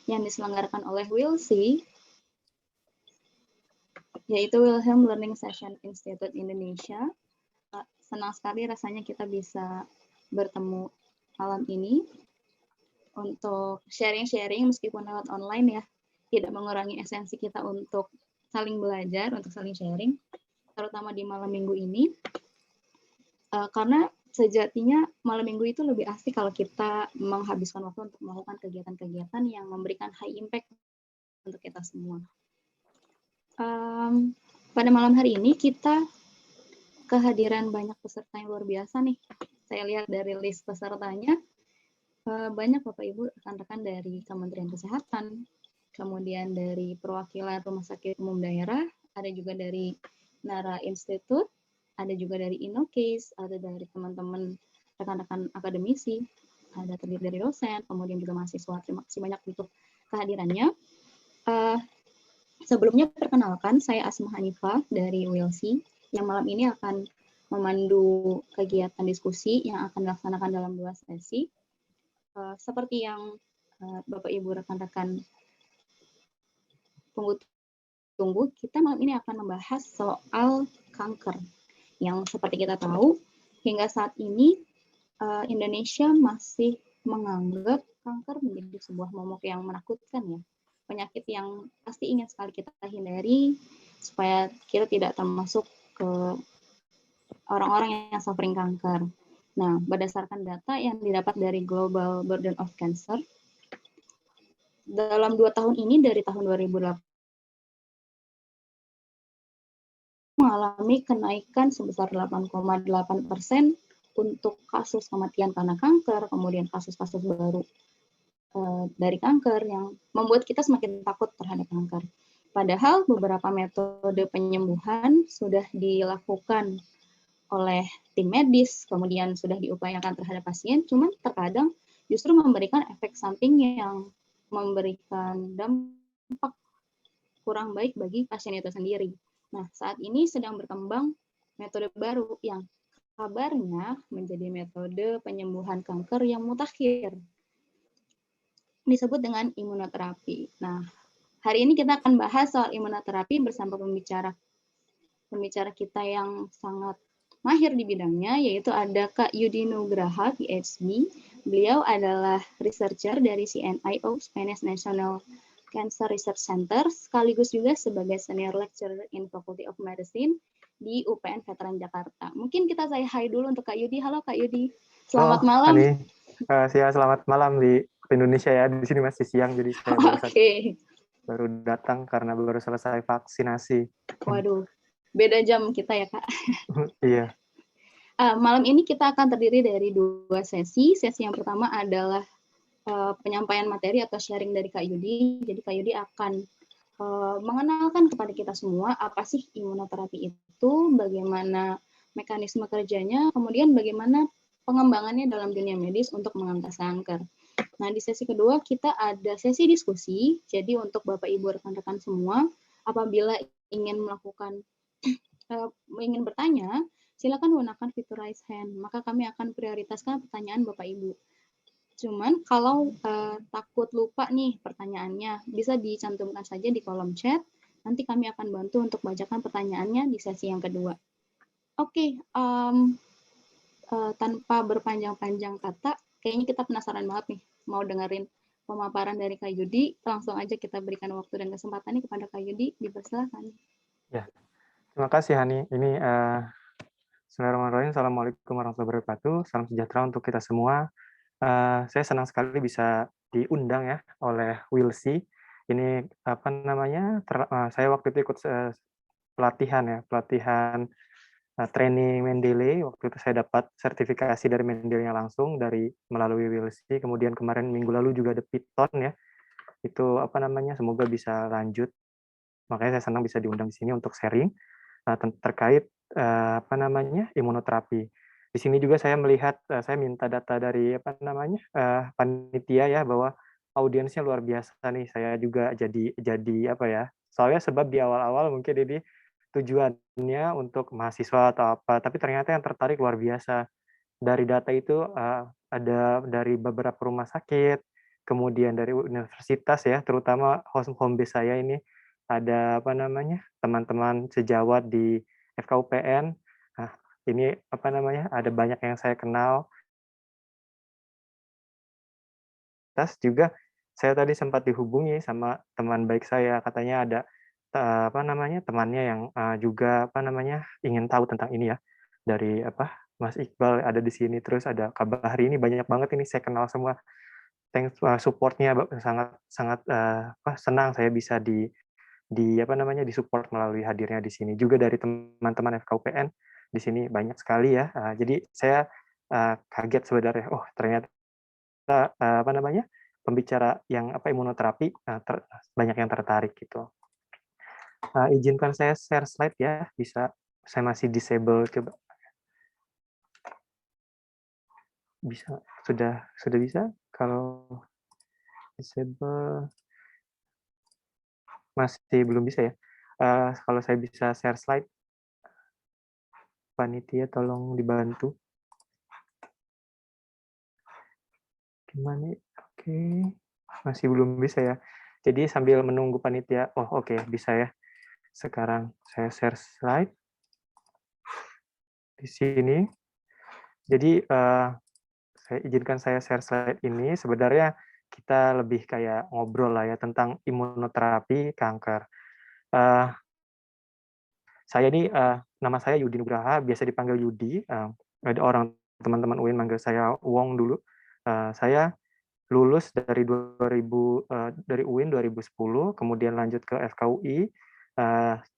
yang diselenggarakan oleh WILSI, yaitu Wilhelm Learning Session Institute Indonesia. Senang sekali rasanya kita bisa bertemu malam ini untuk sharing-sharing meskipun lewat online ya, tidak mengurangi esensi kita untuk saling belajar, untuk saling sharing, terutama di malam minggu ini. Karena sejatinya malam minggu itu lebih asik kalau kita menghabiskan waktu untuk melakukan kegiatan-kegiatan yang memberikan high impact untuk kita semua. Pada malam hari ini kita kehadiran banyak peserta yang luar biasa nih. Saya lihat dari list pesertanya, banyak Bapak Ibu rekan-rekan dari Kementerian Kesehatan, kemudian dari perwakilan Rumah Sakit Umum Daerah, ada juga dari Nara Institute, ada juga dari InnoCase, ada dari teman-teman rekan-rekan akademisi, ada terdiri dari dosen, kemudian juga mahasiswa. Terima kasih banyak untuk kehadirannya. Sebelumnya perkenalkan, saya Asma Hanifah dari WILSI, yang malam ini akan memandu kegiatan diskusi yang akan dilaksanakan dalam 2 sesi. Seperti yang Bapak Ibu rekan-rekan tunggu, kita malam ini akan membahas soal kanker. Yang seperti kita tahu, hingga saat ini Indonesia masih menganggap kanker menjadi sebuah momok yang menakutkan ya. Penyakit yang pasti ingin sekali kita hindari supaya kita tidak termasuk ke orang-orang yang suffering kanker. Nah, berdasarkan data yang didapat dari Global Burden of Cancer, dalam 2 tahun ini dari tahun 2008 mengalami kenaikan sebesar 8,8% untuk kasus kematian karena kanker, kemudian kasus-kasus baru dari kanker yang membuat kita semakin takut terhadap kanker. Padahal beberapa metode penyembuhan sudah dilakukan oleh tim medis, kemudian sudah diupayakan terhadap pasien, cuman terkadang justru memberikan efek samping yang memberikan dampak kurang baik bagi pasien itu sendiri. Nah, saat ini sedang berkembang metode baru yang kabarnya menjadi metode penyembuhan kanker yang mutakhir, disebut dengan imunoterapi. Nah, hari ini kita akan bahas soal imunoterapi bersama pembicara kita yang sangat mahir di bidangnya, yaitu ada Kak Yudi Nugraha, PhD. Beliau adalah researcher dari CNIO, Spanish National Cancer Research Center, sekaligus juga sebagai senior lecturer in Faculty of Medicine di UPN Veteran Jakarta. Mungkin kita say hi dulu untuk Kak Yudi. Halo Kak Yudi. Selamat malam. Selamat malam di Indonesia ya. Di sini masih siang, jadi saya baru datang karena baru selesai vaksinasi. Waduh, beda jam kita ya Kak. Iya. Malam ini kita akan terdiri dari 2 sesi. Sesi yang pertama adalah penyampaian materi atau sharing dari Kak Yudi. Jadi Kak Yudi akan mengenalkan kepada kita semua apa sih imunoterapi itu, bagaimana mekanisme kerjanya, kemudian bagaimana pengembangannya dalam dunia medis untuk mengangkat kanker. Nah, di sesi kedua kita ada sesi diskusi. Jadi untuk Bapak Ibu rekan-rekan semua, apabila ingin melakukan ingin bertanya, silakan gunakan fitur raise hand. Maka kami akan prioritaskan pertanyaan Bapak Ibu. Cuman kalau takut lupa nih pertanyaannya, bisa dicantumkan saja di kolom chat. Nanti kami akan bantu untuk bacakan pertanyaannya di sesi yang kedua. Oke, tanpa berpanjang-panjang kata, kayaknya kita penasaran banget nih mau dengerin pemaparan dari Kak Yudi. Langsung aja kita berikan waktu dan kesempatan kepada Kak Yudi. Dipersilakan. Ya, terima kasih Hani. Ini Bismillahirrahmanirrahim. Assalamualaikum warahmatullahi wabarakatuh. Salam sejahtera untuk kita semua. Saya senang sekali bisa diundang ya oleh WILSI. Ini apa namanya? Saya waktu itu ikut pelatihan training Mendeley. Waktu itu saya dapat sertifikasi dari Mendeley langsung melalui WILSI. Kemudian kemarin minggu lalu juga ada Python ya. Itu apa namanya? Semoga bisa lanjut. Makanya saya senang bisa diundang di sini untuk sharing terkait apa namanya? Imunoterapi. Di sini juga saya melihat, saya minta data dari apa namanya? Panitia ya, bahwa audiensnya luar biasa nih. Saya juga jadi apa ya? Soalnya sebab di awal-awal mungkin ini tujuannya untuk mahasiswa atau apa, tapi ternyata yang tertarik luar biasa. Dari data itu ada dari beberapa rumah sakit, kemudian dari universitas ya, terutama home base saya ini ada apa namanya, teman-teman sejawat di FKUPN. Nah, ini apa namanya, ada banyak yang saya kenal. Tas juga saya tadi sempat dihubungi sama teman baik saya, katanya ada, apa namanya, temannya yang, juga apa namanya, ingin tahu tentang ini ya, dari apa, Mas Iqbal ada di sini, terus ada Kak Bahri, ini banyak banget ini saya kenal semua. Thanks, support-nya sangat sangat, apa, senang saya bisa apa namanya, di-support melalui hadirnya di sini. Juga dari teman-teman FKUPN di sini banyak sekali ya, jadi saya, kaget sebenarnya, oh ternyata apa namanya, pembicara yang apa, imunoterapi, banyak yang tertarik gitu. Izinkan saya share slide ya, bisa saya masih disable coba, bisa sudah bisa? Kalau disable masih belum bisa ya? Kalau saya bisa share slide, panitia tolong dibantu. Gimana? Oke, masih belum bisa ya. Jadi sambil menunggu panitia, oh oke bisa ya. Sekarang saya share slide di sini. Jadi, izinkan saya share slide ini, sebenarnya kita lebih kayak ngobrol lah ya tentang imunoterapi kanker. Eee, saya ini, nama saya Yudi Nugraha, biasa dipanggil Yudi, ada orang teman-teman UIN manggil saya Wong dulu. Saya lulus dari 2000, dari UIN 2010, kemudian lanjut ke FKUI,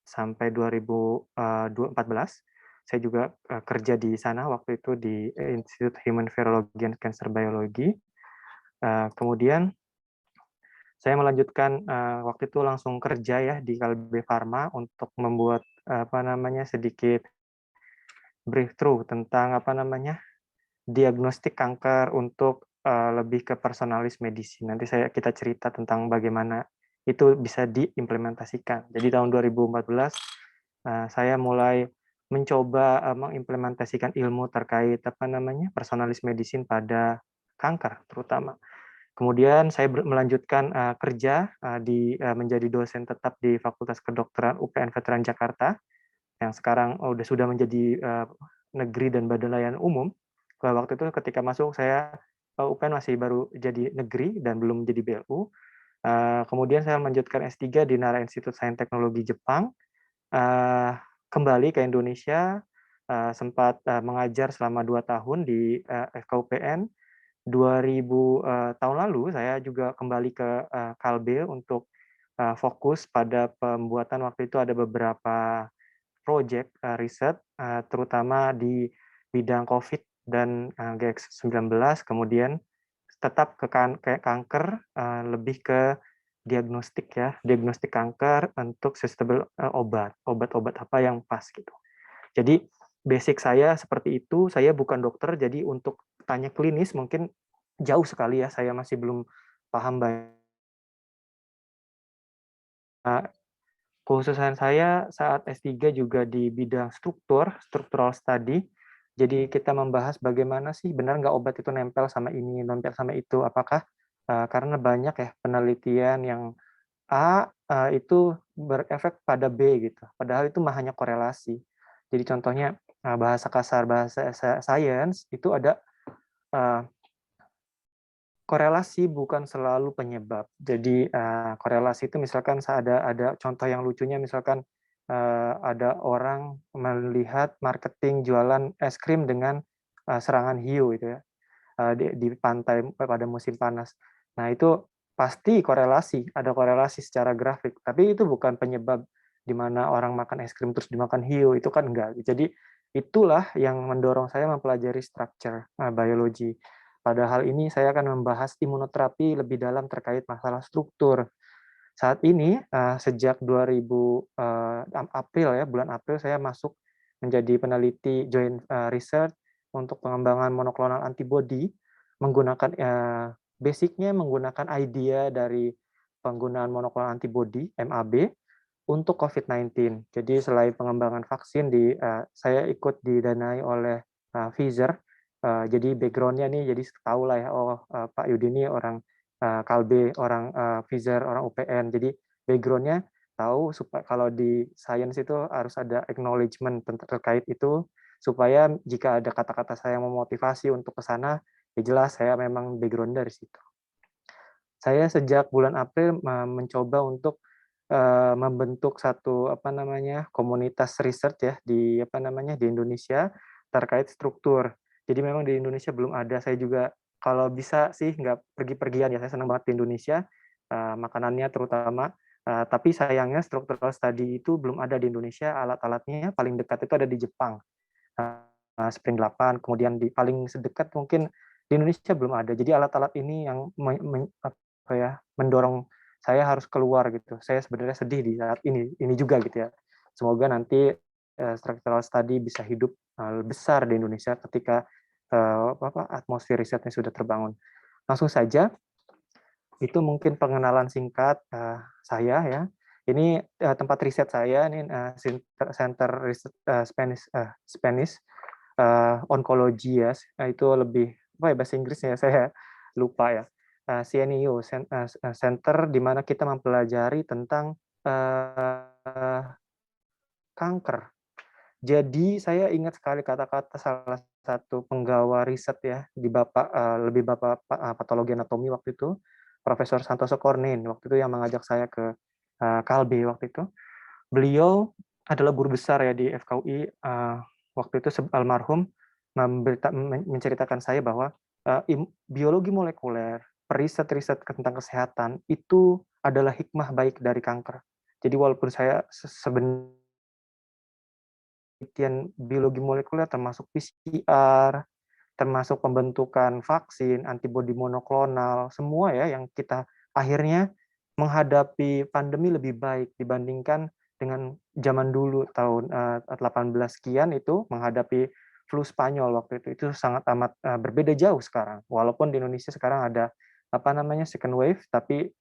sampai 2014. Saya juga, kerja di sana waktu itu di Institute Human Virology and Cancer Biology. Kemudian saya melanjutkan, waktu itu langsung kerja ya di Kalbe Farma untuk membuat, apa namanya, sedikit breakthrough tentang, apa namanya, diagnostik kanker untuk, lebih ke personalis medicine. Nanti kita cerita tentang bagaimana itu bisa diimplementasikan. Jadi tahun 2014, saya mulai mencoba, mengimplementasikan ilmu terkait, apa namanya, personalis medicine pada kanker terutama. Kemudian saya melanjutkan, kerja, menjadi dosen tetap di Fakultas Kedokteran UPN Veteran Jakarta, yang sekarang sudah menjadi, negeri dan badan layanan umum. Waktu itu ketika masuk saya, UPN masih baru jadi negeri dan belum menjadi BLU. Kemudian saya melanjutkan S3 di Nara Institute Sains Teknologi Jepang, eee, kembali ke Indonesia, sempat, mengajar selama 2 tahun di, FKUPN. 2000, tahun lalu saya juga kembali ke, Kalbe untuk, fokus pada pembuatan waktu itu ada beberapa project, riset, terutama di bidang COVID dan, GX19, kemudian tetap kayak kanker, lebih ke diagnostik ya, diagnostik kanker untuk sustainable, obat-obat apa yang pas gitu. Jadi basic saya seperti itu, saya bukan dokter, jadi untuk tanya klinis mungkin jauh sekali ya, saya masih belum paham banyak. Kekhususan saya saat S3 juga di bidang structural study. Jadi kita membahas bagaimana sih benar nggak obat itu nempel sama ini, nempel sama itu. Apakah, karena banyak ya penelitian yang A, itu berefek pada B gitu, padahal itu mah hanya korelasi. Jadi contohnya, bahasa kasar, bahasa science itu ada, eee, korelasi bukan selalu penyebab. Jadi, korelasi itu misalkan ada contoh yang lucunya misalkan, ada orang melihat marketing jualan es krim dengan, serangan hiu gitu ya, di pantai pada musim panas. Nah itu pasti korelasi, ada korelasi secara grafik, tapi itu bukan penyebab di mana orang makan es krim terus dimakan hiu, itu kan enggak. Jadi itulah yang mendorong saya mempelajari structure, biology. Pada hal ini saya akan membahas imunoterapi lebih dalam terkait masalah struktur. Saat ini, sejak 2000, April ya, bulan April saya masuk menjadi peneliti joint, research untuk pengembangan monoklonal antibody menggunakan, basic-nya menggunakan idea dari penggunaan monoklonal antibody, MAB, untuk COVID-19. Jadi selain pengembangan vaksin saya ikut didanai oleh, Pfizer, jadi background-nya nih jadi tahulah ya, oh, Pak Yudi ini orang Kalbe orang Pfizer, orang UPN. Jadi background-nya tahu supaya kalau di science itu harus ada acknowledgement terkait itu, supaya jika ada kata-kata saya yang memotivasi untuk ke sana, ya jelas saya memang background dari situ. Saya sejak bulan April mencoba untuk membentuk satu komunitas research ya di di Indonesia terkait struktur. Jadi memang di Indonesia belum ada. Saya juga kalau bisa sih nggak pergi-pergian ya. Saya senang banget di Indonesia, makanannya terutama. Tapi sayangnya structural study itu belum ada di Indonesia. Alat-alatnya paling dekat itu ada di Jepang. Spring 8, kemudian di paling sedekat mungkin di Indonesia belum ada. Jadi alat-alat ini yang mendorong saya harus keluar gitu. Saya sebenarnya sedih di saat ini juga gitu ya. Semoga nanti structural study bisa hidup besar di Indonesia ketika atmosfer risetnya sudah terbangun. Langsung saja, itu mungkin pengenalan singkat saya ya. Ini tempat riset saya, ini Center Research Spanish Oncology ya. Itu lebih bahasa Inggrisnya saya lupa ya. CNEO, center di mana kita mempelajari tentang kanker. Jadi saya ingat sekali kata-kata salah satu penggawa riset ya di Bapak patologi anatomi waktu itu, Profesor Santoso Kornin, waktu itu yang mengajak saya ke Kalbe waktu itu. Beliau adalah guru besar ya di FKUI, waktu itu almarhum, menceritakan saya bahwa biologi molekuler, riset-riset tentang kesehatan itu adalah hikmah baik dari kanker. Jadi walaupun saya sebenarnya penelitian biologi molekuler termasuk PCR, termasuk pembentukan vaksin, antibodi monoklonal, semua ya yang kita akhirnya menghadapi pandemi lebih baik dibandingkan dengan zaman dulu tahun 18 sekian itu menghadapi flu Spanyol waktu itu. Itu sangat amat berbeda jauh sekarang. Walaupun di Indonesia sekarang ada second wave, tapi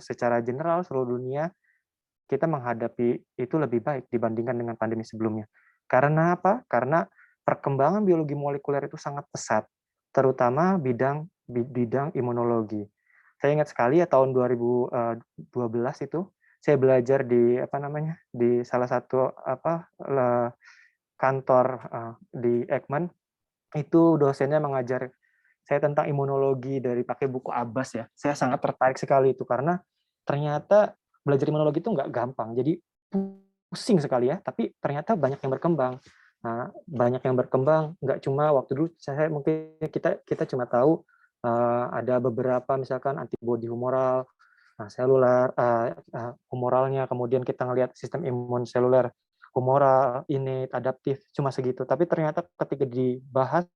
secara general seluruh dunia kita menghadapi itu lebih baik dibandingkan dengan pandemi sebelumnya. Karena apa? Karena perkembangan biologi molekuler itu sangat pesat, terutama bidang imunologi. Saya ingat sekali ya tahun 2012 itu saya belajar di salah satu kantor di Eijkman, itu dosennya mengajar saya tentang imunologi dari pakai buku Abbas ya. Saya sangat tertarik sekali itu karena ternyata belajar imunologi itu nggak gampang. Jadi pusing sekali ya, tapi ternyata banyak yang berkembang. Nah, banyak yang berkembang, nggak cuma waktu dulu saya mungkin kita cuma tahu ada beberapa misalkan antibodi humoral, seluler humoralnya, kemudian kita ngelihat sistem imun seluler humoral, innate, adaptif, cuma segitu. Tapi ternyata ketika dibahas,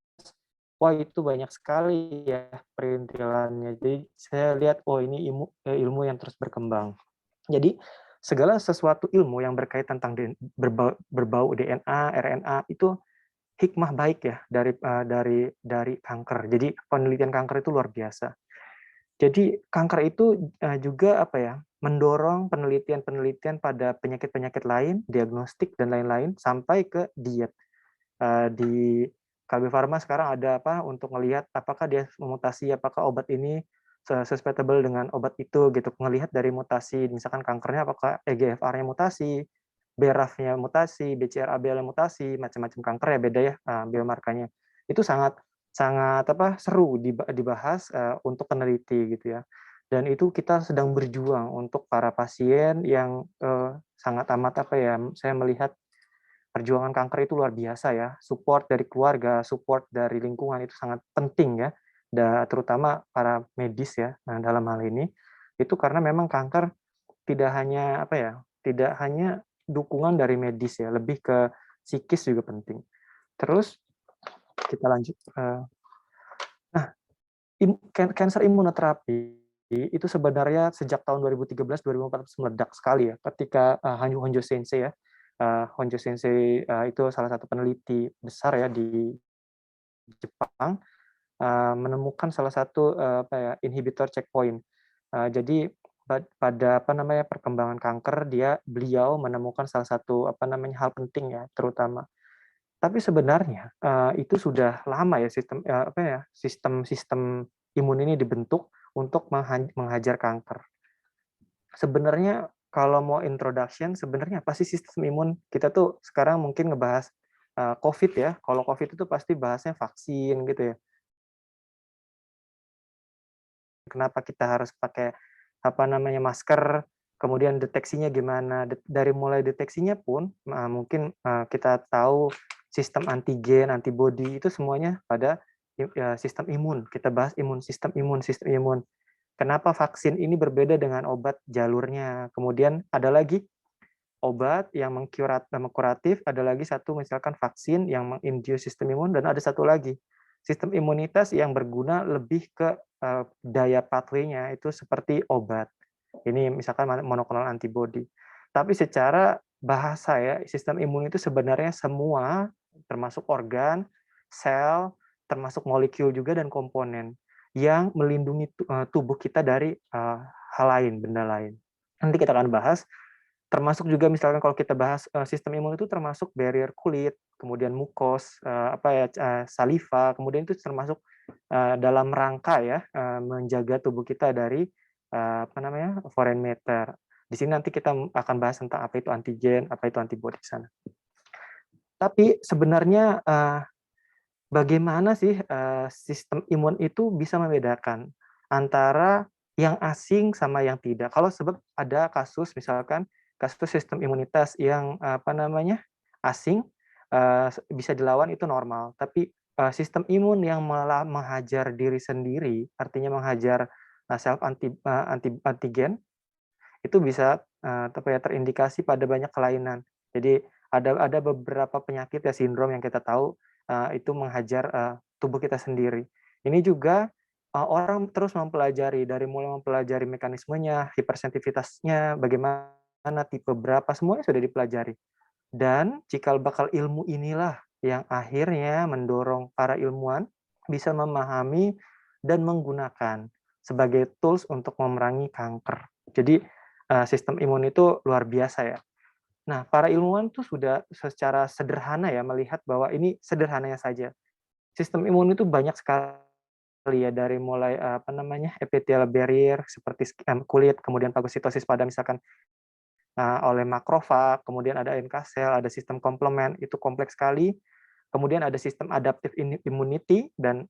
wah itu banyak sekali ya perintilannya. Jadi saya lihat, oh ini ilmu yang terus berkembang. Jadi segala sesuatu ilmu yang berkaitan tentang berbau DNA, RNA itu hikmah baik ya dari kanker. Jadi penelitian kanker itu luar biasa. Jadi kanker itu juga mendorong penelitian-penelitian pada penyakit-penyakit lain, diagnostik dan lain-lain sampai ke diet. Di Kalbe Farma sekarang ada untuk melihat apakah dia memutasi, apakah obat ini susceptible dengan obat itu gitu. Melihat dari mutasi, misalkan kankernya apakah EGFR-nya mutasi, BRAF-nya mutasi, BCR-ABL-nya mutasi, macam-macam kanker ya beda ya biomarkernya. Itu sangat seru dibahas untuk peneliti gitu ya. Dan itu kita sedang berjuang untuk para pasien yang sangat amat saya melihat perjuangan kanker itu luar biasa ya. Support dari keluarga, support dari lingkungan itu sangat penting ya. Terutama para medis ya dalam hal ini. Itu karena memang kanker tidak hanya tidak hanya dukungan dari medis ya, lebih ke psikis juga penting. Terus kita lanjut. Nah, cancer immunotherapy itu sebenarnya sejak tahun 2013-2014 meledak sekali ya, ketika Honjo Sensei ya, Honjo Sensei itu salah satu peneliti besar ya di Jepang, menemukan salah satu inhibitor checkpoint. Jadi pada perkembangan kanker beliau menemukan salah satu hal penting ya terutama. Tapi sebenarnya itu sudah lama ya sistem imun ini dibentuk untuk menghajar kanker. Sebenarnya kalau mau introduction, sebenarnya apa sih sistem imun? Kita tuh sekarang mungkin ngebahas COVID ya. Kalau COVID itu pasti bahasnya vaksin gitu ya. Kenapa kita harus pakai apa namanya masker? Kemudian deteksinya gimana? Dari mulai deteksinya pun mungkin kita tahu sistem antigen, antibodi itu semuanya pada sistem imun. Kita bahas sistem imun, sistem imun. Kenapa vaksin ini berbeda dengan obat jalurnya? Kemudian ada lagi obat yang mengkuratif, ada lagi satu misalkan vaksin yang menginduce sistem imun, dan ada satu lagi sistem imunitas yang berguna lebih ke daya pathway-nya itu seperti obat. Ini misalkan monoklonal antibody. Tapi secara bahasa ya, sistem imun itu sebenarnya semua termasuk organ, sel, termasuk molekul juga dan komponen yang melindungi tubuh kita dari hal lain, benda lain. Nanti kita akan bahas, termasuk juga misalkan kalau kita bahas sistem imun itu termasuk barrier kulit, kemudian mukos, saliva, kemudian itu termasuk dalam rangka ya menjaga tubuh kita dari foreign matter. Di sini nanti kita akan bahas tentang apa itu antigen, apa itu antibodi di sana. Tapi sebenarnya bagaimana sih sistem imun itu bisa membedakan antara yang asing sama yang tidak? Kalau sebab ada kasus misalkan kasus sistem imunitas yang asing bisa dilawan itu normal, tapi sistem imun yang malah menghajar diri sendiri, artinya menghajar self antigen itu bisa terindikasi pada banyak kelainan. Jadi ada beberapa penyakit ya sindrom yang kita tahu itu menghajar tubuh kita sendiri. Ini juga orang terus mempelajari dari mulai mempelajari mekanismenya, hipersensitivitasnya, bagaimana tipe berapa, semuanya sudah dipelajari. Dan cikal bakal ilmu inilah yang akhirnya mendorong para ilmuwan bisa memahami dan menggunakan sebagai tools untuk memerangi kanker. Jadi sistem imun itu luar biasa ya. Nah, para ilmuwan tuh sudah secara sederhana ya melihat bahwa ini sederhananya saja. Sistem imun itu banyak sekali ya, dari mulai epithelial barrier seperti kulit, kemudian fagositosis pada misalkan oleh makrofag, kemudian ada NK sel, ada sistem komplement, itu kompleks sekali. Kemudian ada sistem adaptive immunity dan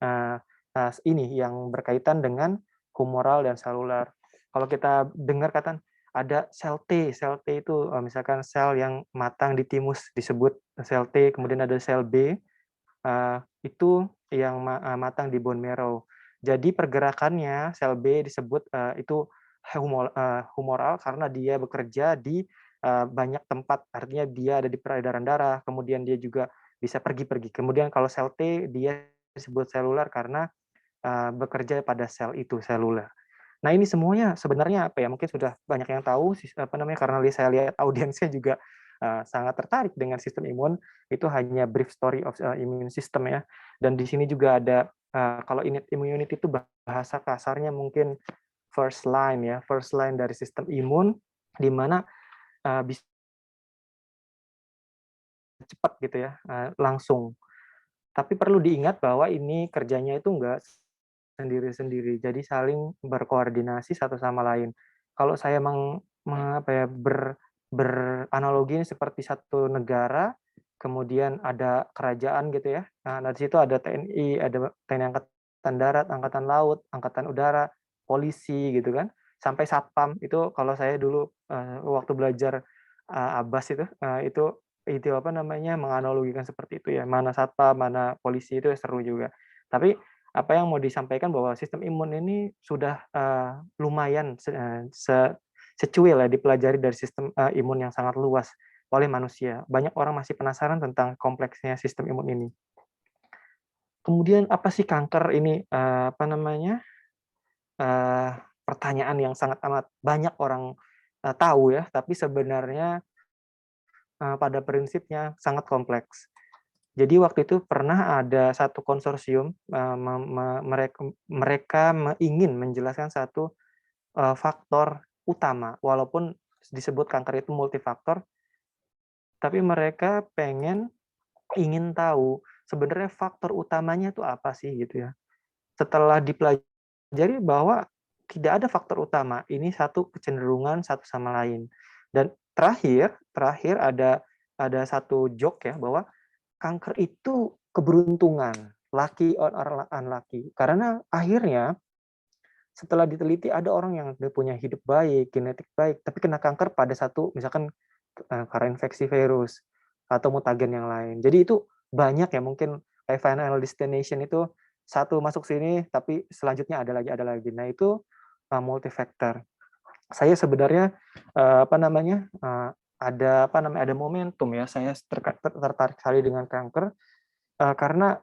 ini yang berkaitan dengan humoral dan seluler. Kalau kita dengar kata ada sel T itu misalkan sel yang matang di timus disebut sel T, kemudian ada sel B itu yang matang di bone marrow. Jadi pergerakannya sel B disebut itu humoral karena dia bekerja di banyak tempat, artinya dia ada di peredaran darah, kemudian dia juga bisa pergi-pergi. Kemudian kalau sel T dia disebut seluler karena bekerja pada sel itu, seluler. Nah, ini semuanya sebenarnya apa ya, mungkin sudah banyak yang tahu karena saya lihat audiensnya juga sangat tertarik dengan sistem imun, itu hanya brief story of immune system ya. Dan di sini juga ada kalau immunity itu bahasa kasarnya mungkin first line dari sistem imun, di mana bisa cepat gitu ya, langsung. Tapi perlu diingat bahwa ini kerjanya itu enggak sendiri-sendiri, jadi saling berkoordinasi satu sama lain. Kalau saya beranalogi seperti satu negara, kemudian ada kerajaan gitu ya. Nah, di situ ada TNI, ada TNI Angkatan Darat, Angkatan Laut, Angkatan Udara, polisi gitu kan, sampai satpam. Itu kalau saya dulu waktu belajar ABAS itu menganalogikan seperti itu ya, mana satpam, mana polisi, itu seru juga. Tapi apa yang mau disampaikan bahwa sistem imun ini sudah lumayan secuil ya dipelajari dari sistem imun yang sangat luas oleh manusia. Banyak orang masih penasaran tentang kompleksnya sistem imun ini. Kemudian apa sih kanker ini? Pertanyaan yang sangat amat banyak orang tahu ya, tapi sebenarnya pada prinsipnya sangat kompleks. Jadi waktu itu pernah ada satu konsorsium, mereka ingin menjelaskan satu faktor utama, walaupun disebut kanker itu multifaktor, tapi mereka ingin tahu sebenarnya faktor utamanya itu apa sih gitu ya. Setelah dipelajari jadi bahwa tidak ada faktor utama, ini satu kecenderungan satu sama lain. Dan terakhir ada satu joke ya, bahwa kanker itu keberuntungan, lucky or unlucky. Karena akhirnya setelah diteliti ada orang yang punya hidup baik, genetik baik, tapi kena kanker pada satu misalkan karena infeksi virus atau mutagen yang lain. Jadi itu banyak ya, mungkin kayak Final Destination itu satu masuk sini tapi selanjutnya ada lagi. Nah, itu multifaktor. Saya sebenarnya ada momentum ya, saya tertarik sekali dengan kanker karena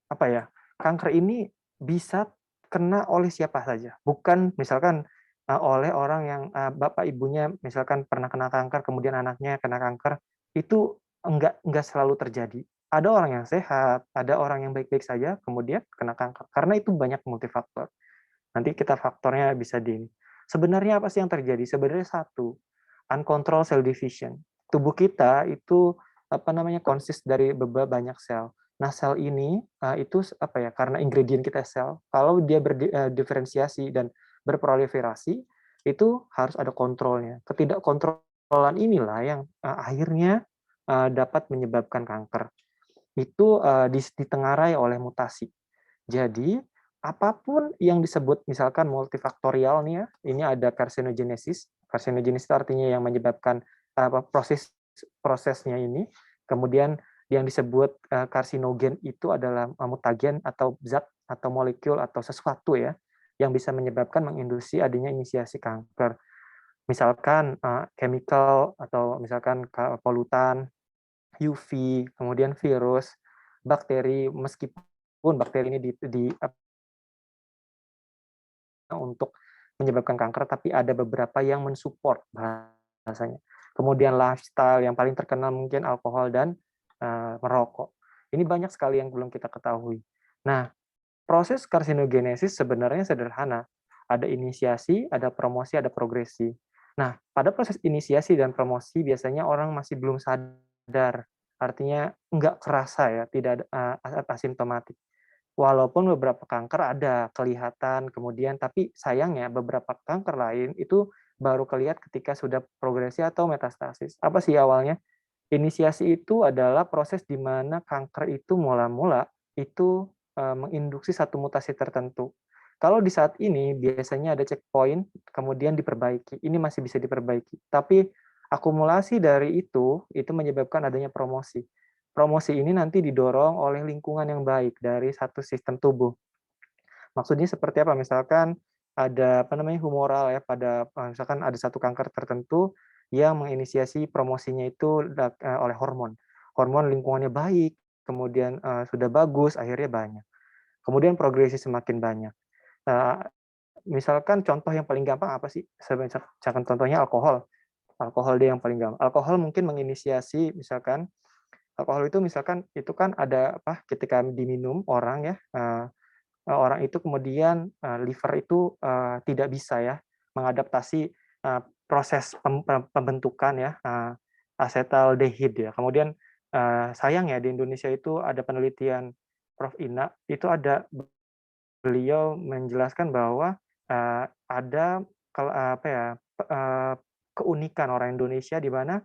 apa ya, kanker ini bisa kena oleh siapa saja, bukan misalkan oleh orang yang bapak ibunya misalkan pernah kena kanker, kemudian anaknya kena kanker, itu enggak selalu terjadi. Ada orang yang sehat, ada orang yang baik-baik saja, kemudian kena kanker, karena itu banyak multifaktor. Nanti kita faktornya bisa sebenarnya apa sih yang terjadi? Sebenarnya satu, uncontrolled cell division. Tubuh kita itu consist dari banyak sel. Nah, sel ini itu apa ya? Karena ingredient kita sel, kalau dia berdiferensiasi dan berproliferasi, itu harus ada kontrolnya. Ketidakkontrolan inilah yang akhirnya dapat menyebabkan kanker. Itu ditengarai oleh mutasi. Jadi, apapun yang disebut misalkan multifaktorial nih ya, ini ada carcinogenesis. Carcinogenesis itu artinya yang menyebabkan prosesnya ini. Kemudian yang disebut karsinogen itu adalah mutagen atau zat atau molekul atau sesuatu ya yang bisa menyebabkan menginduksi adanya inisiasi kanker. Misalkan chemical atau misalkan polutan, UV, kemudian virus, bakteri, meskipun bakteri ini untuk menyebabkan kanker, tapi ada beberapa yang mensupport bahasanya. Kemudian lifestyle yang paling terkenal mungkin alkohol dan merokok. Ini banyak sekali yang belum kita ketahui. Nah, proses karsinogenesis sebenarnya sederhana. Ada inisiasi, ada promosi, ada progresi. Nah, pada proses inisiasi dan promosi biasanya orang masih belum sadar. Artinya nggak kerasa ya, tidak asimptomatik. Walaupun beberapa kanker ada kelihatan kemudian, tapi sayangnya beberapa kanker lain itu baru kelihatan ketika sudah progresi atau metastasis. Apa sih awalnya? Inisiasi itu adalah proses di mana kanker itu mula-mula itu menginduksi satu mutasi tertentu. Kalau di saat ini biasanya ada checkpoint, kemudian diperbaiki. Ini masih bisa diperbaiki. Tapi akumulasi dari itu menyebabkan adanya promosi. Promosi ini nanti didorong oleh lingkungan yang baik dari satu sistem tubuh. Maksudnya seperti apa? Misalkan ada humoral ya pada misalkan ada satu kanker tertentu yang menginisiasi promosinya itu oleh hormon. Hormon lingkungannya baik, kemudian sudah bagus, akhirnya banyak. Kemudian progresi semakin banyak. Misalkan contoh yang paling gampang apa sih? Misalkan contohnya alkohol. Alkohol dia yang paling gampang. Alkohol mungkin menginisiasi misalkan alkohol itu misalkan itu kan ada ketika diminum orang ya orang itu kemudian liver itu tidak bisa ya mengadaptasi proses pembentukan ya asetaldehid ya. Kemudian sayang ya di Indonesia itu ada penelitian Prof. Ina itu ada beliau menjelaskan bahwa ada keunikan orang Indonesia di mana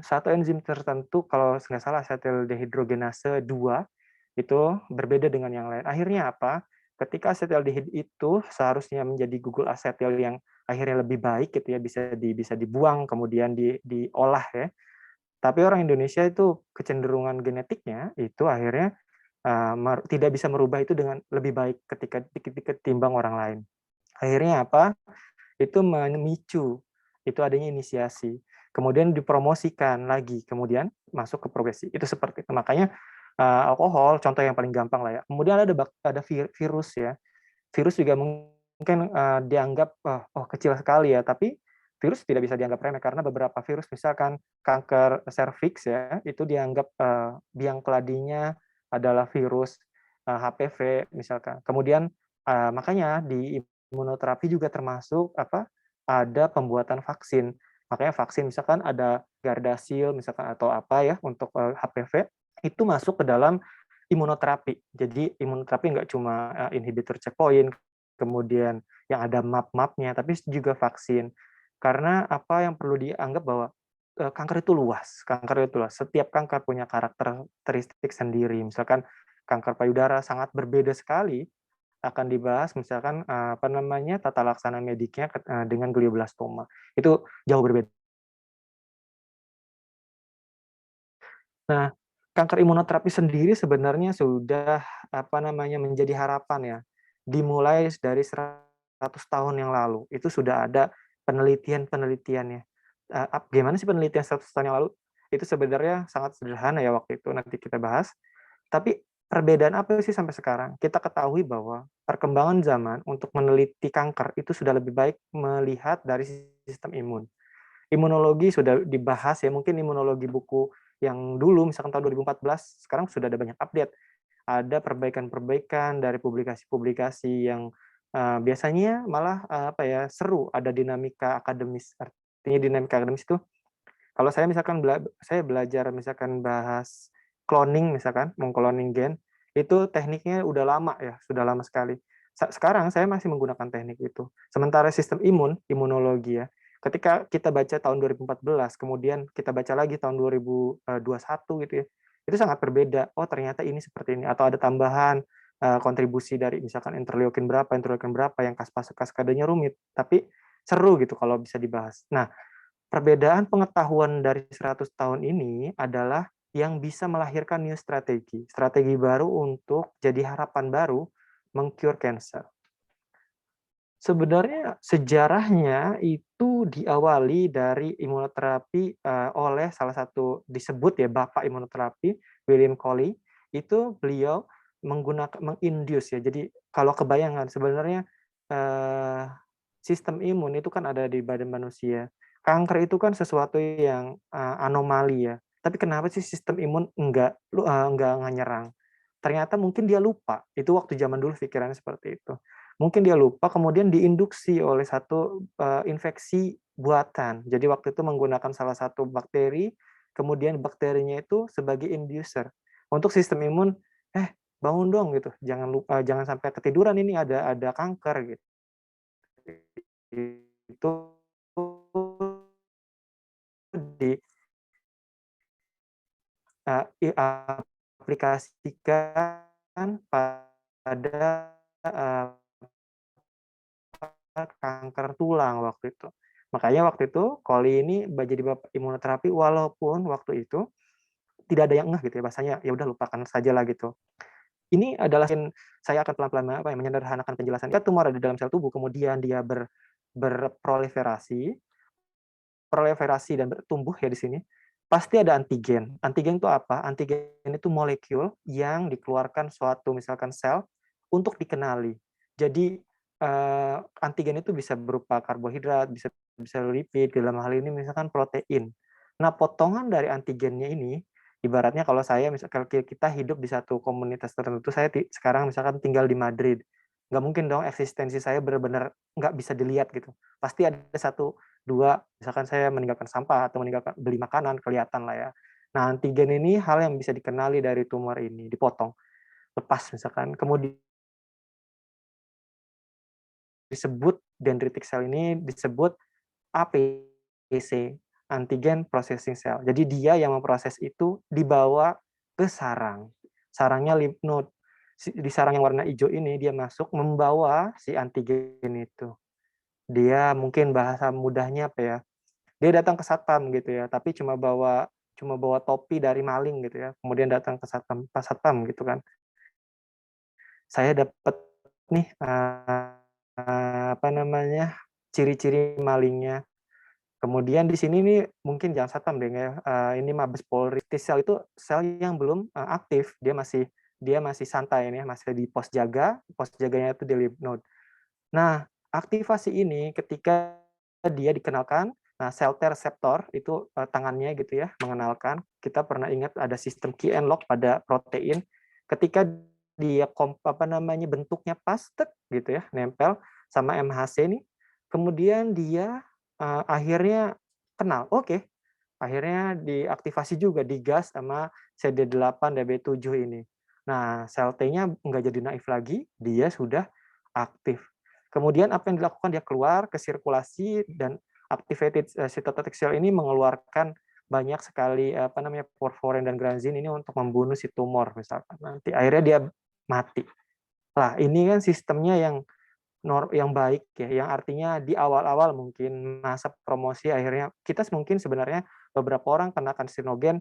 satu enzim tertentu kalau nggak salah asetaldehidrogenase 2 itu berbeda dengan yang lain. Akhirnya apa? Ketika asetaldehid itu seharusnya menjadi gugur asetil yang akhirnya lebih baik gitu ya, bisa dibuang kemudian diolah ya. Tapi orang Indonesia itu kecenderungan genetiknya itu akhirnya tidak bisa merubah itu dengan lebih baik ketika ketimbang orang lain. Akhirnya apa? Itu memicu itu adanya inisiasi. Kemudian dipromosikan lagi, kemudian masuk ke progresi. Itu seperti itu. Makanya alkohol contoh yang paling gampang lah ya. Kemudian ada virus ya. Virus juga mungkin dianggap kecil sekali ya, tapi virus tidak bisa dianggap remeh karena beberapa virus misalkan kanker serviks ya, itu dianggap biang keladinya adalah virus HPV misalkan. Kemudian makanya di imunoterapi juga termasuk ada pembuatan vaksin. Makanya vaksin misalkan ada Gardasil misalkan atau apa ya untuk HPV itu masuk ke dalam imunoterapi. Jadi imunoterapi nggak cuma inhibitor checkpoint, kemudian yang ada map-mapnya, tapi juga vaksin. Karena apa yang perlu dianggap bahwa kanker itu luas, kanker itu luas. Setiap kanker punya karakteristik sendiri. Misalkan kanker payudara sangat berbeda sekali akan dibahas misalkan apa namanya tata laksana mediknya dengan glioblastoma. Itu jauh berbeda. Nah, kanker imunoterapi sendiri sebenarnya sudah apa namanya menjadi harapan ya. Dimulai dari 100 tahun yang lalu. Itu sudah ada penelitian-penelitiannya. Gimana sih penelitian 100 tahun yang lalu? Itu sebenarnya sangat sederhana ya waktu itu, nanti kita bahas. Tapi perbedaan apa sih sampai sekarang? Kita ketahui bahwa perkembangan zaman untuk meneliti kanker itu sudah lebih baik melihat dari sistem imun. Imunologi sudah dibahas ya, mungkin imunologi buku yang dulu misalkan tahun 2014, sekarang sudah ada banyak update. Ada perbaikan-perbaikan dari publikasi-publikasi yang biasanya malah apa ya, seru, ada dinamika akademis. Artinya dinamika akademis itu kalau saya misalkan saya belajar misalkan bahas cloning misalkan, meng-cloning gen, itu tekniknya udah lama ya, sudah lama sekali. Sekarang saya masih menggunakan teknik itu. Sementara sistem imunologi ya, ketika kita baca tahun 2014, kemudian kita baca lagi tahun 2021 gitu ya, itu sangat berbeda. Oh ternyata ini seperti ini, atau ada tambahan kontribusi dari misalkan interleukin berapa yang kaskadenya rumit, tapi seru gitu kalau bisa dibahas. Nah, perbedaan pengetahuan dari 100 tahun ini adalah yang bisa melahirkan new strategi, strategi baru untuk jadi harapan baru meng-cure cancer. Sebenarnya sejarahnya itu diawali dari imunoterapi oleh salah satu disebut ya bapak imunoterapi William Coley. Itu beliau menginduce ya. Jadi kalau kebayangan sebenarnya eh, sistem imun itu kan ada di badan manusia. Kanker itu kan sesuatu yang anomali ya. Tapi kenapa sih sistem imun enggak nyerang? Ternyata mungkin dia lupa. Itu waktu zaman dulu pikirannya seperti itu. Mungkin dia lupa, kemudian diinduksi oleh satu infeksi buatan. Jadi waktu itu menggunakan salah satu bakteri, kemudian bakterinya itu sebagai inducer. Untuk sistem imun, bangun dong gitu, jangan lupa, jangan sampai ketiduran ini ada kanker gitu. Itu diaplikasikan pada kanker tulang waktu itu. Makanya waktu itu Koli ini jadi bapak imunoterapi walaupun waktu itu tidak ada yang ngeh gitu ya bahasanya, ya udah lupakan sajalah gitu. Ini adalah saya akan pelan-pelan menyederhanakan penjelasan. Ya tumor ada di dalam sel tubuh, kemudian dia berproliferasi, proliferasi dan bertumbuh ya di sini. Pasti ada antigen. Antigen itu apa? Antigen itu molekul yang dikeluarkan suatu misalkan sel untuk dikenali. Jadi antigen itu bisa berupa karbohidrat, bisa bisa lipid, dalam hal ini misalkan protein. Nah, potongan dari antigennya ini, ibaratnya kalau saya misalkan kita hidup di satu komunitas tertentu, saya sekarang misalkan tinggal di Madrid, nggak mungkin dong eksistensi saya benar-benar nggak bisa dilihat gitu. Pasti ada satu, dua, misalkan saya meninggalkan sampah atau meninggalkan beli makanan, kelihatan lah ya. Nah, antigen ini hal yang bisa dikenali dari tumor ini, dipotong, lepas misalkan, kemudian disebut dendritic cell ini disebut APC, antigen processing cell. Jadi dia yang memproses itu dibawa ke sarang. Sarangnya lymph node. Di sarang yang warna hijau ini dia masuk membawa si antigen itu. Dia mungkin bahasa mudahnya apa ya? Dia datang ke satpam gitu ya, tapi cuma bawa topi dari maling gitu ya. Kemudian datang ke satpam, pas satpam gitu kan. Saya dapat nih apa namanya? Ciri-ciri malingnya. Kemudian di sini nih mungkin jangan satpam deh ya, ini Mabes Polri. T-sel itu sel yang belum aktif, dia masih santai nih, masih di pos jaga, pos jaganya itu di lymph node. Nah, aktivasi ini ketika dia dikenalkan, nah sel T reseptor itu tangannya gitu ya, mengenalkan. Kita pernah ingat ada sistem key and lock pada protein. Ketika dia apa namanya bentuknya pas gitu ya, nempel sama MHC nih, kemudian dia akhirnya kenal. Oke, akhirnya diaktifasi juga, digas sama CD8 DB7 ini. Nah, sel T-nya nggak jadi naif lagi, dia sudah aktif. Kemudian apa yang dilakukan? Dia keluar ke sirkulasi dan activated cytotoxic cell ini mengeluarkan banyak sekali porforin dan granzin ini untuk membunuh si tumor misalkan. Nanti akhirnya dia mati. Lah, ini kan sistemnya yang baik ya, yang artinya di awal-awal mungkin masa promosi akhirnya kita mungkin sebenarnya beberapa orang kena karsinogen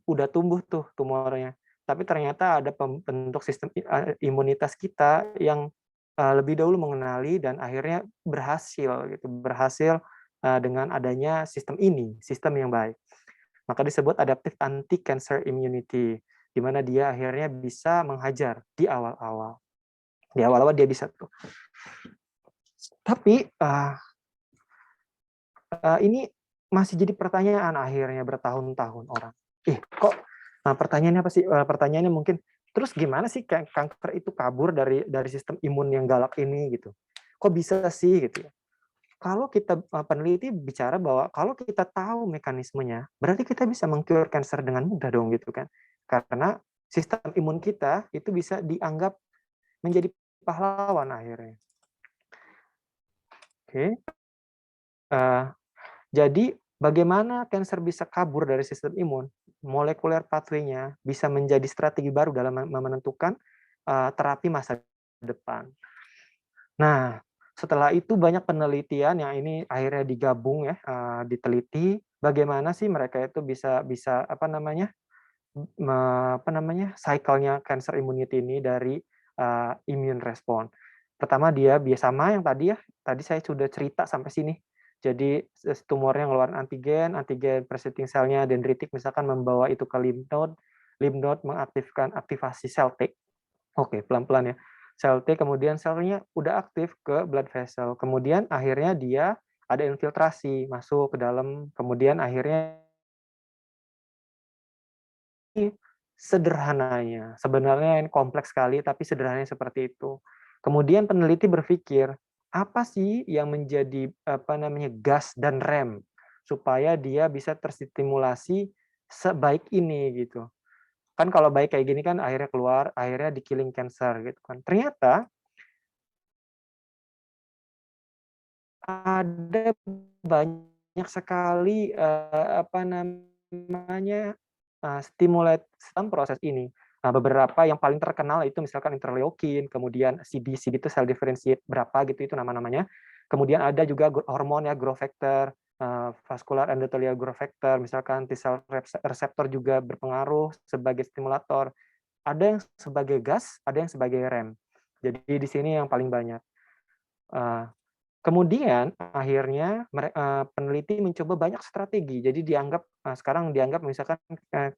udah tumbuh tuh tumornya. Tapi ternyata ada pembentuk sistem imunitas kita yang lebih dahulu mengenali dan akhirnya berhasil dengan adanya sistem ini, sistem yang baik. Maka disebut adaptive anti-cancer immunity, di mana dia akhirnya bisa menghajar di awal-awal. Di awal-awal dia bisa tuh. Tapi ini masih jadi pertanyaan akhirnya bertahun-tahun orang. Kok pertanyaannya apa sih? Pertanyaannya mungkin terus gimana sih kanker itu kabur dari sistem imun yang galak ini gitu? Kok bisa sih gitu ya? Kalau kita peneliti bicara bahwa kalau kita tahu mekanismenya, berarti kita bisa meng-cure cancer dengan mudah dong gitu kan. Karena sistem imun kita itu bisa dianggap menjadi pahlawan akhirnya. Oke. Jadi bagaimana cancer bisa kabur dari sistem imun? Molekuler pathway-nya bisa menjadi strategi baru dalam menentukan terapi masa depan. Nah, setelah itu banyak penelitian yang ini akhirnya digabung ya, diteliti bagaimana sih mereka itu bisa cycle-nya cancer immunity ini dari immune response. Pertama dia sama yang tadi saya sudah cerita sampai sini. Jadi tumornya ngeluarin antigen presenting selnya dendritik misalkan membawa itu ke lymph node mengaktifkan aktivasi sel T. Oke, pelan-pelan ya. Sel T kemudian selnya udah aktif ke blood vessel. Kemudian akhirnya dia ada infiltrasi masuk ke dalam, kemudian akhirnya sederhananya, sebenarnya ini kompleks sekali, tapi sederhananya seperti itu. Kemudian peneliti berpikir, apa sih yang menjadi gas dan rem supaya dia bisa terstimulasi sebaik ini gitu. Kan kalau baik kayak gini kan akhirnya keluar, akhirnya di killing cancer gitu kan. Ternyata ada banyak sekali stimulat dalam proses ini. Nah, beberapa yang paling terkenal itu misalkan interleukin, kemudian CD itu cell differentiate berapa gitu itu nama-namanya. Kemudian ada juga hormon ya, growth factor, vascular endothelial growth factor, misalkan T cell receptor juga berpengaruh sebagai stimulator. Ada yang sebagai gas, ada yang sebagai rem. Jadi di sini yang paling banyak. Kemudian akhirnya peneliti mencoba banyak strategi. Jadi sekarang dianggap misalkan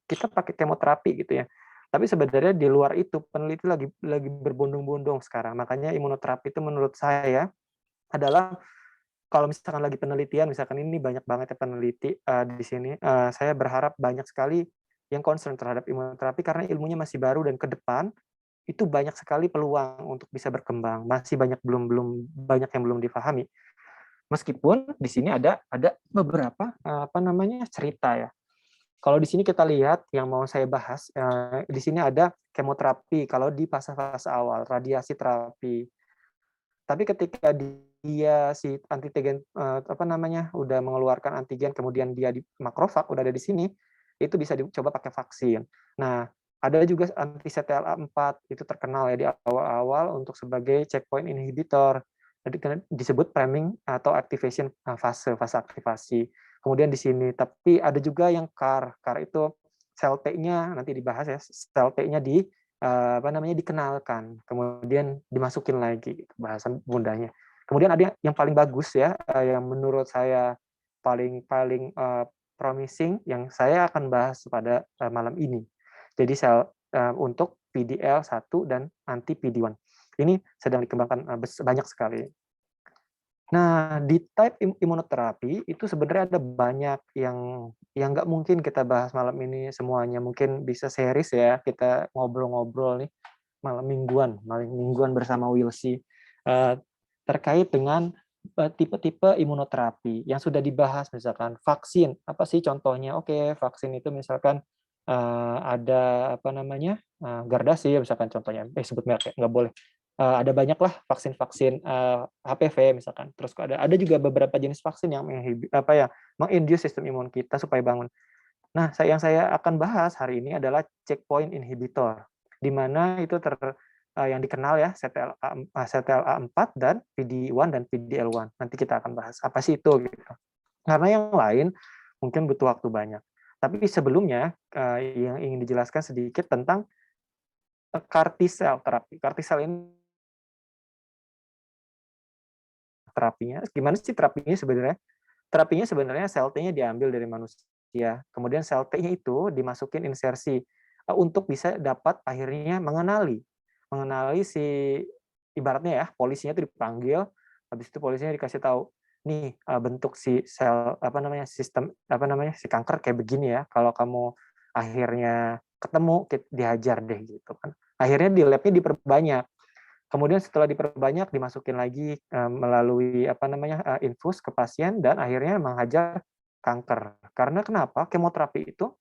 kita pakai kemoterapi gitu ya. Tapi sebenarnya di luar itu peneliti lagi berbondong-bondong sekarang. Makanya imunoterapi itu menurut saya adalah kalau misalkan lagi penelitian, misalkan ini banyak banget ya peneliti di sini. Saya berharap banyak sekali yang concern terhadap imunoterapi karena ilmunya masih baru dan ke depan itu banyak sekali peluang untuk bisa berkembang. Masih banyak yang belum difahami. Meskipun di sini ada beberapa cerita ya. Kalau di sini kita lihat yang mau saya bahas, di sini ada kemoterapi kalau di fase-fase awal, radiasi terapi. Tapi ketika dia si antitigen udah mengeluarkan antigen kemudian dia di makrofag udah ada di sini, itu bisa dicoba pakai vaksin. Nah, ada juga anti CTLA-4 itu terkenal ya di awal-awal untuk sebagai checkpoint inhibitor. Jadi disebut priming atau activation fase aktivasi. Kemudian di sini, tapi ada juga yang CAR. CAR itu sel T-nya nanti dibahas ya, sel T-nya dikenalkan, kemudian dimasukin lagi bahasan mudahnya. Kemudian ada yang paling bagus ya, yang menurut saya paling promising yang saya akan bahas pada malam ini. Jadi untuk PDL1 dan anti PD-1. Ini sedang dikembangkan banyak sekali. Nah, di type imunoterapi itu sebenarnya ada banyak yang nggak mungkin kita bahas malam ini semuanya. Mungkin bisa series ya, kita ngobrol-ngobrol nih malam mingguan bersama Wilsi terkait dengan tipe-tipe imunoterapi yang sudah dibahas, misalkan vaksin. Apa sih contohnya? Oke, vaksin itu misalkan ada apa namanya, Gardasil misalkan contohnya, sebut merek ya, nggak boleh. Ada banyaklah vaksin-vaksin, HPV misalkan, terus ada juga beberapa jenis vaksin yang meng-induce sistem imun kita supaya bangun. Nah, yang saya akan bahas hari ini adalah checkpoint inhibitor, di mana itu yang dikenal ya CTLA-4 dan PD-1 dan PD-L1. Nanti kita akan bahas apa sih itu gitu. Karena yang lain mungkin butuh waktu banyak. Tapi sebelumnya yang ingin dijelaskan sedikit tentang CAR T-cell terapi. CAR T-cell ini terapinya, gimana sih terapinya sebenarnya? Terapinya sebenarnya sel T-nya diambil dari manusia, kemudian sel T-nya itu dimasukin insersi untuk bisa dapat akhirnya mengenali si ibaratnya ya polisinya itu dipanggil, habis itu polisinya dikasih tahu, nih bentuk si sel sistem si kanker kayak begini ya, kalau kamu akhirnya ketemu dihajar deh gitu kan. Akhirnya di labnya diperbanyak. Kemudian setelah diperbanyak dimasukin lagi melalui infus ke pasien dan akhirnya menghajar kanker. Karena kenapa? Kemoterapi itu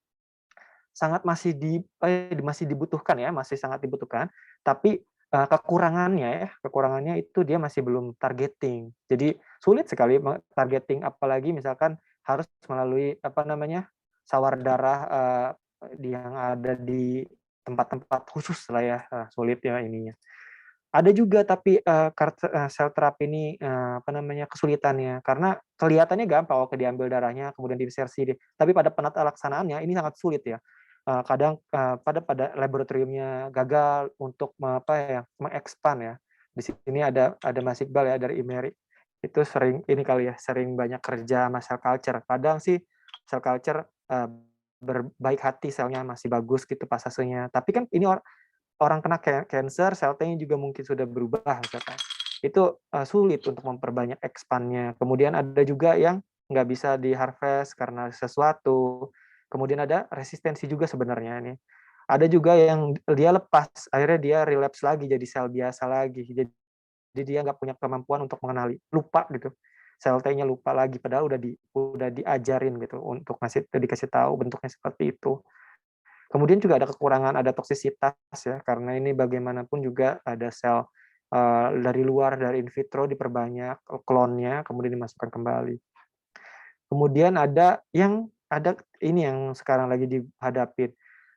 masih dibutuhkan ya, masih sangat dibutuhkan, tapi kekurangannya itu dia masih belum targeting. Jadi sulit sekali targeting, apalagi misalkan harus melalui sawar darah yang ada di tempat-tempat khusus lah ya, sulit ya ininya. Ada juga tapi sel terapi ini kesulitannya karena kelihatannya gampang, diambil darahnya kemudian diinsersi, tapi pada penata laksanaannya ini sangat sulit ya. Kadang pada laboratoriumnya gagal untuk mengekspand ya. Di sini ada Mas Iqbal ya dari IMERI. Itu sering ini kali ya, sering banyak kerja sama cell culture. Kadang sih cell culture berbaik hati, selnya masih bagus gitu pasasenya. Tapi kan ini orang kena cancer, sel T-nya juga mungkin sudah berubah misalkan. Itu sulit untuk memperbanyak expand-nya. Kemudian ada juga yang nggak bisa di-harvest karena sesuatu. Kemudian ada resistensi juga sebenarnya ini. Ada juga yang dia lepas, akhirnya dia relapse lagi jadi sel biasa lagi. Jadi dia nggak punya kemampuan untuk mengenali, lupa gitu. Sel T-nya lupa lagi, padahal udah diajarin gitu untuk dikasih tahu bentuknya seperti itu. Kemudian juga ada kekurangan, ada toksisitas ya, karena ini bagaimanapun juga ada sel dari luar, dari in vitro diperbanyak, klonnya, kemudian dimasukkan kembali. Kemudian ada ini yang sekarang lagi dihadapin.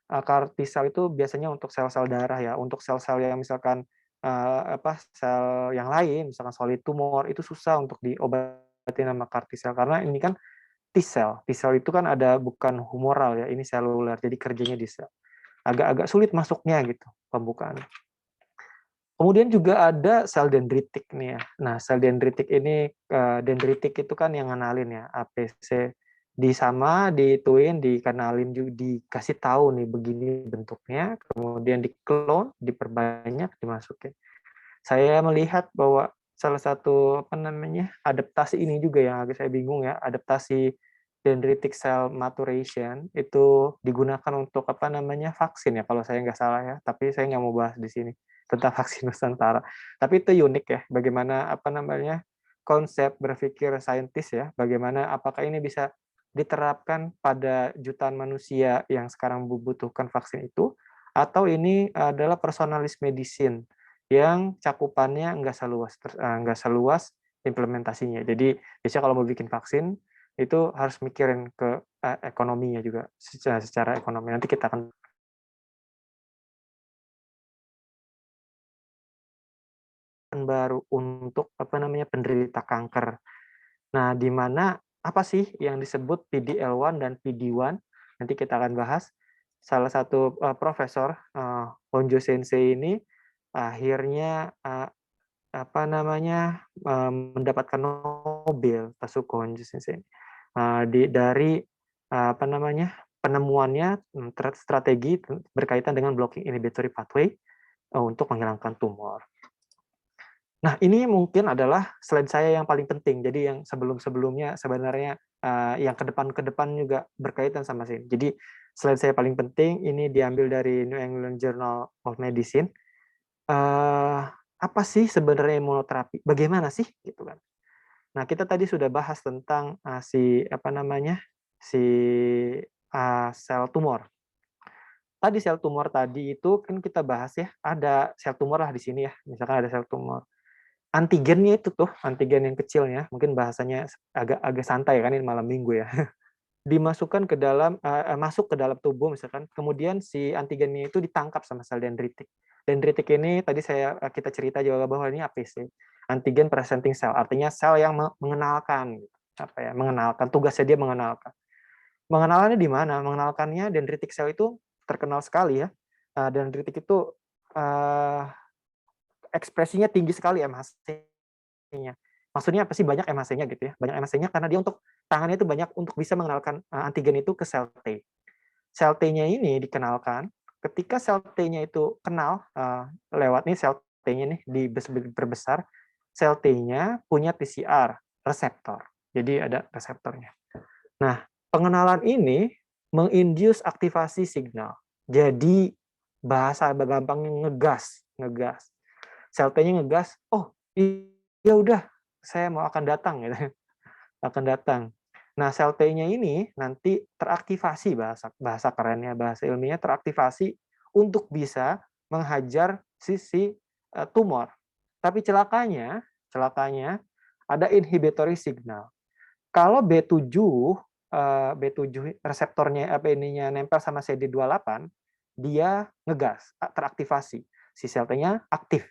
CAR T-cell itu biasanya untuk sel-sel darah ya, untuk sel-sel yang misalkan sel yang lain, misalkan solid tumor, itu susah untuk diobatin sama CAR T-cell karena ini kan T-cell. T-cell itu kan ada bukan humoral ya, ini seluler, jadi kerjanya di sel. Agak-agak sulit masuknya gitu pembukaan. Kemudian juga ada sel dendritik nih ya. Nah, sel dendritik ini dendritik itu kan yang ngenalin ya APC dituin, dikenalin juga, dikasih tahu nih begini bentuknya, kemudian diklon, diperbanyak, dimasukin. Saya melihat bahwa salah satu adaptasi ini juga yang agak saya bingung ya, adaptasi dendritic cell maturation itu digunakan untuk vaksin ya kalau saya nggak salah ya, tapi saya nggak mau bahas di sini tentang vaksin Nusantara. Tapi itu unik ya, bagaimana konsep berpikir saintis ya, bagaimana apakah ini bisa diterapkan pada jutaan manusia yang sekarang membutuhkan vaksin itu, atau ini adalah personalis medicine yang cakupannya nggak seluas implementasinya. Jadi biasanya kalau mau bikin vaksin itu harus mikirin ke ekonominya juga, secara ekonomi. Nanti kita akan baru untuk penderita kanker. Nah, di mana apa sih yang disebut PD-L1 dan PD-1? Nanti kita akan bahas. Salah satu profesor Honjo Sensei ini akhirnya mendapatkan Nobel, Tasuku Honjo Sensei dari penemuannya strategi berkaitan dengan blocking inhibitory pathway untuk menghilangkan tumor. Nah, ini mungkin adalah slide saya yang paling penting. Jadi yang sebelum-sebelumnya sebenarnya yang ke depan juga berkaitan sama sini. Jadi slide saya paling penting ini diambil dari New England Journal of Medicine. Apa sih sebenarnya imunoterapi? Bagaimana sih gitu kan? Nah, kita tadi sudah bahas tentang si sel tumor. tadi sel tumor tadi itu kan kita bahas ya, ada sel tumor lah di sini ya, misalkan ada sel tumor. Antigennya itu tuh, antigen yang kecilnya, mungkin bahasanya agak agak santai kan ini malam Minggu ya. Dimasukkan ke dalam masuk ke dalam tubuh misalkan, kemudian si antigennya itu ditangkap sama sel dendritik. Dendritik ini tadi kita cerita juga bahwa ini APC, antigen presenting cell, artinya sel yang mengenalkan, apa ya, mengenalkan, tugasnya dia mengenalkan. Mengenalkannya di mana? Mengenalkannya dendritik sel itu terkenal sekali ya. Dendritik itu ekspresinya tinggi sekali MHC-nya. Maksudnya apa sih banyak MHC-nya gitu ya? Banyak MHC-nya karena dia untuk tangannya itu banyak untuk bisa mengenalkan antigen itu ke sel T. Sel T-nya ini dikenalkan, ketika sel T-nya itu kenal lewat nih sel T-nya nih diperbesar, sel T-nya punya TCR reseptor. Jadi ada reseptornya. Nah, pengenalan ini menginduce aktivasi signal. Jadi bahasa gampangnya ngegas. Sel T-nya ngegas, oh ya udah, saya mau akan datang gitu. Akan datang. Nah, sel T-nya ini nanti teraktivasi bahasa kerennya, bahasa ilmiahnya teraktivasi untuk bisa menghajar sisi tumor. Tapi celakanya ada inhibitory signal. Kalau B7 reseptornya apa ininya nempel sama CD28, dia ngegas, teraktivasi. Si sel T-nya aktif.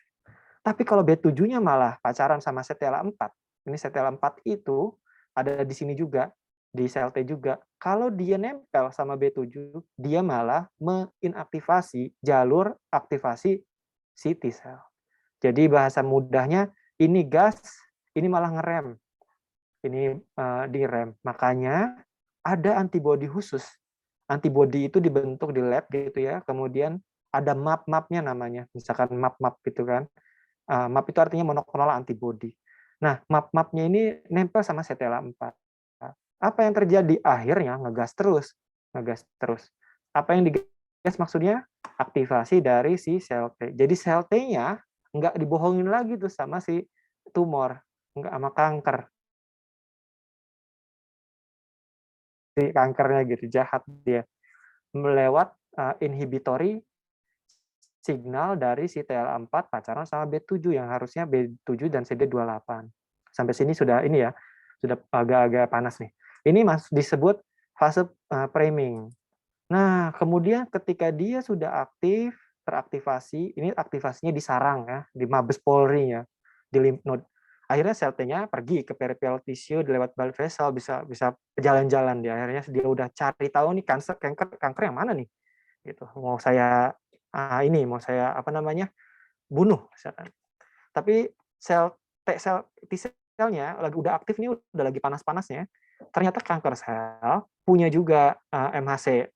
Tapi kalau B7-nya malah pacaran sama CTLA4, ini CTLA4 itu ada di sini juga, di sel T juga. Kalau dia nempel sama B7, dia malah menginaktivasi jalur aktivasi si T cell. Jadi bahasa mudahnya, ini gas, ini malah ngerem. Ini direm. Makanya ada antibodi khusus. Antibodi itu dibentuk di lab gitu ya, kemudian ada map-mapnya namanya, misalkan map-map gitu kan. MAP itu artinya monoklonal antibody. Nah, map-mapnya ini nempel sama CTLA4. Apa yang terjadi? Akhirnya ngegas terus. Apa yang digas maksudnya? Aktivasi dari si sel T. Jadi sel T-nya nggak dibohongin lagi tuh sama si tumor, nggak sama kanker. Si kankernya gitu, jahat dia. Melewat inhibitory signal dari si TL4 pacaran sama B7 yang harusnya B7 dan CD28. Sampai sini sudah ini ya, sudah agak-agak panas nih. Ini disebut fase priming. Nah, kemudian ketika dia sudah aktif, teraktivasi, ini aktivasinya di sarang ya, di Mabes Polri ya, di lymph node. Akhirnya sel T-nya pergi ke peripheral tissue lewat blood vessel, bisa bisa jalan-jalan dia. Akhirnya dia udah cari tahu nih kanker yang mana nih. Gitu. Mau saya mau saya apa namanya? Bunuh misalkan. Tapi T selnya lagi udah aktif nih, udah lagi panas-panasnya. Ternyata kanker sel punya juga MHC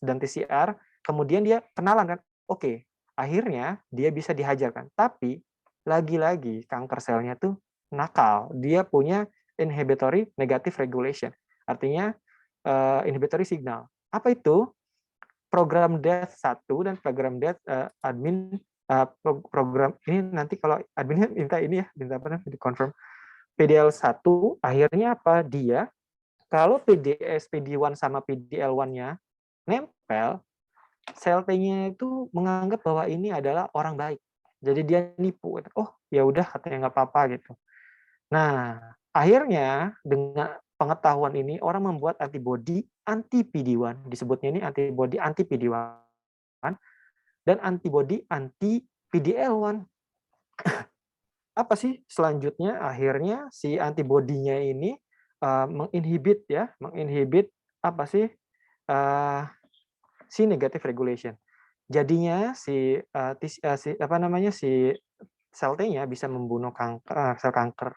dan TCR, kemudian dia kenalan kan. Oke, akhirnya dia bisa dihajarkan. Tapi lagi-lagi kanker selnya tuh nakal. Dia punya inhibitory negative regulation. Artinya inhibitory signal. Apa itu? Program death 1 dan program death admin program ini nanti kalau adminnya minta ini ya, minta apa namanya, di-confirm. PDL1 akhirnya apa? Dia kalau PDS PD1 sama PDL1-nya nempel, sel T-nya itu menganggap bahwa ini adalah orang baik. Jadi dia nipu. Oh, ya udah katanya nggak apa-apa gitu. Nah, akhirnya dengan pengetahuan ini orang membuat antibodi anti PD1, disebutnya ini antibodi anti PD1 dan antibodi anti PDL1. Apa sih selanjutnya? Akhirnya si antibodinya ini menginhibit apa sih si negative regulation. Jadinya si apa namanya si sel T-nya bisa membunuh sel kanker.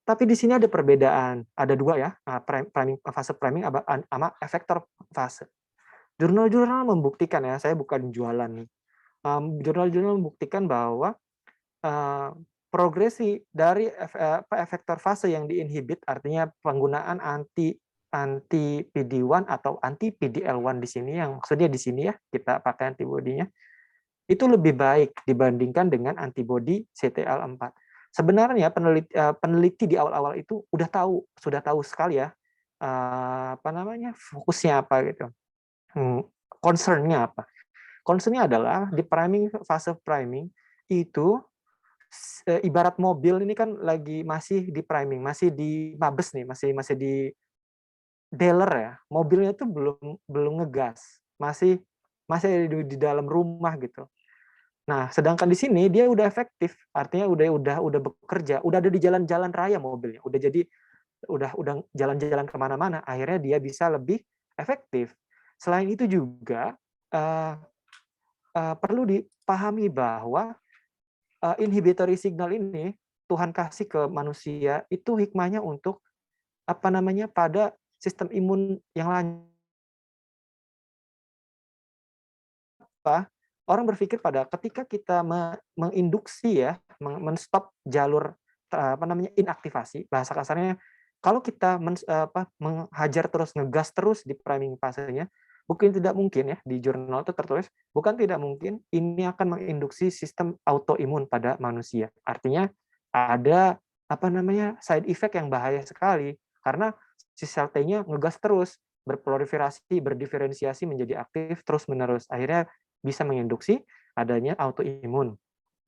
Tapi di sini ada perbedaan, ada dua ya, fase priming sama efektor fase. Jurnal-jurnal membuktikan ya, saya bukan jualan nih. Jurnal-jurnal membuktikan bahwa progresi dari efektor fase yang diinhibit, artinya penggunaan anti PD1 atau anti PDL1 di sini, yang maksudnya di sini ya, kita pakai antibodinya, itu lebih baik dibandingkan dengan antibodi CTLA4. Sebenarnya peneliti di awal-awal itu sudah tahu sekali ya apa namanya fokusnya apa gitu, concernnya apa. concern-nya adalah di priming, fase priming itu ibarat mobil ini kan masih di priming, masih di mabes nih, masih di dealer ya. Mobilnya tuh belum ngegas, masih masih ada di dalam rumah gitu. Nah, sedangkan di sini dia udah efektif, artinya udah bekerja, udah ada di jalan-jalan raya mobilnya, udah jalan-jalan kemana-mana, akhirnya dia bisa lebih efektif. Selain itu juga uh, perlu dipahami bahwa inhibitory signal ini Tuhan kasih ke manusia itu hikmahnya untuk apa namanya pada sistem imun yang lanjut. Orang berpikir pada ketika kita menginduksi ya, menstop jalur apa namanya inaktivasi, bahasa kasarnya kalau kita menghajar terus, ngegas terus di priming fasenya, tidak mungkin ya di jurnal itu tertulis, bukan tidak mungkin ini akan menginduksi sistem autoimun pada manusia. Artinya ada apa namanya side effect yang bahaya sekali karena si sel T-nya ngegas terus, berproliferasi, berdiferensiasi menjadi aktif terus menerus. Akhirnya bisa menginduksi adanya autoimun.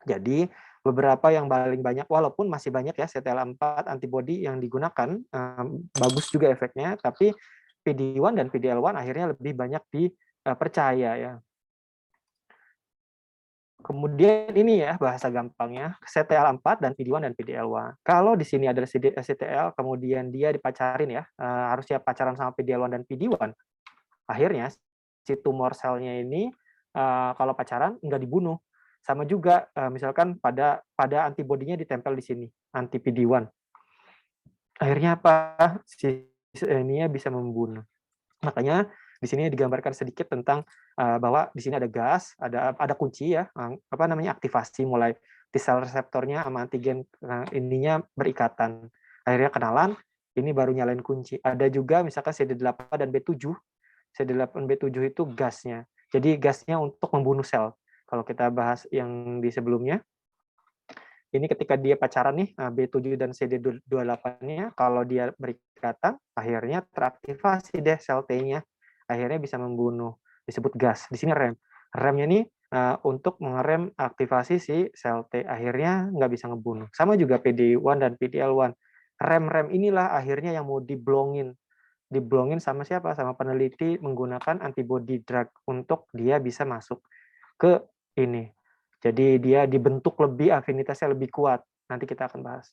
Jadi beberapa yang paling banyak, walaupun masih banyak ya CTLA4 antibody yang digunakan, bagus juga efeknya, tapi PD-1 dan PD-L1 akhirnya lebih banyak dipercaya ya. Kemudian ini ya bahasa gampangnya, CTLA4 dan PD-1 dan PD-L1. Kalau di sini ada CTL, kemudian dia dipacarin ya, harusnya pacaran sama PD-L1 dan PD-1, akhirnya si tumor selnya ini kalau pacaran nggak dibunuh. Sama juga misalkan pada antibodinya ditempel di sini, anti PD-1. Akhirnya apa? Si ininya bisa membunuh. Makanya di sini digambarkan sedikit tentang bahwa di sini ada gas, ada kunci ya, apa namanya aktivasi mulai T-cell reseptornya sama antigen ininya berikatan. Akhirnya kenalan, ini baru nyalain kunci. Ada juga misalkan CD8 dan B7. CD8B7 itu gasnya. Jadi gasnya untuk membunuh sel. Kalau kita bahas yang di sebelumnya, ini ketika dia pacaran nih, B7 dan CD28-nya, kalau dia berikatan, akhirnya teraktivasi deh sel T-nya. Akhirnya bisa membunuh. Disebut gas. Di sini rem. Remnya nih untuk mengerem aktivasi si sel T. Akhirnya nggak bisa ngebunuh. Sama juga PD-1 dan PD-L1. Rem-rem inilah akhirnya yang mau diblongin sama siapa? Sama peneliti menggunakan antibody drug untuk dia bisa masuk ke ini. Jadi dia dibentuk lebih, afinitasnya lebih kuat. Nanti kita akan bahas.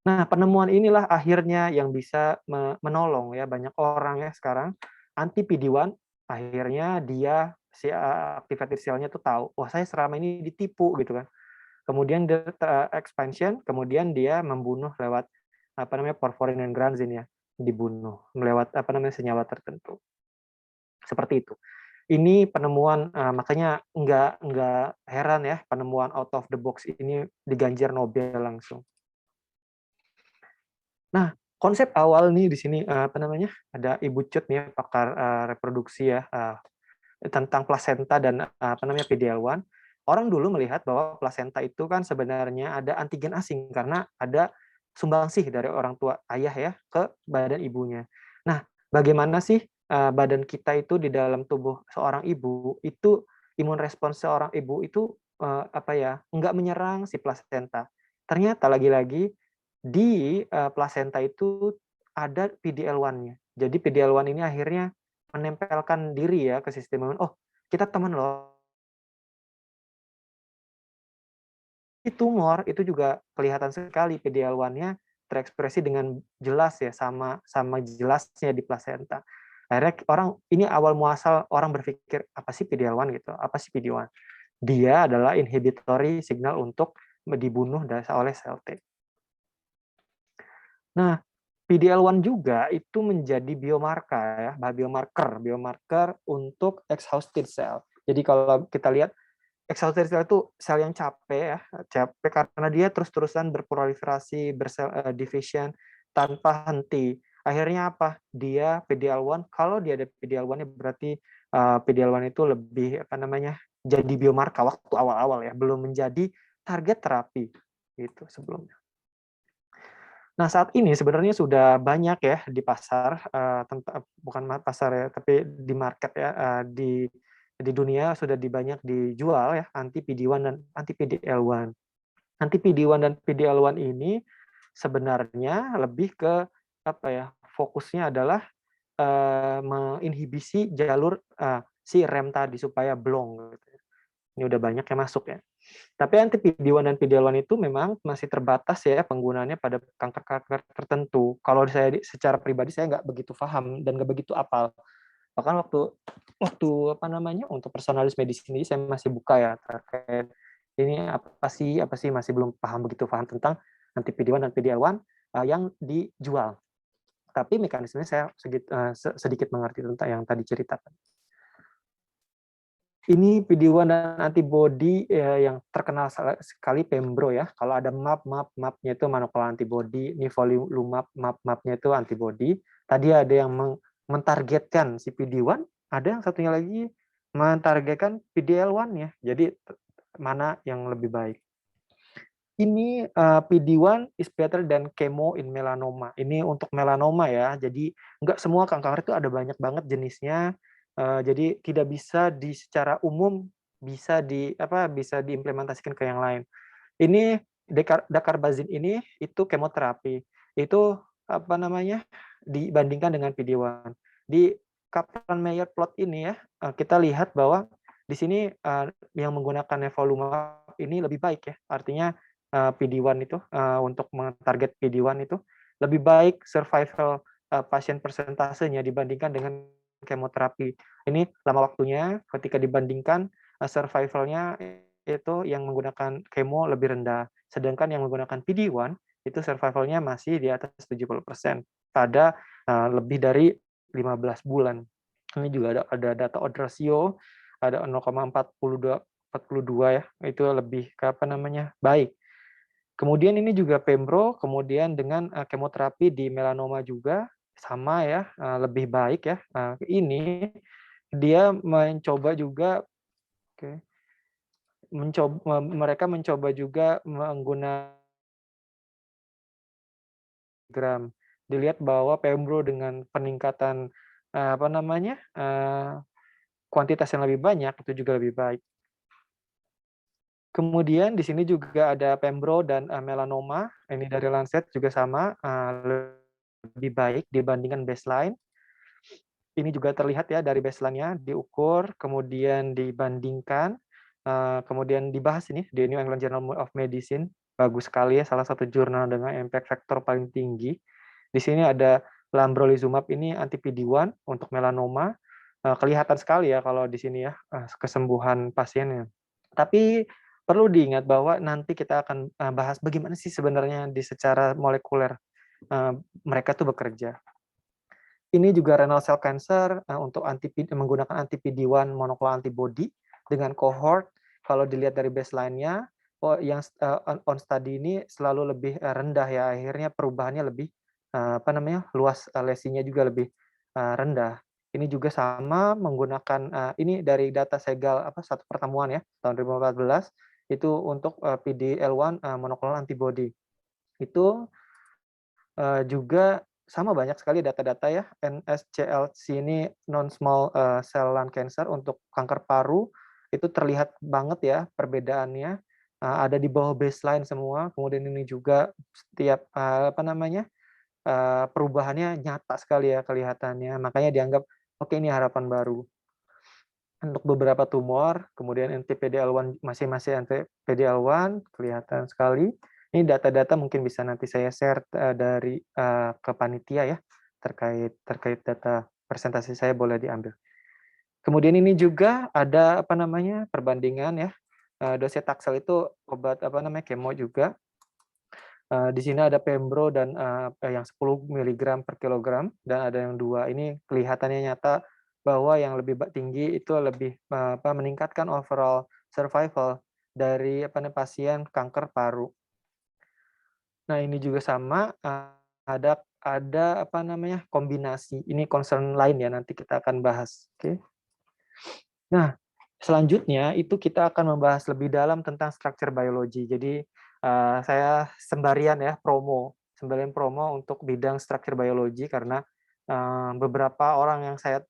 Nah, penemuan inilah akhirnya yang bisa menolong ya banyak orang ya sekarang anti PD-1 akhirnya dia si activated cell-nya tuh tahu, wah saya selama ini ditipu gitu kan. Kemudian dia expansion, kemudian dia membunuh lewat apa namanya porphyrin dan granzin ya, dibunuh melewat apa namanya senyawa tertentu. Seperti itu. Ini penemuan makanya nggak heran ya penemuan out of the box ini diganjar Nobel langsung. Nah, konsep awal nih di sini apa namanya? Ada Ibu Cut nih pakar reproduksi ya tentang plasenta dan apa namanya PD-L1. Orang dulu melihat bahwa plasenta itu kan sebenarnya ada antigen asing karena ada sumbangsih dari orang tua ayah ya ke badan ibunya. Nah, bagaimana sih badan kita itu di dalam tubuh seorang ibu itu imun respons seorang ibu itu apa ya nggak menyerang si plasenta. Ternyata lagi-lagi di plasenta itu ada PD-L1-nya. Jadi PD-L1 ini akhirnya menempelkan diri ya ke sistem imun. Oh, kita teman loh. Di tumor itu juga kelihatan sekali PD-L1-nya terekspresi dengan jelas ya sama jelasnya di plasenta. Akhirnya orang ini awal muasal orang berpikir apa sih PD-L1 gitu, apa sih PD-1? Dia adalah inhibitory signal untuk dibunuh oleh sel T. Nah, PD-L1 juga itu menjadi biomarker ya, biomarker untuk exhausted cell. Jadi kalau kita lihat exhausted cell itu sel yang capek ya, capek karena dia terus-terusan berproliferasi, division tanpa henti. Akhirnya apa? Dia PD-L1, kalau dia ada PD-L1-nya berarti PD-L1 itu lebih apa namanya? Jadi biomarker waktu awal-awal ya, belum menjadi target terapi gitu sebelumnya. Nah, saat ini sebenarnya sudah banyak ya di pasar, bukan pasar ya, tapi di market ya, di dunia sudah banyak dijual ya, anti PD-1 dan anti PDL1. Anti PD-1 dan PDL1 ini sebenarnya lebih ke apa ya, fokusnya adalah menginhibisi jalur si rem tadi supaya blong gitu. Ini udah banyak yang masuk ya. Tapi anti PD-1 dan PDL1 itu memang masih terbatas ya penggunaannya pada kanker-kanker tertentu. Kalau saya secara pribadi saya nggak begitu paham dan nggak begitu apal. Bahkan waktu waktu apa namanya untuk personalis medicine ini saya masih buka ya terkait ini apa sih masih belum begitu paham tentang anti PD-1 dan PDL1 yang dijual. Tapi mekanismenya saya sedikit mengerti tentang yang tadi ceritakan. Ini PD-1 dan antibody yang terkenal sekali Pembro ya. Kalau ada mapnya itu monoklonal antibody, nivolumab mapnya itu antibody. Tadi ada yang mentargetkan si PD-1, ada yang satunya lagi mentargetkan PDL1 ya. Jadi mana yang lebih baik? Ini PD-1 is better than chemo in melanoma. Ini untuk melanoma ya. Jadi nggak semua kanker itu ada banyak banget jenisnya. Jadi tidak bisa secara umum bisa diimplementasikan ke yang lain. Ini dacarbazine ini itu kemoterapi. Itu apa namanya? Dibandingkan dengan PD-1. Di Kaplan-Meier plot ini ya, kita lihat bahwa di sini yang menggunakan nivolumab ini lebih baik ya. Artinya PD-1 itu untuk mentarget PD-1 itu lebih baik survival pasien persentasenya dibandingkan dengan kemoterapi. Ini lama waktunya ketika dibandingkan survivalnya itu yang menggunakan kemo lebih rendah. Sedangkan yang menggunakan PD-1 itu survivalnya masih di atas 70% pada lebih dari 15 bulan. Ini juga ada data odds ratio, ada 0,42 ya, itu lebih ke apa namanya baik. Kemudian ini juga Pembro, kemudian dengan kemoterapi di melanoma juga sama ya, lebih baik ya. Ini dia mencoba juga, oke, mereka mencoba juga menggunakan gram. Dilihat bahwa Pembro dengan peningkatan apa namanya kuantitas yang lebih banyak itu juga lebih baik. Kemudian di sini juga ada Pembro dan melanoma, ini dari Lancet juga sama, lebih baik dibandingkan baseline. Ini juga terlihat ya dari baseline-nya, diukur, kemudian dibandingkan, kemudian dibahas ini di New England Journal of Medicine, bagus sekali ya, salah satu jurnal dengan impact factor paling tinggi. Di sini ada lambrolizumab ini anti PD-1 untuk melanoma, kelihatan sekali ya kalau di sini ya, kesembuhan pasiennya. Tapi perlu diingat bahwa nanti kita akan bahas bagaimana sih sebenarnya secara molekuler mereka tuh bekerja. Ini juga renal cell cancer untuk menggunakan anti PD-1 monoclonal antibody dengan cohort. Kalau dilihat dari baseline-nya, yang on study ini selalu lebih rendah ya. Akhirnya perubahannya lebih luas lesinya juga lebih rendah. Ini juga sama menggunakan ini dari data Segal satu pertemuan ya tahun 2014 itu untuk PD-L1 monoclonal antibody. Itu juga sama banyak sekali data-data ya, NSCLC ini non-small cell lung cancer untuk kanker paru, itu terlihat banget ya perbedaannya, ada di bawah baseline semua, kemudian ini juga setiap, perubahannya nyata sekali ya kelihatannya, makanya dianggap, oke ini harapan baru. Untuk beberapa tumor, kemudian anti-PD-L1 masih anti-PD-L1 kelihatan sekali. Ini data-data mungkin bisa nanti saya share dari ke panitia ya terkait data presentasi saya boleh diambil. Kemudian ini juga ada perbandingan ya. Docetaxel itu obat kemo juga. Di sini ada Pembro dan yang 10 mg per kilogram dan ada yang 2. Ini kelihatannya nyata bahwa yang lebih tinggi itu lebih meningkatkan overall survival dari pasien kanker paru. Nah, ini juga sama ada kombinasi. Ini concern lain ya nanti kita akan bahas. Oke. Nah, selanjutnya itu kita akan membahas lebih dalam tentang structure biology. Jadi saya sembarian promo untuk bidang structure biology karena beberapa orang yang saya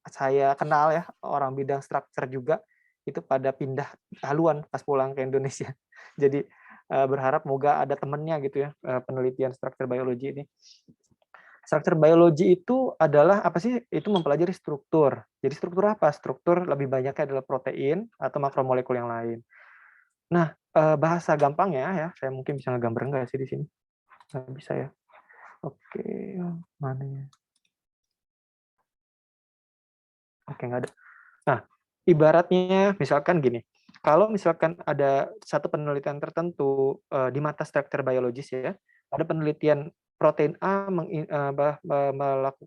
saya kenal ya, orang bidang struktur juga, itu pada pindah haluan pas pulang ke Indonesia. Jadi, berharap moga ada temennya gitu ya, penelitian struktur biologi ini. Struktur biologi itu adalah apa sih? Itu mempelajari struktur. Jadi struktur apa? Struktur lebih banyaknya adalah protein atau makromolekul yang lain. Nah, bahasa gampangnya ya, saya mungkin bisa ngegambar nggak sih di sini? Nggak bisa ya? Oke, mana ya? Oke, nggak ada. Nah, ibaratnya misalkan gini, kalau misalkan ada satu penelitian tertentu, di mata struktur biologis ya, ada penelitian protein A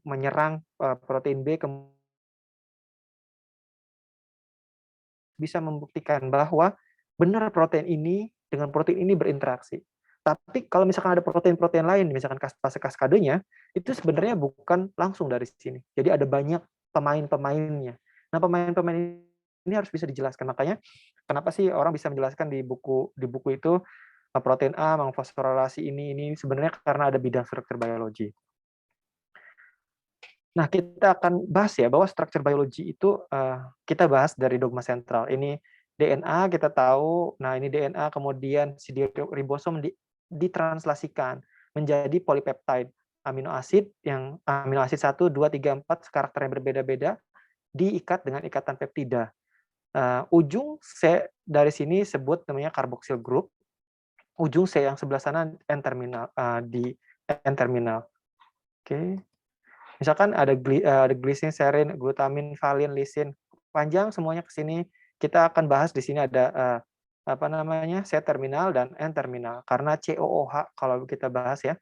menyerang, protein B, bisa membuktikan bahwa benar protein ini dengan protein ini berinteraksi. Tapi kalau misalkan ada protein-protein lain, misalkan fase kaskadenya, itu sebenarnya bukan langsung dari sini. Jadi ada banyak pemain-pemainnya. Nah, pemain-pemain ini harus bisa dijelaskan. Makanya kenapa sih orang bisa menjelaskan di buku itu protein A mengfosforilasi ini sebenarnya karena ada bidang struktur biologi. Nah, kita akan bahas ya bahwa struktur biologi itu kita bahas dari dogma sentral. Ini DNA kita tahu, nah ini DNA kemudian si ribosom ditranslasikan menjadi polipeptide amino asid yang amino asid 1, 2, 3, 4 karakternya berbeda-beda diikat dengan ikatan peptida. Ujung C dari sini sebut namanya carboxyl group, ujung C yang sebelah sana N-terminal di N-terminal. Oke. Misalkan ada glisin, serin, glutamin, valin, lisin, panjang semuanya ke sini. Kita akan bahas di sini ada apa namanya C-terminal dan N-terminal. Karena COOH kalau kita bahas ya,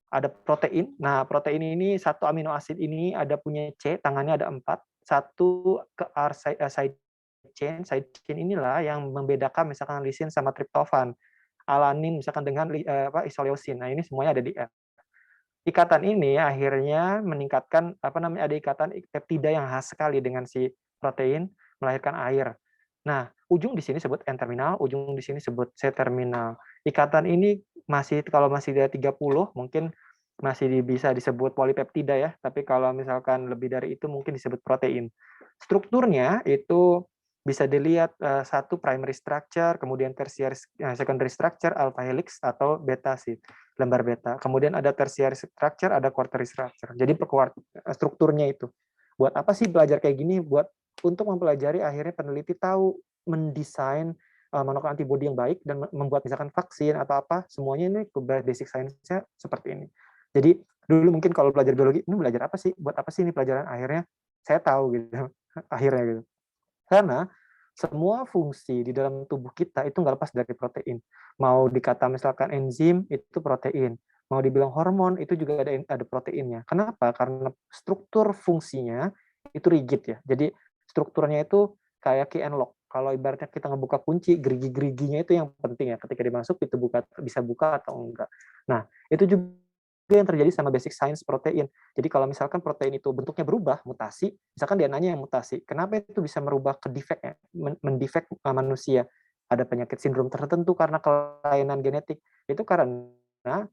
ada protein. Nah, protein ini satu amino asid ini ada punya C, tangannya ada 4, satu ke R side chain. Side chain inilah yang membedakan misalkan lisin sama triptofan, alanin misalkan dengan isoleusin. Nah, ini semuanya ada di N. Ikatan ini akhirnya meningkatkan apa namanya, ada ikatan peptida yang khas sekali dengan si protein melahirkan air. Nah, ujung di sini sebut N-terminal, ujung di sini sebut C-terminal. Ikatan ini masih kalau masih di 30 mungkin masih bisa disebut polipeptida ya, tapi kalau misalkan lebih dari itu mungkin disebut protein. Strukturnya itu bisa dilihat satu primary structure, kemudian tertiary secondary structure, alpha helix atau beta sheet, lembar beta. Kemudian ada tertiary structure, ada quaternary structure. Jadi strukturnya itu. Buat apa sih belajar kayak gini? Buat untuk mempelajari akhirnya peneliti tahu mendesain monoclonal antibody yang baik dan membuat misalkan vaksin atau apa, semuanya ini basic science-nya seperti ini. Jadi dulu mungkin kalau belajar biologi, ini belajar apa sih? Buat apa sih ini pelajaran? Akhirnya saya tahu gitu. Akhirnya gitu. Karena semua fungsi di dalam tubuh kita itu nggak lepas dari protein. Mau dikata misalkan enzim, itu protein. Mau dibilang hormon, itu juga ada proteinnya. Kenapa? Karena struktur fungsinya itu rigid ya. Jadi strukturnya itu kayak key and lock. Kalau ibaratnya kita ngebuka kunci, gerigi-geriginya itu yang penting ya. Ketika dimasuk, itu bisa buka atau enggak. Nah, itu juga yang terjadi sama basic science protein. Jadi kalau misalkan protein itu bentuknya berubah, mutasi, misalkan DNA-nya yang mutasi, kenapa itu bisa merubah ke defek ya, mendefek manusia? Ada penyakit sindrom tertentu karena kelainan genetik. Itu karena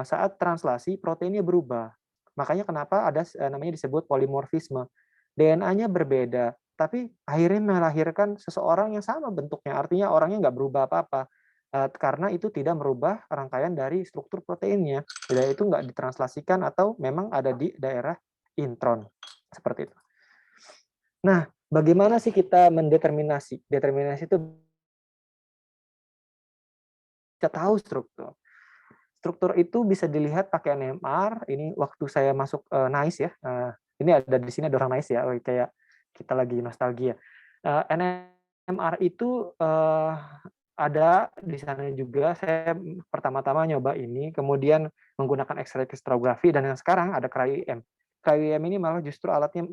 saat translasi proteinnya berubah. Makanya kenapa ada namanya disebut polimorfisme. DNA-nya berbeda, tapi akhirnya melahirkan seseorang yang sama bentuknya. Artinya orangnya nggak berubah apa-apa. Karena itu tidak merubah rangkaian dari struktur proteinnya. Jadi itu nggak ditranslasikan atau memang ada di daerah intron. Seperti itu. Nah, bagaimana sih kita mendeterminasi? Determinasi itu kita tahu struktur. Struktur itu bisa dilihat pakai NMR. Ini waktu saya masuk NICE ya. Ini ada di sini ada orang NICE ya. Kayak kita lagi nostalgia. NMR itu ada di sana juga. Saya pertama-tama nyoba ini, kemudian menggunakan X-ray crystallography, dan yang sekarang ada cryo-EM. Cryo-EM ini malah justru alatnya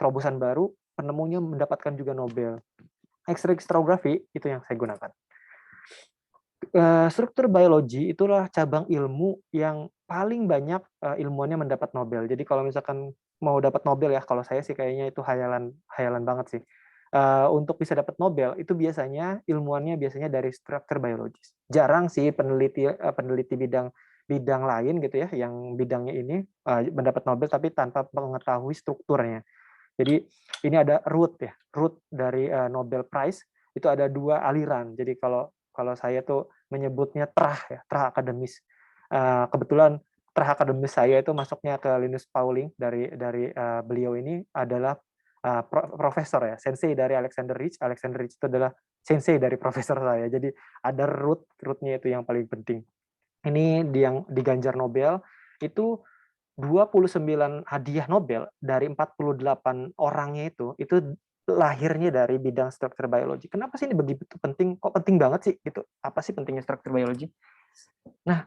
terobosan baru, penemunya mendapatkan juga Nobel. X-ray crystallography itu yang saya gunakan. Struktur biologi itulah cabang ilmu yang paling banyak ilmuannya mendapat Nobel. Jadi kalau misalkan mau dapat Nobel ya, kalau saya sih kayaknya itu hayalan banget sih. Untuk bisa dapat Nobel itu biasanya ilmuannya biasanya dari struktur biologis. Jarang sih peneliti bidang lain gitu ya, yang bidangnya ini mendapat Nobel tapi tanpa mengetahui strukturnya. Jadi ini ada root ya, root dari Nobel Prize itu ada 2 aliran. Jadi kalau kalau saya tuh menyebutnya terah ya, terah akademis. Kebetulan terah akademis saya itu masuknya ke Linus Pauling dari beliau ini adalah profesor ya, sensei dari Alexander Rich. Alexander Rich itu adalah sensei dari profesor saya. Jadi ada rootnya itu yang paling penting. Ini yang diganjar Nobel itu 29 hadiah Nobel dari 48 orangnya itu lahirnya dari bidang struktur biologi. Kenapa sih ini begitu penting? Kok penting banget sih gitu? Apa sih pentingnya struktur biologi? Nah,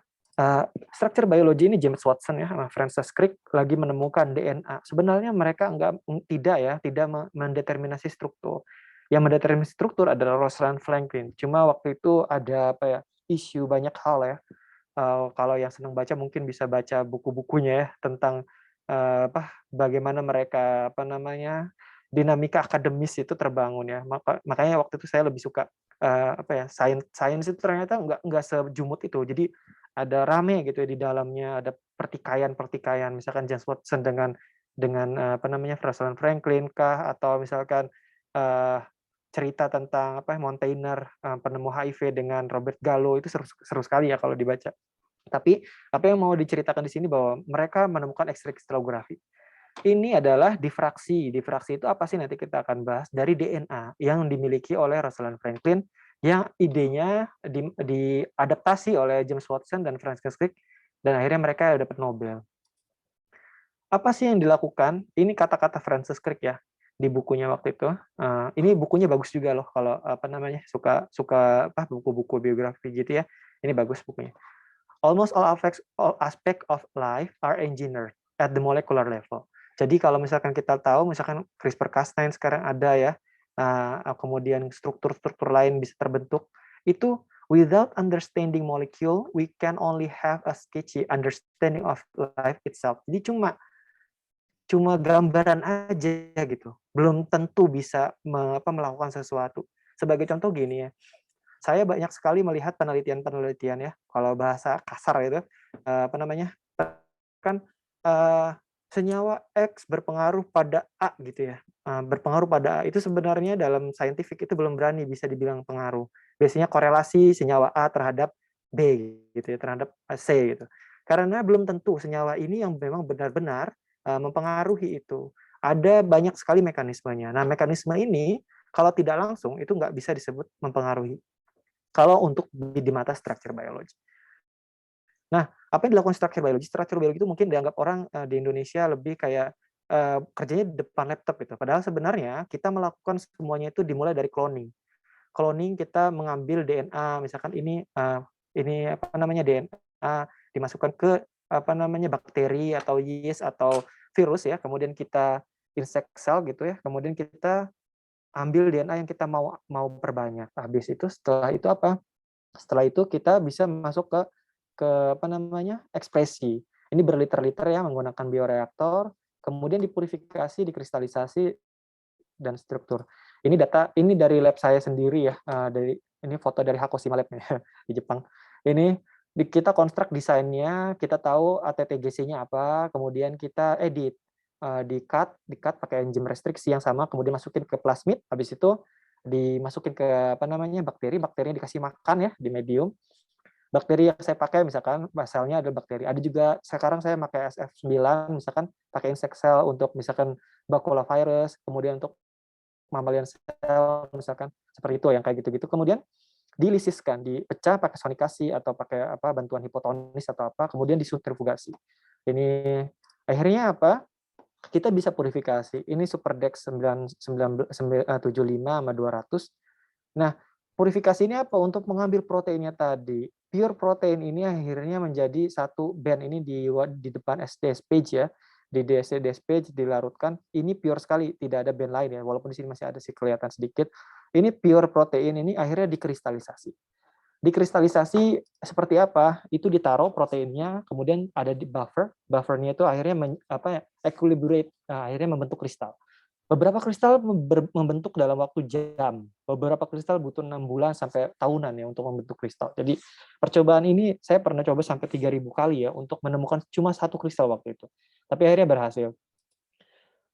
struktur biologi ini James Watson ya, sama Francis Crick lagi menemukan DNA. Sebenarnya mereka tidak mendeterminasi struktur. Yang mendeterminasi struktur adalah Rosalind Franklin. Cuma waktu itu ada apa ya, isu banyak hal ya. Kalau yang senang baca mungkin bisa baca buku-bukunya ya tentang bagaimana mereka dinamika akademis itu terbangun ya. Makanya waktu itu saya lebih suka sains itu ternyata nggak sejumut itu. Jadi ada rame gitu ya di dalamnya, ada pertikaian-pertikaian, misalkan James Watson dengan Rosalind Franklin kah, atau misalkan cerita tentang Montaigne, penemu HIV dengan Robert Gallo, itu seru sekali ya kalau dibaca. Tapi apa yang mau diceritakan di sini bahwa mereka menemukan X-ray kristallografi. Ini adalah difraksi. Difraksi itu apa sih, nanti kita akan bahas, dari DNA yang dimiliki oleh Rosalind Franklin, yang idenya diadaptasi oleh James Watson dan Francis Crick, dan akhirnya mereka dapat Nobel. Apa sih yang dilakukan? Ini kata-kata Francis Crick ya di bukunya waktu itu. Ini bukunya bagus juga loh, kalau suka buku-buku biografi gitu ya. Ini bagus bukunya. Almost all aspect of life are engineered at the molecular level. Jadi kalau misalkan kita tahu, misalkan CRISPR-Cas9 sekarang ada ya, kemudian struktur-struktur lain bisa terbentuk, itu without understanding molecule, we can only have a sketchy understanding of life itself. Jadi cuma gambaran aja gitu, belum tentu bisa melakukan sesuatu. Sebagai contoh gini ya, saya banyak sekali melihat penelitian-penelitian ya, kalau bahasa kasar itu, kan senyawa X berpengaruh pada A gitu ya. Berpengaruh pada A itu sebenarnya dalam scientific itu belum berani bisa dibilang pengaruh. Biasanya korelasi senyawa A terhadap B gitu ya, terhadap C gitu. Karena belum tentu senyawa ini yang memang benar-benar mempengaruhi itu. Ada banyak sekali mekanismenya. Nah, mekanisme ini kalau tidak langsung itu nggak bisa disebut mempengaruhi. Kalau untuk di mata structure biology. Nah, apa yang dilakukan structure biology? Structure biology itu mungkin dianggap orang di Indonesia lebih kayak kerjanya di depan laptop gitu. Padahal sebenarnya kita melakukan semuanya itu dimulai dari cloning. Cloning, kita mengambil DNA, misalkan ini DNA dimasukkan ke bakteri atau yeast atau virus ya, kemudian kita insect cell gitu ya, kemudian kita ambil DNA yang kita mau perbanyak. Habis itu setelah itu apa? Setelah itu kita bisa masuk ke ekspresi. Ini berliter-liter ya menggunakan bioreaktor, kemudian dipurifikasi, dikristalisasi dan struktur. Ini dari lab saya sendiri ya, ini foto dari Hakoshima Lab di Jepang. Ini kita konstruk desainnya, kita tahu ATTGC-nya apa, kemudian kita edit, di-cut pakai enzim restriksi yang sama, kemudian masukin ke plasmid, habis itu dimasukin ke bakterinya dikasih makan ya di medium. Bakteri yang saya pakai misalkan selnya ada bakteri. Ada juga sekarang saya pakai SF9 misalkan pakai insect cell untuk misalkan baculovirus, kemudian untuk mammalian cell misalkan seperti itu yang kayak gitu-gitu. Kemudian dilisiskan, dipecah pakai sonikasi atau pakai bantuan hipotonis atau apa, kemudian disentrifugasi. Ini akhirnya apa? Kita bisa purifikasi. Ini SuperDex 75 sama 200. Nah, purifikasi ini apa? Untuk mengambil proteinnya tadi. Pure protein ini akhirnya menjadi satu band ini di depan SDS page ya. Di SDS page dilarutkan. Ini pure sekali, tidak ada band lain ya. Walaupun di sini masih ada sih kelihatan sedikit. Ini pure protein ini akhirnya dikristalisasi. Dikristalisasi seperti apa? Itu ditaruh proteinnya, kemudian ada di buffer. Buffernya itu akhirnya equilibrate, akhirnya membentuk kristal. Beberapa kristal membentuk dalam waktu jam. Beberapa kristal butuh 6 bulan sampai tahunan ya untuk membentuk kristal. Jadi percobaan ini saya pernah coba sampai 3.000 kali ya untuk menemukan cuma satu kristal waktu itu. Tapi akhirnya berhasil.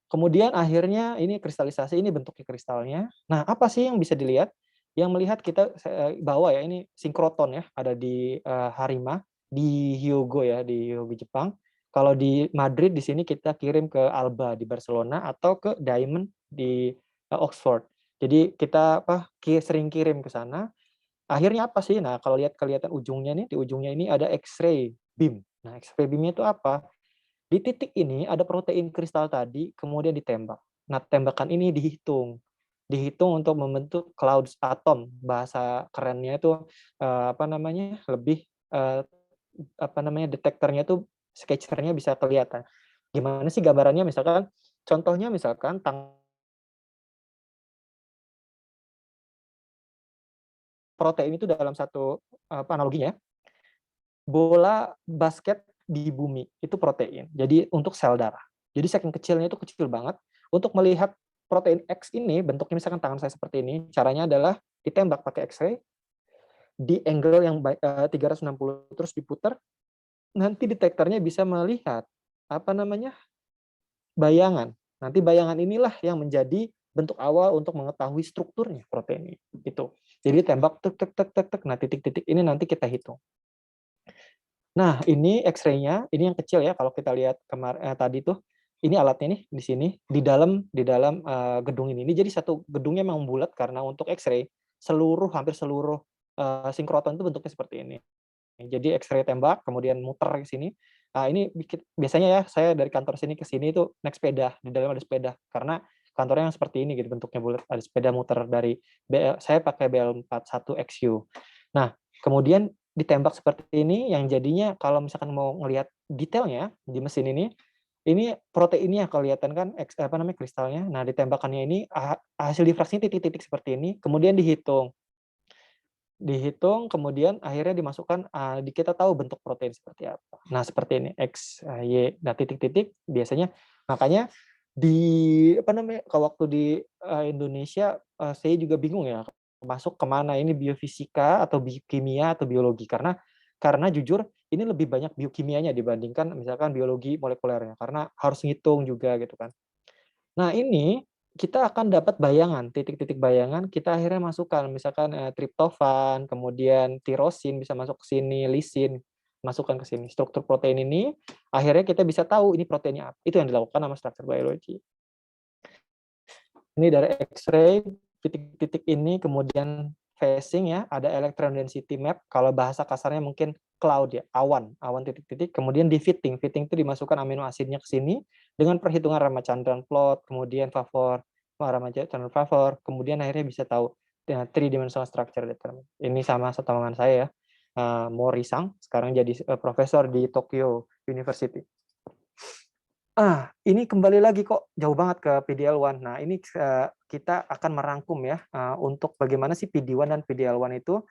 Kemudian akhirnya ini kristalisasi, ini bentuknya kristalnya. Nah, apa sih yang bisa dilihat? Yang melihat kita bawa ya, ini sinkroton ya, ada di Harima, di Hyogo ya, di Hyogo Jepang. Kalau di Madrid di sini kita kirim ke Alba di Barcelona atau ke Diamond di Oxford. Jadi kita sering kirim ke sana. Akhirnya apa sih? Nah, kalau kelihatan ujungnya nih, di ujungnya ini ada X-ray beam. Nah, X-ray beam-nya itu apa? Di titik ini ada protein kristal tadi, kemudian ditembak. Nah, tembakan ini dihitung untuk membentuk clouds atom. Bahasa kerennya itu lebih detektornya itu sketchernya bisa kelihatan. Gimana sih gambarannya? Misalkan, contohnya misalkan protein itu dalam satu analoginya, bola basket di bumi itu protein. Jadi untuk sel darah. Jadi saking kecilnya itu kecil banget. Untuk melihat protein X ini bentuknya misalkan tangan saya seperti ini, caranya adalah ditembak pakai X-ray di angle yang 360 terus diputar, nanti detektornya bisa melihat bayangan. Nanti bayangan inilah yang menjadi bentuk awal untuk mengetahui strukturnya protein ini. Itu. Jadi tembak tek tek tek tek tek. Nah, titik-titik ini nanti kita hitung. Nah, ini X-ray-nya, ini yang kecil ya kalau kita lihat tadi tuh. Ini alatnya nih di sini di dalam gedung ini. Jadi satu gedungnya memang bulat karena untuk X-ray hampir seluruh sinkroton itu bentuknya seperti ini. Jadi X-ray tembak, kemudian muter ke sini. Ini biasanya ya saya dari kantor sini ke sini itu naik sepeda, di dalam ada sepeda karena kantornya yang seperti ini gitu bentuknya bulat, ada sepeda muter dari saya pakai BL41XU. Nah, kemudian ditembak seperti ini yang jadinya kalau misalkan mau ngelihat detailnya di mesin ini proteinnya kelihatan kan kristalnya. Nah, ditembakannya ini hasil difraksinya titik-titik seperti ini, kemudian dihitung kemudian akhirnya dimasukkan kita tahu bentuk protein seperti apa. Nah, seperti ini X, Y, nah titik-titik biasanya makanya kalau waktu di Indonesia saya juga bingung ya masuk kemana ini biofisika atau biokimia atau biologi karena jujur ini lebih banyak biokimianya dibandingkan misalkan biologi molekulernya karena harus ngitung juga gitu kan. Nah, ini kita akan dapat bayangan, titik-titik bayangan, kita akhirnya masukkan, misalkan triptofan, kemudian tirosin bisa masuk ke sini, lisin masukkan ke sini. Struktur protein ini, akhirnya kita bisa tahu ini proteinnya apa. Itu yang dilakukan sama structure biology. Ini dari X-ray, titik-titik ini, kemudian phasing ya, ada electron density map, kalau bahasa kasarnya mungkin cloud ya, awan titik-titik, kemudian di fitting itu dimasukkan amino asidnya ke sini, dengan perhitungan Ramachandran plot, kemudian Ramachandran favor, kemudian akhirnya bisa tahu three-dimensional structure determinant. Ini sama teman saya ya, Mori Sang, sekarang jadi profesor di Tokyo University. Ini kembali lagi kok jauh banget ke PD-L1. Nah, ini kita akan merangkum ya untuk bagaimana sih PD-1 dan PD-L1 itu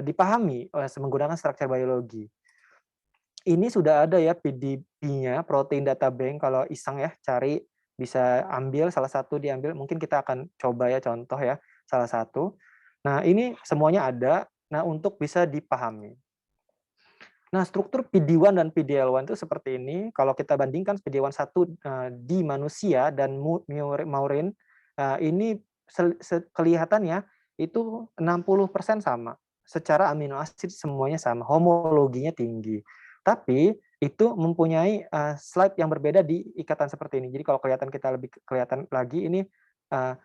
dipahami menggunakan struktur biologi. Ini sudah ada ya PDB-nya, protein data bank. Kalau iseng ya cari bisa ambil salah satu diambil. Mungkin kita akan coba ya contoh ya salah satu. Nah, ini semuanya ada. Nah, untuk bisa dipahami. Nah, struktur PD-1 dan PD-L1 itu seperti ini. Kalau kita bandingkan PD-1 di manusia dan murine, ini kelihatannya itu 60% sama. Secara amino asid semuanya sama, homologinya tinggi. Tapi itu mempunyai slide yang berbeda di ikatan seperti ini. Jadi kalau kita lebih kelihatan lagi ini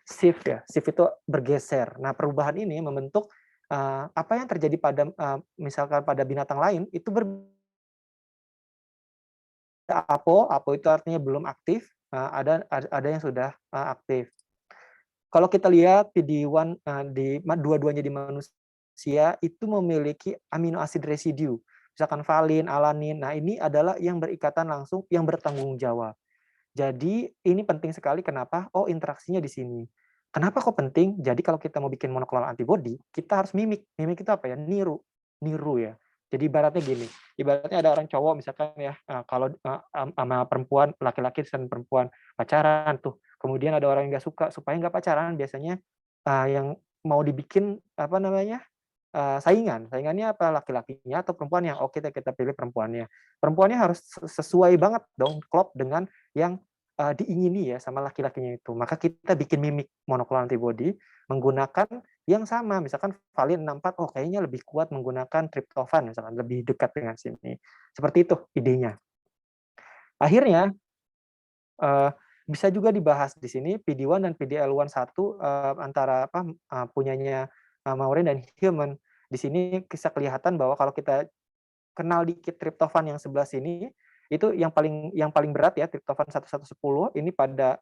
shift ya. Shift itu bergeser. Nah, perubahan ini membentuk apa yang terjadi pada misalkan pada binatang lain itu apo itu artinya belum aktif, ada yang sudah aktif. Kalau kita lihat PD-1 di dua-duanya di manusia itu memiliki amino acid residu, misalkan valin, alanin. Nah, ini adalah yang berikatan langsung, yang bertanggung jawab. Jadi ini penting sekali kenapa? Oh, interaksinya di sini. Kenapa kok penting? Jadi kalau kita mau bikin monoklonal antibody, kita harus mimik. Mimik itu apa ya? Niru ya. Jadi ibaratnya gini, ibaratnya ada orang cowok misalkan ya, kalau sama perempuan, laki-laki dan perempuan pacaran tuh, kemudian ada orang yang nggak suka, supaya nggak pacaran biasanya yang mau dibikin saingannya apa laki-lakinya atau perempuannya. Oke, kita pilih perempuannya harus sesuai banget dong, klop dengan yang diingini ya sama laki-lakinya itu. Maka kita bikin mimik monoklonal antibody menggunakan yang sama, misalkan valin 64, oh kayaknya lebih kuat menggunakan triptofan, misalkan lebih dekat dengan sini. Seperti itu idenya. Akhirnya bisa juga dibahas di sini PD-1 dan PDL-1 antara punyanya Maureen dan Human. Di sini bisa kelihatan bahwa kalau kita kenal dikit triptofan yang sebelah sini, itu yang paling berat ya, triptofan 1110 ini pada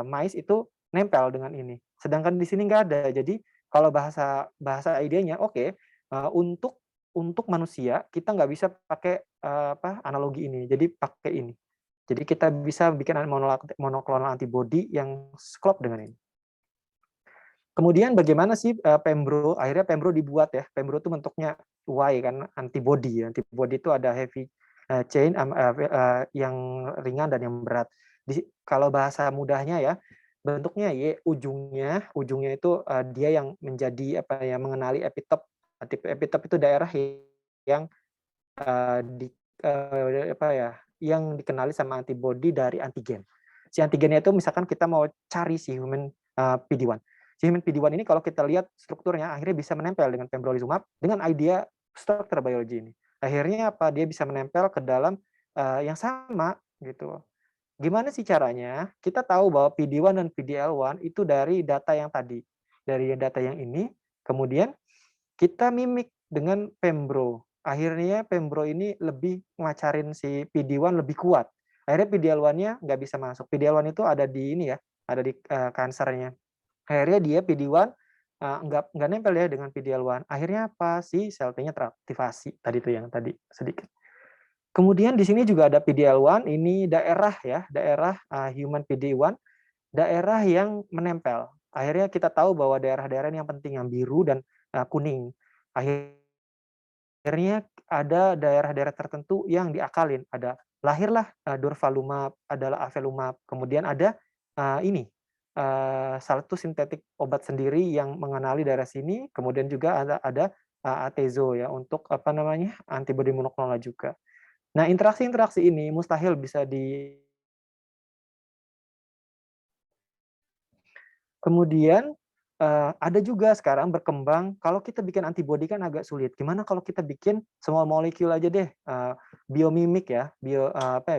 mice itu nempel dengan ini. Sedangkan di sini nggak ada. Jadi kalau bahasa idenya oke, untuk manusia kita nggak bisa pakai analogi ini. Jadi pakai ini. Jadi kita bisa bikin monoklonal antibody yang klop dengan ini. Kemudian bagaimana sih pembro? Akhirnya pembro dibuat ya. Pembro itu bentuknya Y kan, antibody. Antibody itu ada heavy chain yang ringan dan yang berat. Kalau bahasa mudahnya ya, bentuknya Y, ujungnya itu dia yang menjadi mengenali epitop. Epitop itu daerah yang yang dikenali sama antibody dari antigen. Si antigennya itu misalkan kita mau cari si human PD-1. Si human PD-1 ini kalau kita lihat strukturnya akhirnya bisa menempel dengan pembrolizumab dengan idea struktur biologi ini. Akhirnya apa? Dia bisa menempel ke dalam yang sama gitu. Gimana sih caranya? Kita tahu bahwa PD-1 dan PDL-1 itu dari data yang tadi. Dari data yang ini, kemudian kita mimik dengan pembro. Akhirnya pembro ini lebih ngacarin si PD-1 lebih kuat. Akhirnya PDL-1-nya nggak bisa masuk. PDL-1 itu ada di ini ya, ada di kansernya. Akhirnya dia PD-1 nggak nempel ya dengan PDL-1. Akhirnya apa? Si sel T-nya teraktivasi. Tadi itu yang tadi sedikit. Kemudian di sini juga ada PDL-1, ini daerah ya, daerah human PD-1, daerah yang menempel. Akhirnya kita tahu bahwa daerah-daerah yang penting, yang biru dan kuning. Akhirnya ada daerah-daerah tertentu yang diakalin. Lahirlah durvalumab, adalah avelumab. Kemudian ada satu sintetik obat sendiri yang mengenali daerah sini. Kemudian juga ada atezo ya untuk antibodi monoklonal juga. Nah, interaksi-interaksi ini mustahil bisa Kemudian ada juga sekarang berkembang, kalau kita bikin antibody kan agak sulit. Gimana kalau kita bikin small molecule aja deh, biomimik ya,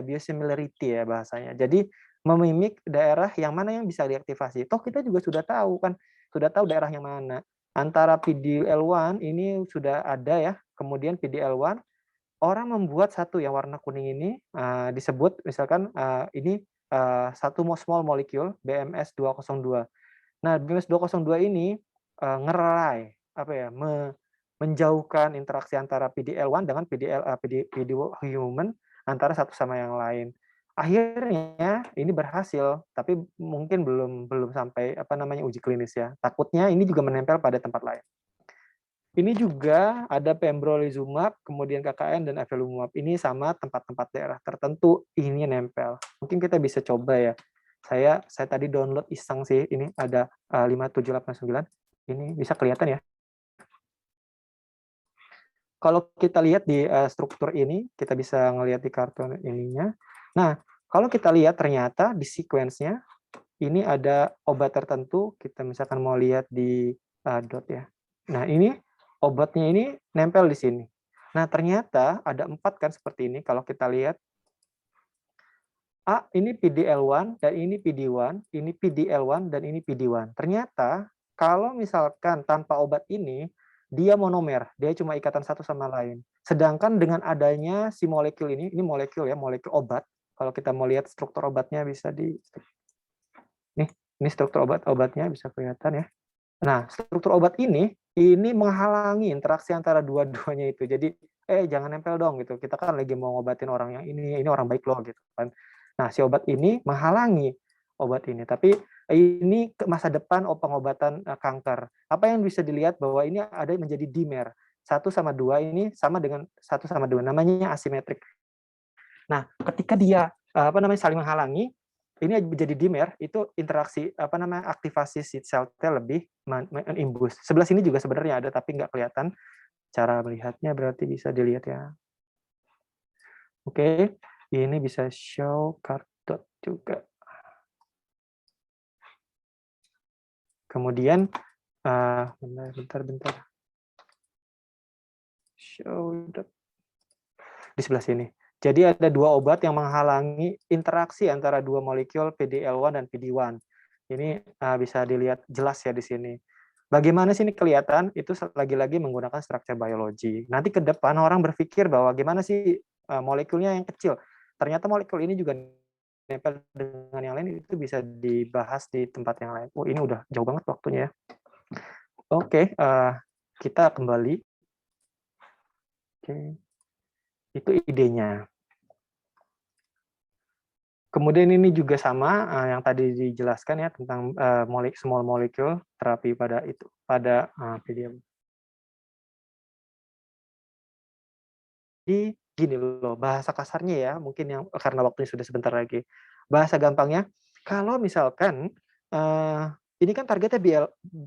biosimilarity ya bahasanya. Jadi memimik daerah yang mana yang bisa diaktifasi. Toh kita juga sudah tahu kan, sudah tahu daerah yang mana. Antara PDL-1 ini sudah ada ya, kemudian PDL-1 orang membuat satu yang warna kuning ini disebut misalkan ini satu small molecule BMS 202. Nah, BMS 202 ini ngerelay menjauhkan interaksi antara PDL-1 dengan PD human antara satu sama yang lain. Akhirnya ini berhasil, tapi mungkin belum sampai uji klinis ya. Takutnya ini juga menempel pada tempat lain. Ini juga ada pembrolizumab, kemudian KKN dan avelumab. Ini sama tempat-tempat daerah tertentu ini nempel. Mungkin kita bisa coba ya. Saya tadi download iseng sih, ini ada 5789. Ini bisa kelihatan ya. Kalau kita lihat di struktur ini, kita bisa ngelihat di karton ininya. Nah, kalau kita lihat ternyata di sequence-nya ini ada obat tertentu, kita misalkan mau lihat di dot ya. Nah, ini obatnya ini nempel di sini. Nah, ternyata ada 4 kan seperti ini. Kalau kita lihat, ini PDL-1, dan ini PD-1, ini PDL-1, dan ini PD-1. Ternyata, kalau misalkan tanpa obat ini, dia monomer. Dia cuma ikatan satu sama lain. Sedangkan dengan adanya si molekul ini molekul ya, molekul obat. Kalau kita mau lihat struktur obatnya bisa ini struktur obatnya bisa kelihatan ya. Nah, struktur obat ini menghalangi interaksi antara dua-duanya itu. Jadi, jangan nempel dong gitu. Kita kan lagi mau ngobatin orang yang ini orang baik loh gitu kan. Nah, si obat ini menghalangi obat ini. Tapi ini ke masa depan pengobatan kanker. Apa yang bisa dilihat bahwa ini ada menjadi dimer. 1 sama 2 ini sama dengan 1 sama 2. Namanya asimetrik. Nah, ketika dia saling menghalangi, ini menjadi dimer, itu interaksi aktivasi si sel T lebih menimbus. Sebelah sini juga sebenarnya ada tapi nggak kelihatan. Cara melihatnya berarti bisa dilihat ya. Oke, ini bisa show card juga. Kemudian, bentar. Show the di sebelah sini. Jadi ada 2 obat yang menghalangi interaksi antara 2 molekul PDL1 dan PD1. Ini bisa dilihat jelas ya di sini. Bagaimana sih ini kelihatan? Itu lagi-lagi menggunakan structure biology. Nanti ke depan orang berpikir bahwa gimana sih molekulnya yang kecil. Ternyata molekul ini juga nempel dengan yang lain, itu bisa dibahas di tempat yang lain. Oh, ini udah jauh banget waktunya ya. Oke, kita kembali. Oke. Itu idenya. Kemudian ini juga sama yang tadi dijelaskan ya tentang small molecule terapi pada PDM. Jadi gini loh, bahasa kasarnya ya, mungkin yang karena waktunya sudah sebentar lagi. Bahasa gampangnya, kalau misalkan ini kan targetnya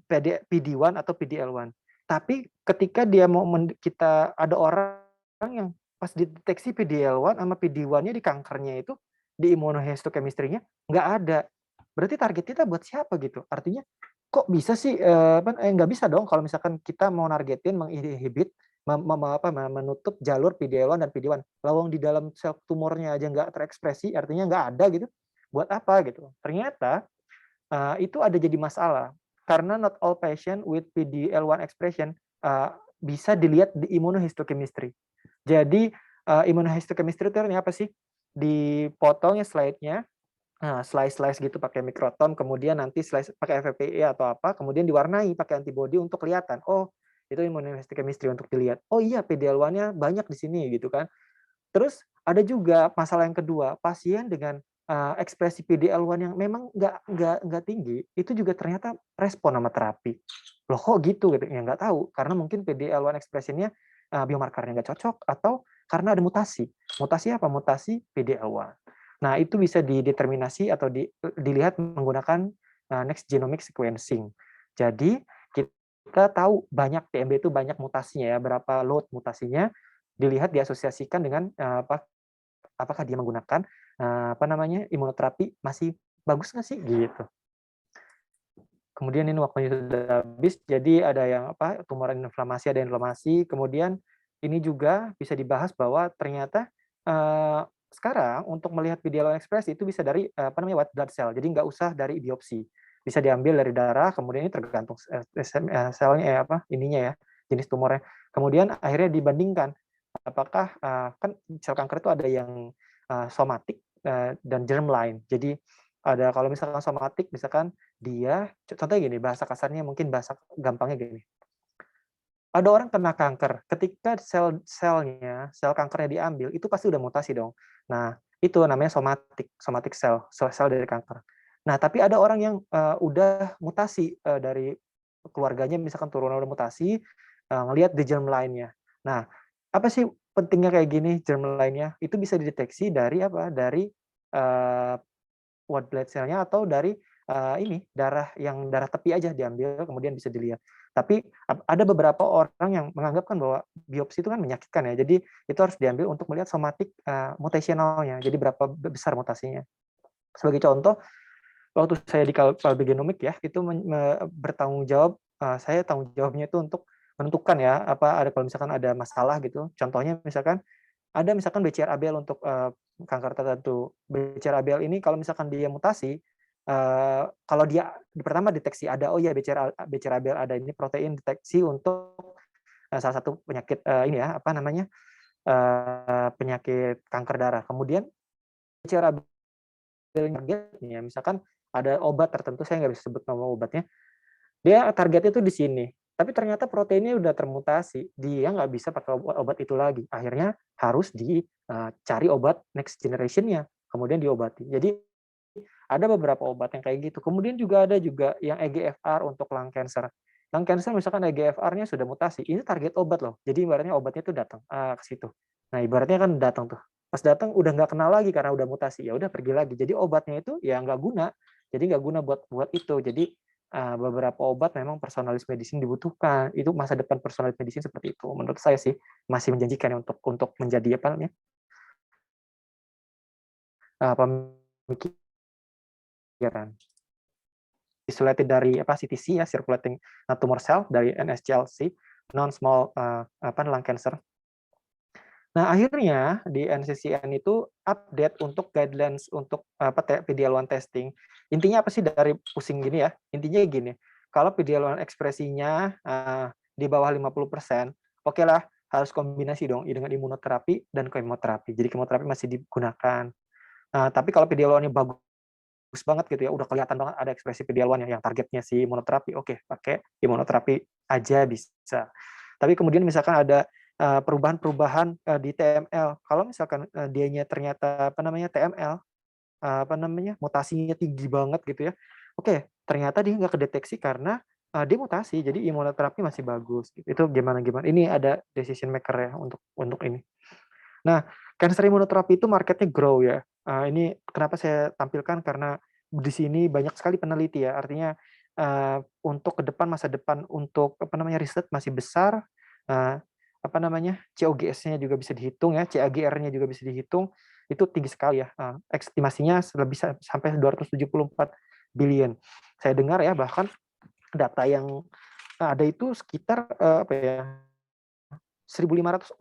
PD1 atau PDL1. Tapi ketika dia mau kita ada orang yang pas dideteksi PDL1 sama PD1-nya di kankernya itu, di immunohistochemistry-nya nggak ada. Berarti target kita buat siapa gitu? Artinya kok bisa sih nggak bisa dong kalau misalkan kita mau nargetin menginhibit menutup jalur PD-L1 dan PD-1. Lawang di dalam sel tumornya aja nggak terekspresi, artinya nggak ada gitu. Buat apa gitu? Ternyata itu ada jadi masalah karena not all patient with PD-L1 expression bisa dilihat di immunohistochemistry. Jadi immunohistochemistry itu artinya apa sih? Dipotongnya slide-nya, slice gitu pakai mikrotom, kemudian nanti slice pakai FFPE atau apa, kemudian diwarnai pakai antibody untuk kelihatan. Oh, itu immunohistochemistry untuk dilihat. Oh iya, PD-L1-nya banyak di sini gitu kan. Terus ada juga masalah yang kedua, pasien dengan ekspresi PD-L1 yang memang nggak tinggi, itu juga ternyata respon sama terapi. Loh kok gitu? Ya nggak tahu, karena mungkin PD-L1 ekspresinya biomarkernya nggak cocok, atau karena ada mutasi. Mutasi apa? Mutasi PD-L1. Nah, itu bisa dideterminasi atau dilihat menggunakan next genomic sequencing. Jadi, kita tahu banyak TMB itu banyak mutasinya ya, berapa load mutasinya, dilihat diasosiasikan dengan apakah dia menggunakan imunoterapi masih bagus nggak sih gitu. Kemudian ini waktunya sudah habis, jadi ada yang tumor inflamasi, ada inflamasi. Kemudian ini juga bisa dibahas bahwa ternyata sekarang untuk melihat PD-L1 ekspresi itu bisa dari white blood cell, jadi nggak usah dari biopsi. Bisa diambil dari darah, kemudian ini tergantung selnya ininya ya, jenis tumornya. Kemudian akhirnya dibandingkan apakah kan sel kanker itu ada yang somatik dan germline. Jadi ada kalau misalkan somatik, misalkan dia contohnya gini, bahasa kasarnya mungkin bahasa gampangnya gini. Ada orang kena kanker, ketika sel kankernya diambil, itu pasti udah mutasi dong. Nah, itu namanya somatic cell dari kanker. Nah, tapi ada orang yang udah mutasi dari keluarganya, misalkan turunan udah mutasi, ngelihat di germline-nya. Nah, apa sih pentingnya kayak gini germline-nya? Itu bisa dideteksi dari Dari white blood cell-nya atau dari darah tepi aja diambil, kemudian bisa dilihat. Tapi ada beberapa orang yang menganggapkan bahwa biopsi itu kan menyakitkan ya, jadi itu harus diambil untuk melihat somatic mutationalnya, jadi berapa besar mutasinya. Sebagai contoh, waktu saya di Kalbe Genomic ya, itu bertanggung jawab, saya tanggung jawabnya itu untuk menentukan ya, ada kalau misalkan ada masalah gitu, contohnya misalkan ada misalkan BCR-ABL untuk kanker tertentu. BCR-ABL ini kalau misalkan dia mutasi, kalau dia pertama deteksi ada, oh ya BCR-ABL ada, ini protein deteksi untuk salah satu penyakit penyakit kanker darah. Kemudian BCR-ABL targetnya, misalkan ada obat tertentu, saya nggak bisa sebut nama obatnya, dia targetnya itu di sini. Tapi ternyata proteinnya udah termutasi, dia nggak bisa pakai obat itu lagi. Akhirnya harus dicari obat next generation-nya, kemudian diobati. Jadi ada beberapa obat yang kayak gitu. Kemudian juga ada yang EGFR untuk lung cancer. Lung cancer misalkan EGFR-nya sudah mutasi, ini target obat loh. Jadi ibaratnya obatnya itu datang ke situ. Nah, ibaratnya kan datang tuh. Pas datang udah nggak kenal lagi karena udah mutasi, ya udah pergi lagi. Jadi obatnya itu ya nggak guna. Jadi nggak guna buat itu. Jadi beberapa obat memang personalis medicine dibutuhkan. Itu masa depan personalis medicine seperti itu. Menurut saya sih masih menjanjikan ya untuk menjadi pemikiran cairan. Isolated dari CTC ya, circulating tumor cell, dari NSCLC, non-small lung cancer. Nah, akhirnya di NCCN itu update untuk guidelines untuk PD-L1 testing. Intinya apa sih dari pusing gini ya? Intinya gini, kalau PD-L1 ekspresinya di bawah 50%, oke lah, harus kombinasi dong dengan imunoterapi dan kemoterapi. Jadi kemoterapi masih digunakan. Tapi kalau PD-L1-nya bagus banget gitu ya, udah kelihatan banget ada ekspresi PD-L1 yang targetnya si imunoterapi, oke, pakai imunoterapi aja bisa. Tapi kemudian misalkan ada perubahan-perubahan di TML. Kalau misalkan dianya ternyata TML mutasinya tinggi banget gitu ya. Oke, ternyata dia nggak kedeteksi karena dia mutasi, jadi imunoterapi masih bagus. Itu gimana? Ini ada decision maker ya untuk ini. Nah, cancer immunotherapy itu marketnya grow ya. Ini kenapa saya tampilkan karena di sini banyak sekali peneliti ya. Artinya untuk ke depan, masa depan untuk riset masih besar. COGS-nya juga bisa dihitung ya, CAGR-nya juga bisa dihitung. Itu tinggi sekali ya. Estimasinya lebih sampai 274 billion. Saya dengar ya, bahkan data yang ada itu sekitar 1.500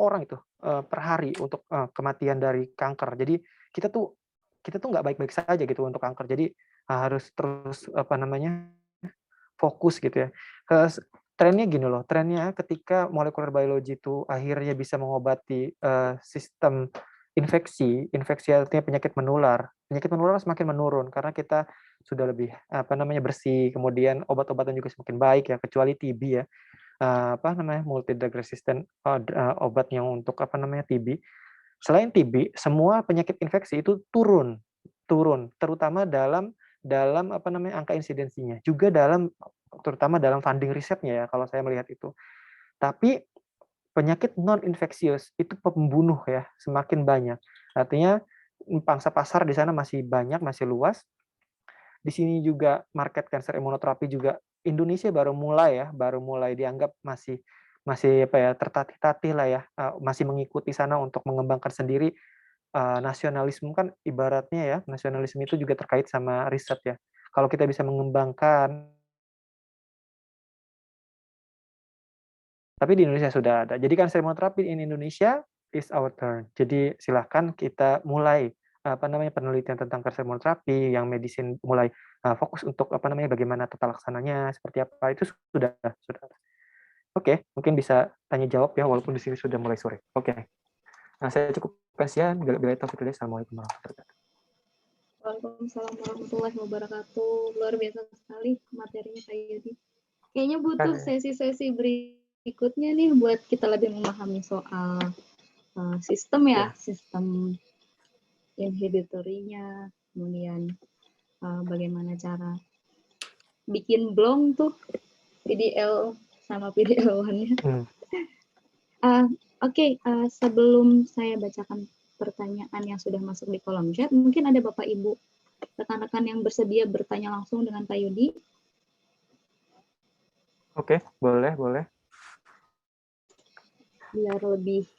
orang itu per hari untuk kematian dari kanker. Jadi kita tuh nggak baik-baik saja gitu untuk kanker. Jadi harus terus fokus gitu ya. Trennya gini loh, trennya ketika molecular biology itu akhirnya bisa mengobati sistem infeksi artinya penyakit menular semakin menurun karena kita sudah lebih bersih, kemudian obat-obatan juga semakin baik ya, kecuali TB ya. Multi drug resistant obat yang untuk TB. Selain TB, semua penyakit infeksi itu turun, terutama dalam angka insidensinya, juga terutama dalam funding risetnya ya kalau saya melihat itu. Tapi penyakit non infeksius itu pembunuh ya, semakin banyak. Artinya pangsa pasar di sana masih banyak, masih luas. Di sini juga market cancer immunotherapy juga Indonesia baru mulai dianggap masih tertatih-tatih lah ya, masih mengikuti sana untuk mengembangkan sendiri. Nasionalisme kan ibaratnya ya, nasionalisme itu juga terkait sama riset ya. Kalau kita bisa mengembangkan, tapi di Indonesia sudah ada. Jadi cancer immunotherapy in Indonesia is our turn. Jadi silahkan kita mulai penelitian tentang cancer immunotherapy, yang medicine mulai fokus untuk bagaimana tata laksananya, seperti apa, itu sudah. Oke, mungkin bisa tanya jawab ya, walaupun di sini sudah mulai sore. Oke. Nah, saya cukup kasihan. Bila taufiq hidayah. Assalamualaikum warahmatullahi wabarakatuh. Waalaikumsalam warahmatullahi wabarakatuh. Luar biasa sekali materinya Pak Yudi. Kayaknya butuh sesi-sesi berikutnya nih buat kita lebih memahami soal sistem ya, sistem inhibitorinya, kemudian bagaimana cara bikin blong tuh PDL sama PD-L1-nya. Oke, sebelum saya bacakan pertanyaan yang sudah masuk di kolom chat, mungkin ada Bapak Ibu rekan-rekan yang bersedia bertanya langsung dengan Pak Yudi. Oke, boleh. Biar lebih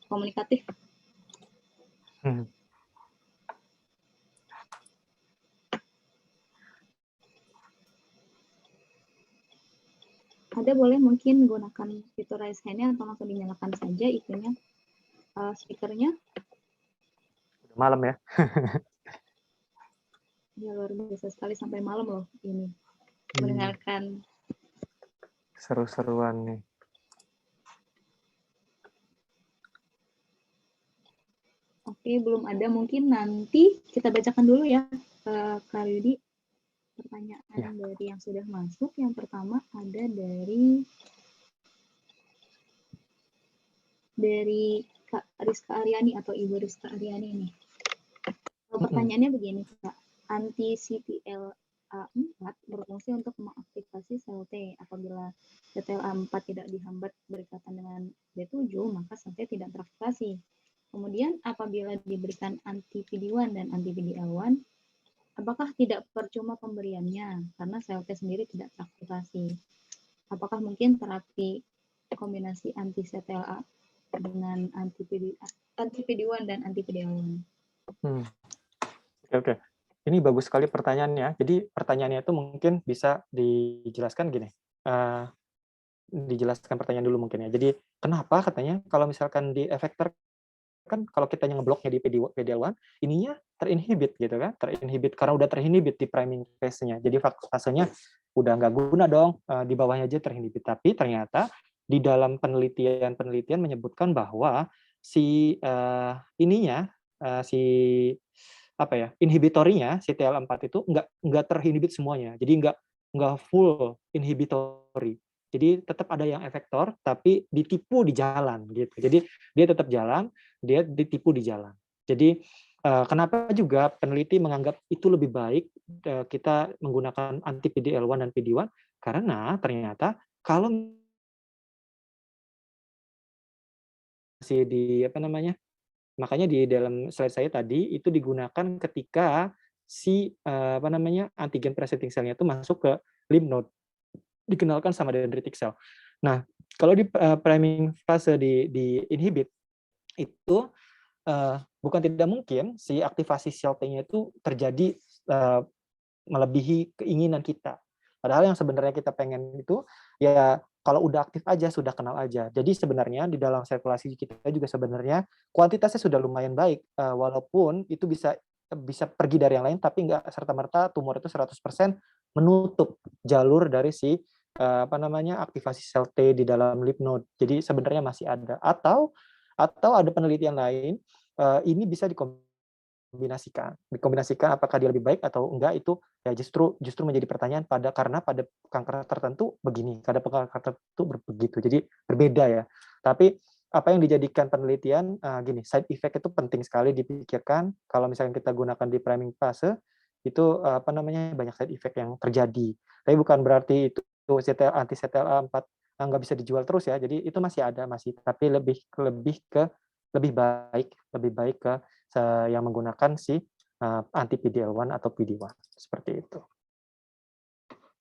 komunikatif. Ada boleh mungkin gunakan fitur raise hand-nya atau langsung dinyalakan saja itunya, speaker-nya. Malam ya. Ya luar biasa sekali, sampai malam loh ini mendengarkan. Seru-seruan nih. Oke, belum ada, mungkin nanti kita bacakan dulu ya Kak Yudi pertanyaan dari yang sudah masuk. Yang pertama ada dari Kak Rizka Aryani atau Ibu Rizka Aryani nih. Pertanyaannya begini Kak, anti-CTLA4 berfungsi untuk mengaktifasi sel T. Apabila CTLA4 tidak dihambat berikatan dengan B7, maka sel T tidak teraktivasi. Kemudian apabila diberikan anti-PD-1 dan anti-PD-L1, apakah tidak percuma pemberiannya karena sel T sendiri tidak teraktivasi? Apakah mungkin terapi kombinasi anti-CTLA dengan anti-PD-1 dan anti-PD-L1? Oke. Ini bagus sekali pertanyaannya. Jadi pertanyaannya itu mungkin bisa dijelaskan gini. Dijelaskan pertanyaan dulu mungkin ya. Jadi kenapa katanya kalau misalkan di efektor kan kalau kita ngebloknya di PD-L1 ininya terinhibit gitu kan, terinhibit karena udah terinhibit di priming phase-nya. Jadi fasenya udah nggak guna dong, di bawahnya aja terinhibit. Tapi ternyata di dalam penelitian menyebutkan bahwa si si apa ya, inhibitorinya si TL4 itu nggak terhinibit semuanya. Jadi nggak full inhibitory. Jadi tetap ada yang efektor tapi ditipu di jalan gitu. Jadi dia tetap jalan, dia ditipu di jalan. Jadi kenapa juga peneliti menganggap itu lebih baik kita menggunakan anti PD-L1 dan PD-1 karena ternyata kalau masih di apa namanya? Makanya di dalam slide saya tadi itu digunakan ketika si apa namanya? Antigen presenting cell-nya itu masuk ke lymph node, dikenalkan sama dendritic cell. Nah, kalau di priming fase di inhibit itu bukan tidak mungkin si aktivasi sel T-nya itu terjadi melebihi keinginan kita. Padahal yang sebenarnya kita pengen itu ya kalau udah aktif aja sudah kenal aja. Jadi sebenarnya di dalam sirkulasi kita juga sebenarnya kuantitasnya sudah lumayan baik walaupun itu bisa pergi dari yang lain tapi nggak serta-merta tumor itu 100% menutup jalur dari si apa namanya aktivasi sel T di dalam lymph node. Jadi sebenarnya masih ada atau ada penelitian lain ini bisa dikombinasikan apakah dia lebih baik atau enggak itu ya justru menjadi pertanyaan karena pada kanker tertentu begini, pada kanker tertentu begitu. Jadi berbeda ya. Tapi apa yang dijadikan penelitian gini, side effect itu penting sekali dipikirkan kalau misalnya kita gunakan di priming fase itu apa namanya banyak side effect yang terjadi. Tapi bukan berarti itu anti CTLA-4 nggak bisa dijual terus ya. Jadi itu masih ada tapi lebih baik ke yang menggunakan si anti PD-L1 atau PD-1 seperti itu.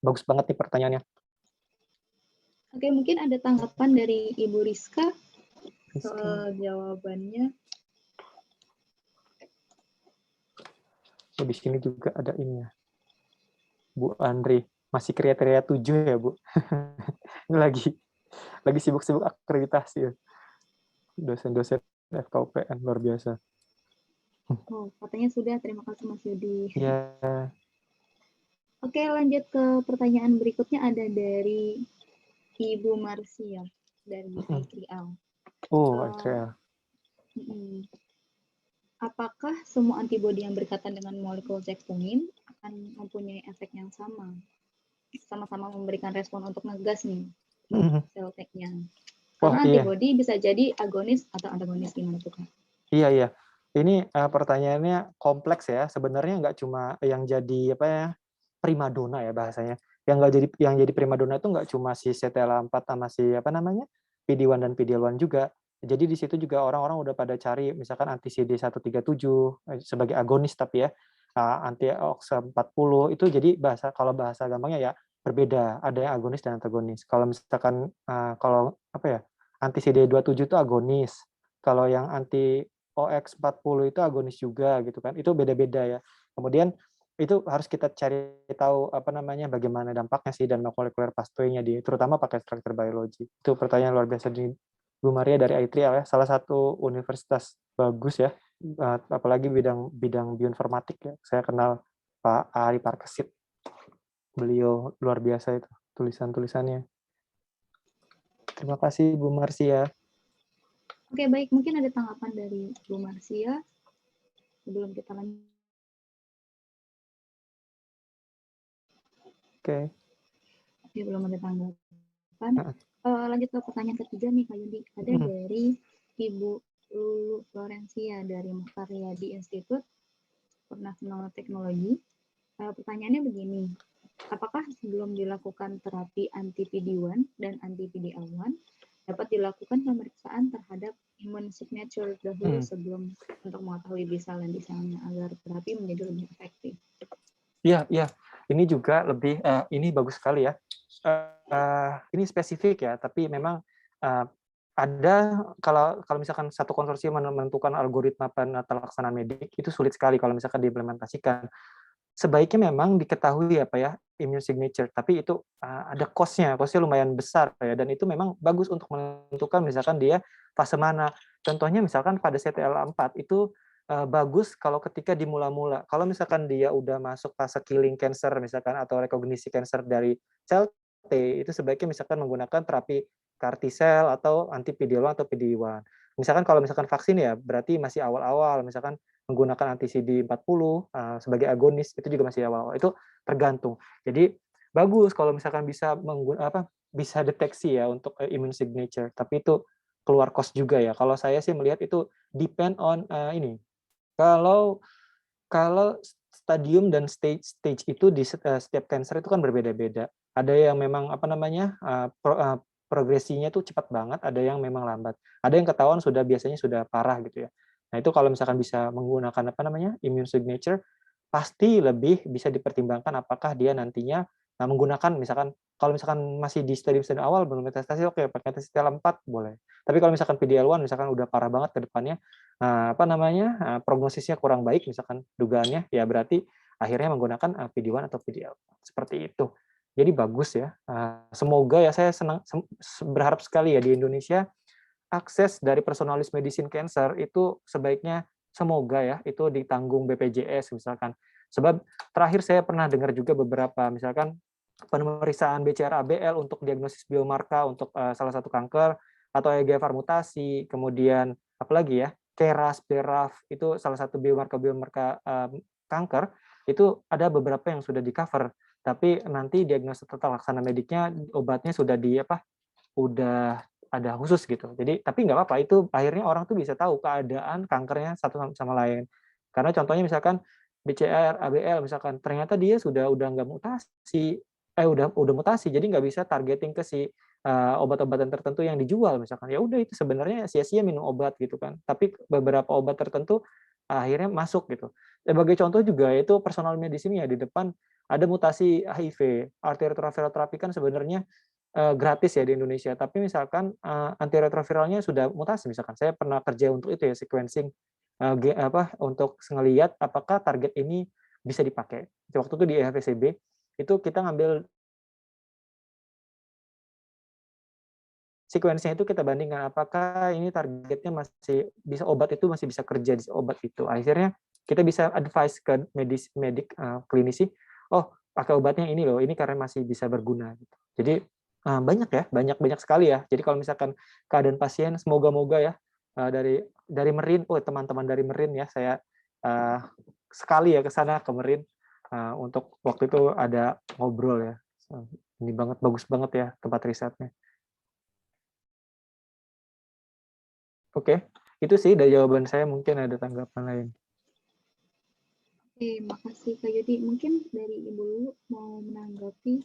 Bagus banget nih pertanyaannya. Oke, mungkin ada tanggapan dari Ibu Rizka soal jawabannya. Di sini juga ada ini ya. Bu Andri, masih kriteria 7 ya, Bu? Ini lagi sibuk-sibuk akreditasi ya. Dosen-dosen FKUPN luar biasa. Oh, katanya sudah. Terima kasih Mas Yudi. Ya. Oke, lanjut ke pertanyaan berikutnya ada dari Ibu Marsia dari I3L. Oh, I3L. Apakah semua antibodi yang berkaitan dengan molekul checkpoint akan mempunyai efek yang sama? Sama-sama memberikan respon untuk ngegas nih sel T-nya. Karena antibodi bisa jadi agonis atau antagonis, gimana tuh Kak? Iya. Ini pertanyaannya kompleks ya. Sebenarnya nggak cuma yang jadi apa ya primadona ya bahasanya. Yang jadi primadona itu nggak cuma si CTLA-4 sama si apa namanya PD-1 dan PD-L1 juga. Jadi di situ juga orang-orang udah pada cari misalkan anti CD137 sebagai agonis tapi ya anti OX40 itu jadi kalau bahasa gampangnya ya berbeda. Ada yang agonis dan antagonis. Kalau misalkan kalau apa ya anti CD27 itu agonis. Kalau yang anti OX40 itu agonis juga gitu kan. Itu beda-beda ya. Kemudian itu harus kita cari tahu apa namanya bagaimana dampaknya sih dan molekuler pathway-nya terutama pakai struktur biologi. Itu pertanyaan luar biasa di Bu Maria dari I3L ya. Salah satu universitas bagus ya. Apalagi bidang bioinformatik ya. Saya kenal Pak Ari Parkesit. Beliau luar biasa itu tulisan-tulisannya. Terima kasih Bu Marsia. Oke, baik. Mungkin ada tanggapan dari Bu Marsia sebelum kita lanjut. Oke, belum ada tanggapan. Lanjut ke pertanyaan ketiga nih, Kak Yudi. Ada dari Ibu Lulu Florencia dari Muhtaryadi Institute Teknologi. Pertanyaannya begini, apakah sebelum dilakukan terapi anti PD-1 dan anti PD-L1 dapat dilakukan pemeriksaan terhadap immune signature dahulu sebelum untuk mengetahui B-cell dan T-cell-nya agar terapi menjadi lebih efektif? Iya. Ini juga lebih ini bagus sekali ya. Ini spesifik ya, tapi memang ada kalau misalkan satu konsorsium menentukan algoritma penata laksanaan medik itu sulit sekali kalau misalkan diimplementasikan. sebaiknya memang diketahui apa ya immune signature, tapi itu ada cost-nya lumayan besar ya, dan itu memang bagus untuk menentukan misalkan dia fase mana. Contohnya misalkan pada CTLA-4 itu bagus kalau ketika di mula-mula. Kalau misalkan dia udah masuk fase killing cancer misalkan atau rekognisi cancer dari sel T, itu sebaiknya misalkan menggunakan terapi CAR T-cell atau anti PD-L1 atau PD-1. Misalkan kalau misalkan vaksin ya berarti masih awal-awal, misalkan menggunakan anti CD40 sebagai agonis, itu juga masih awal-awal. Itu tergantung. Jadi bagus kalau misalkan bisa deteksi ya untuk immune signature, tapi itu keluar cost juga ya. Kalau saya sih melihat itu depend on ini. Kalau kalau stadium dan stage itu di setiap cancer itu kan berbeda-beda. Ada yang memang progresinya tuh cepat banget, ada yang memang lambat. Ada yang ketahuan biasanya sudah parah gitu ya. Nah, itu kalau misalkan bisa menggunakan immune signature, pasti lebih bisa dipertimbangkan apakah dia nantinya menggunakan misalkan kalau misalkan masih di stadium awal belum metastasi, oke, pakai TCTL4 boleh. Tapi kalau misalkan PD-L1 misalkan udah parah banget ke depannya, prognosisnya kurang baik misalkan dugaannya, ya berarti akhirnya menggunakan PD-1 atau PD-L4 seperti itu. Jadi bagus ya. Semoga ya, saya berharap sekali ya di Indonesia akses dari personalis medicine cancer itu sebaiknya semoga ya itu ditanggung BPJS misalkan. Sebab terakhir saya pernah dengar juga beberapa misalkan pemeriksaan BCR-ABL untuk diagnosis biomarka untuk salah satu kanker atau EGFR mutasi, kemudian apalagi ya, KRAS, BRAF itu salah satu biomarka kanker, itu ada beberapa yang sudah di-cover, tapi nanti diagnosis tata laksana mediknya obatnya sudah udah ada khusus gitu. Jadi tapi nggak apa-apa, itu akhirnya orang tuh bisa tahu keadaan kankernya satu sama lain. Karena contohnya misalkan BCR, ABL misalkan ternyata dia udah nggak mutasi, udah mutasi, jadi nggak bisa targeting ke si obat-obatan tertentu yang dijual misalkan. Ya udah itu sebenarnya sia-sia minum obat gitu kan. Tapi beberapa obat tertentu akhirnya masuk gitu. Sebagai contoh juga itu personal medicine ya, di depan ada mutasi HIV, antiretroviral terapi kan sebenarnya gratis ya di Indonesia, tapi misalkan antiretroviralnya sudah mutasi misalkan. Saya pernah kerja untuk itu ya, sequencing untuk ngelihat apakah target ini bisa dipakai. Waktu itu di EHPCB itu kita ngambil sequence-nya itu, kita bandingkan apakah ini targetnya masih bisa, obat itu masih bisa kerja di obat itu. Akhirnya kita bisa advice ke klinisi, oh pakai obatnya ini loh, ini karena masih bisa berguna gitu. Jadi banyak ya, banyak sekali ya. Jadi kalau misalkan keadaan pasien, semoga-moga ya dari Merin, teman-teman dari Merin ya, saya sekali ya ke sana ke Merin untuk waktu itu ada ngobrol ya. Ini banget, bagus banget ya tempat risetnya. Oke, itu sih dari jawaban saya, mungkin ada tanggapan lain. Oke, makasih Kak Yudi. Mungkin dari Ibu Lulu mau menanggapi.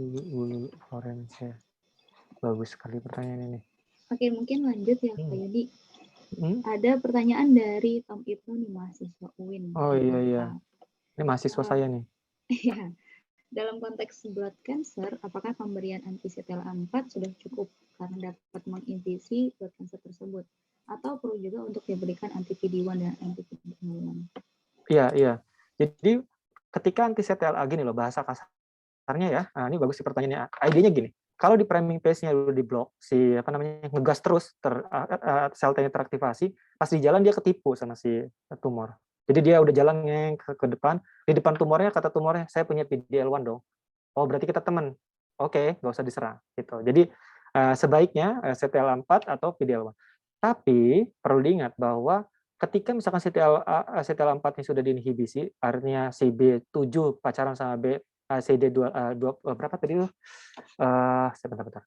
Lulu Florence. Bagus sekali pertanyaan ini. Oke, mungkin lanjut ya Kak Yudi. Ada pertanyaan dari Tom Ibnu nih, mahasiswa UIN. Oh iya. Ini mahasiswa saya nih. Iya. Dalam konteks blood cancer, apakah pemberian anti-CTLA-4 sudah cukup karena dapat menginhibisi blood cancer tersebut? Atau perlu juga untuk diberikan anti-PD-1 dan anti-PD-L1? Iya. Jadi ketika anti-CTLA gini loh, bahasa kasarnya ya, ini bagus sih pertanyaannya. Idenya gini, kalau di priming phase-nya udah diblok, ngegas terus, sel T-nya teraktivasi, pas di jalan dia ketipu sama si tumor. Jadi dia udah jalan ke depan, di depan tumornya, kata tumornya, saya punya PD-L1 dong. Oh berarti kita teman. Oke, nggak usah diserang. Gitu. Jadi sebaiknya CTLA-4 atau PD-L1. Tapi perlu diingat bahwa ketika misalkan CTLA-4 ini sudah diinhibisi, artinya CB7 pacaran sama CD2 berapa tadi itu? Sebentar.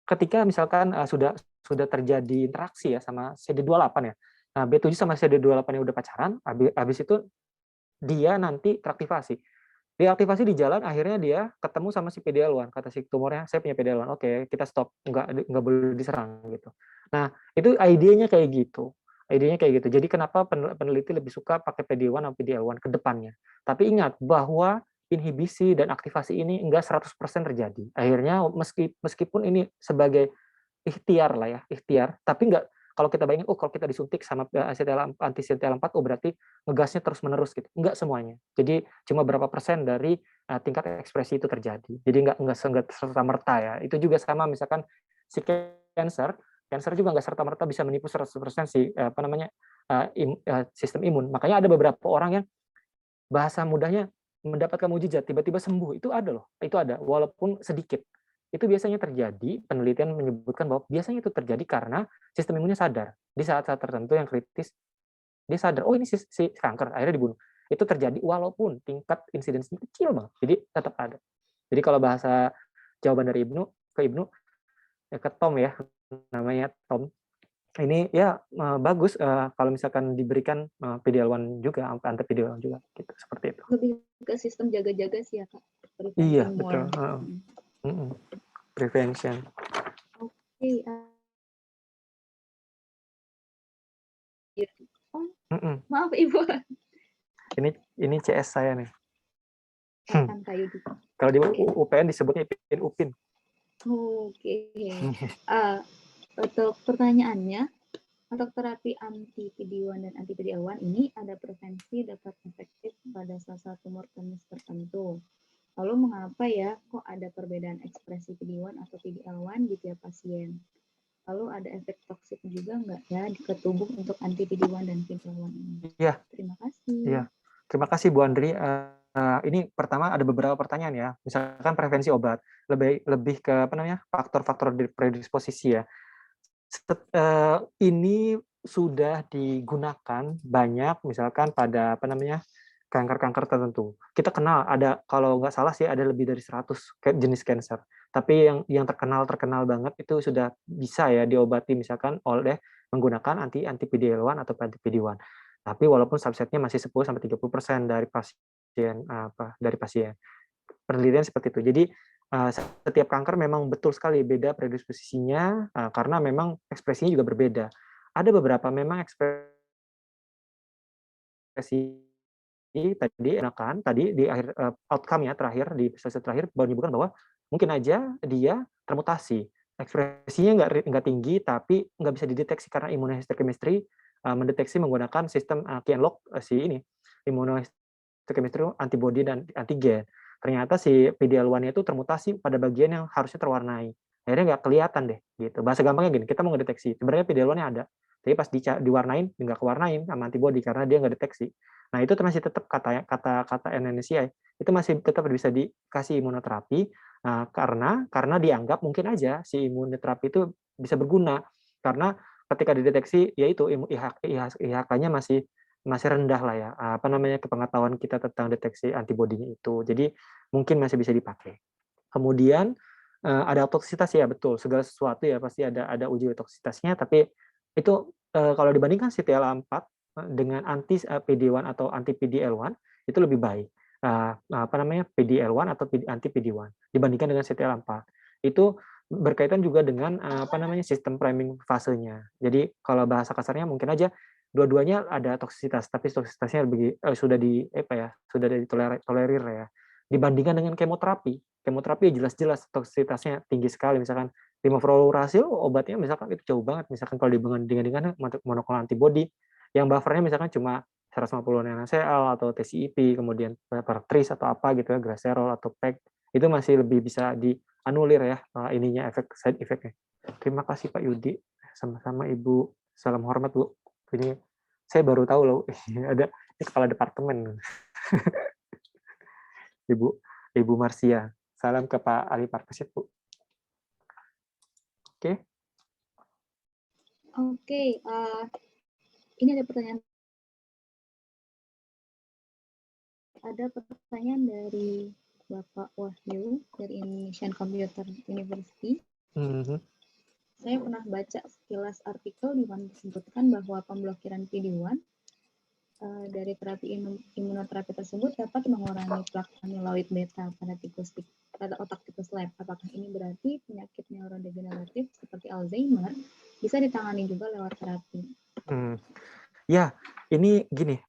Ketika misalkan sudah terjadi interaksi ya sama CD28 ya. Nah, B7 sama CD28 yang udah pacaran, habis itu dia nanti teraktivasi. Diaktivasi di jalan, akhirnya dia ketemu sama si PD-L1. Kata si tumornya, saya punya PD-L1. Oke, kita stop. Nggak boleh diserang gitu. Nah, itu idenya kayak gitu. Jadi kenapa peneliti lebih suka pakai PD-1 atau PD-L1 ke depannya. Tapi ingat bahwa inhibisi dan aktivasi ini enggak 100% terjadi. Akhirnya meskipun ini sebagai ikhtiar lah ya, tapi kalau kita bayangin, oh kalau kita disuntik sama anti CTLA-4, oh berarti ngegasnya terus-menerus gitu. Enggak semuanya. Jadi cuma berapa persen dari tingkat ekspresi itu terjadi. Jadi enggak serta-merta ya. Itu juga sama misalkan si cancer juga enggak serta-merta bisa menipu 100% si sistem imun. Makanya ada beberapa orang yang bahasa mudahnya mendapatkan mukjizat, tiba-tiba sembuh. Itu ada loh, itu ada, walaupun sedikit. Itu biasanya terjadi, penelitian menyebutkan bahwa biasanya itu terjadi karena sistem imunnya sadar. Di saat-saat tertentu yang kritis, dia sadar, oh ini si kanker, akhirnya dibunuh. Itu terjadi walaupun tingkat insidensinya kecil banget, jadi tetap ada. Jadi kalau bahasa jawaban dari Ibnu, ke Tom ya, namanya Tom, ini ya bagus kalau misalkan diberikan PD-L1 juga, anti PD-L1 juga, gitu, seperti itu. Lebih ke sistem jaga-jaga sih ya Kak. Iya, Preventing betul. more. Prevention. Oke. Maaf Ibu. Ini CS saya nih. Kapan Kak Yudi? Kalau di UPN disebutnya Upin. Oke. Untuk pertanyaannya, untuk terapi anti PD-1 dan anti PD-L1 ini ada prevensi dapat efektif pada salah satu tumor klinis tertentu. Lalu mengapa ya kok ada perbedaan ekspresi PD-1 atau PD-L1 di tiap pasien? Lalu ada efek toksik juga nggak ya di tubuh untuk anti PD-1 dan PD-L1 ini? Iya. Terima kasih. Iya. Terima kasih Bu Andri. Ini pertama ada beberapa pertanyaan ya. Misalkan prevensi obat, lebih ke faktor-faktor predisposisi ya. Ini sudah digunakan banyak misalkan pada kanker-kanker tertentu. Kita kenal ada, kalau nggak salah sih ada lebih dari 100 jenis kanker. Tapi yang terkenal banget itu sudah bisa ya diobati misalkan oleh menggunakan anti PD-L1 atau anti PD-1. Tapi walaupun subsetnya masih 10-30% dari pasien. Penelitian seperti itu. Jadi setiap kanker memang betul sekali beda predisposisinya karena memang ekspresinya juga berbeda. Ada beberapa memang ekspresi tadi di akhir outcome-nya terakhir di fase terakhir menyebutkan bahwa mungkin aja dia termutasi. Ekspresinya nggak tinggi tapi nggak bisa dideteksi karena immunohistochemistry mendeteksi menggunakan sistem Kienlok immunohistochemistry antibody dan antigen. Ternyata si PD-L1-nya itu termutasi pada bagian yang harusnya terwarnai. Akhirnya nggak kelihatan deh, gitu. Bahasa gampangnya gini, kita mau ngedeteksi, sebenarnya PD-L1-nya ada, tapi pas diwarnain, nggak kewarnain sama antibody karena dia nggak deteksi. Nah, itu masih tetap kata NNCI, itu masih tetap bisa dikasih imunoterapi, karena dianggap mungkin aja si imunoterapi itu bisa berguna, karena ketika dideteksi, yaitu IHK-nya masih rendah lah ya, kepengetahuan kita tentang deteksi antibodinya itu. Jadi mungkin masih bisa dipakai. Kemudian ada toksitas ya, betul. Segala sesuatu ya pasti ada uji toksitasnya. Tapi itu kalau dibandingkan CTLA-4 dengan anti PD-1 atau anti PD-L1 itu lebih baik. PD-L1 atau anti PD-1 dibandingkan dengan CTLA-4. Itu berkaitan juga dengan sistem priming fasenya. Jadi kalau bahasa kasarnya mungkin aja dua-duanya ada toksisitas, tapi toksisitasnya sudah ditolerir ya. Dibandingkan dengan kemoterapi jelas-jelas toksisitasnya tinggi sekali. Misalkan limofluorasil obatnya misalkan itu jauh banget. Misalkan kalau dibandingkan dengan monoklonal antibody yang buffernya misalkan cuma 150 NaCl atau TCEP, kemudian Pertris atau apa gitu ya, Gracerol atau PEG, itu masih lebih bisa dianulir ya side effect-nya. Terima kasih Pak Yudi, sama-sama Ibu. Salam hormat Bu. Ini saya baru tahu loh ada kepala departemen. Ibu Marsia. Salam ke Pak Ali Parkesit, Bu. Oke. Oke, ini ada pertanyaan. Ada pertanyaan dari Bapak Wahyu dari Indonesian Computer University. Saya pernah baca sekilas artikel di mana disebutkan bahwa pemblokiran PD-1 dari terapi imunoterapi tersebut dapat mengurangi plak amyloid beta pada otak tikus lab. Apakah ini berarti penyakit neurodegeneratif seperti Alzheimer bisa ditangani juga lewat terapi? Ya, ini gini,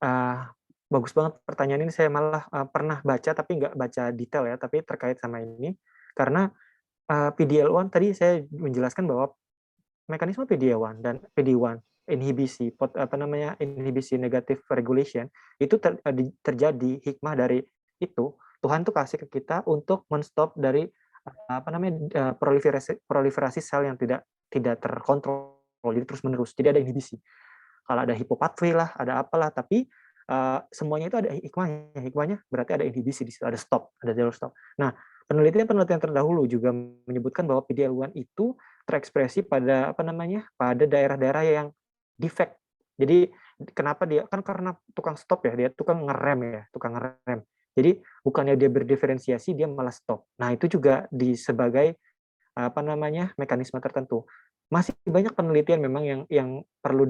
bagus banget pertanyaan ini. Saya malah pernah baca tapi nggak baca detail ya, tapi terkait sama ini karena PD-L1 tadi saya menjelaskan bahwa mekanisme PD1 dan PD1 inhibisi inhibisi negative regulation itu terjadi hikmah dari itu. Tuhan tuh kasih ke kita untuk menstop dari proliferasi sel yang tidak terkontrol, jadi terus menerus. Jadi ada inhibisi. Kalau ada hipopatri lah, ada apalah, tapi semuanya itu ada hikmahnya. Hikmahnya berarti ada inhibisi di situ, ada stop, ada zero stop. Nah, penelitian terdahulu juga menyebutkan bahwa PD-L1 itu terekspresi pada pada daerah-daerah yang defect. Jadi kenapa dia kan karena tukang stop ya, dia tukang ngerem. Jadi bukannya dia berdiferensiasi, dia malah stop. Nah, itu juga sebagai mekanisme tertentu. Masih banyak penelitian memang yang perlu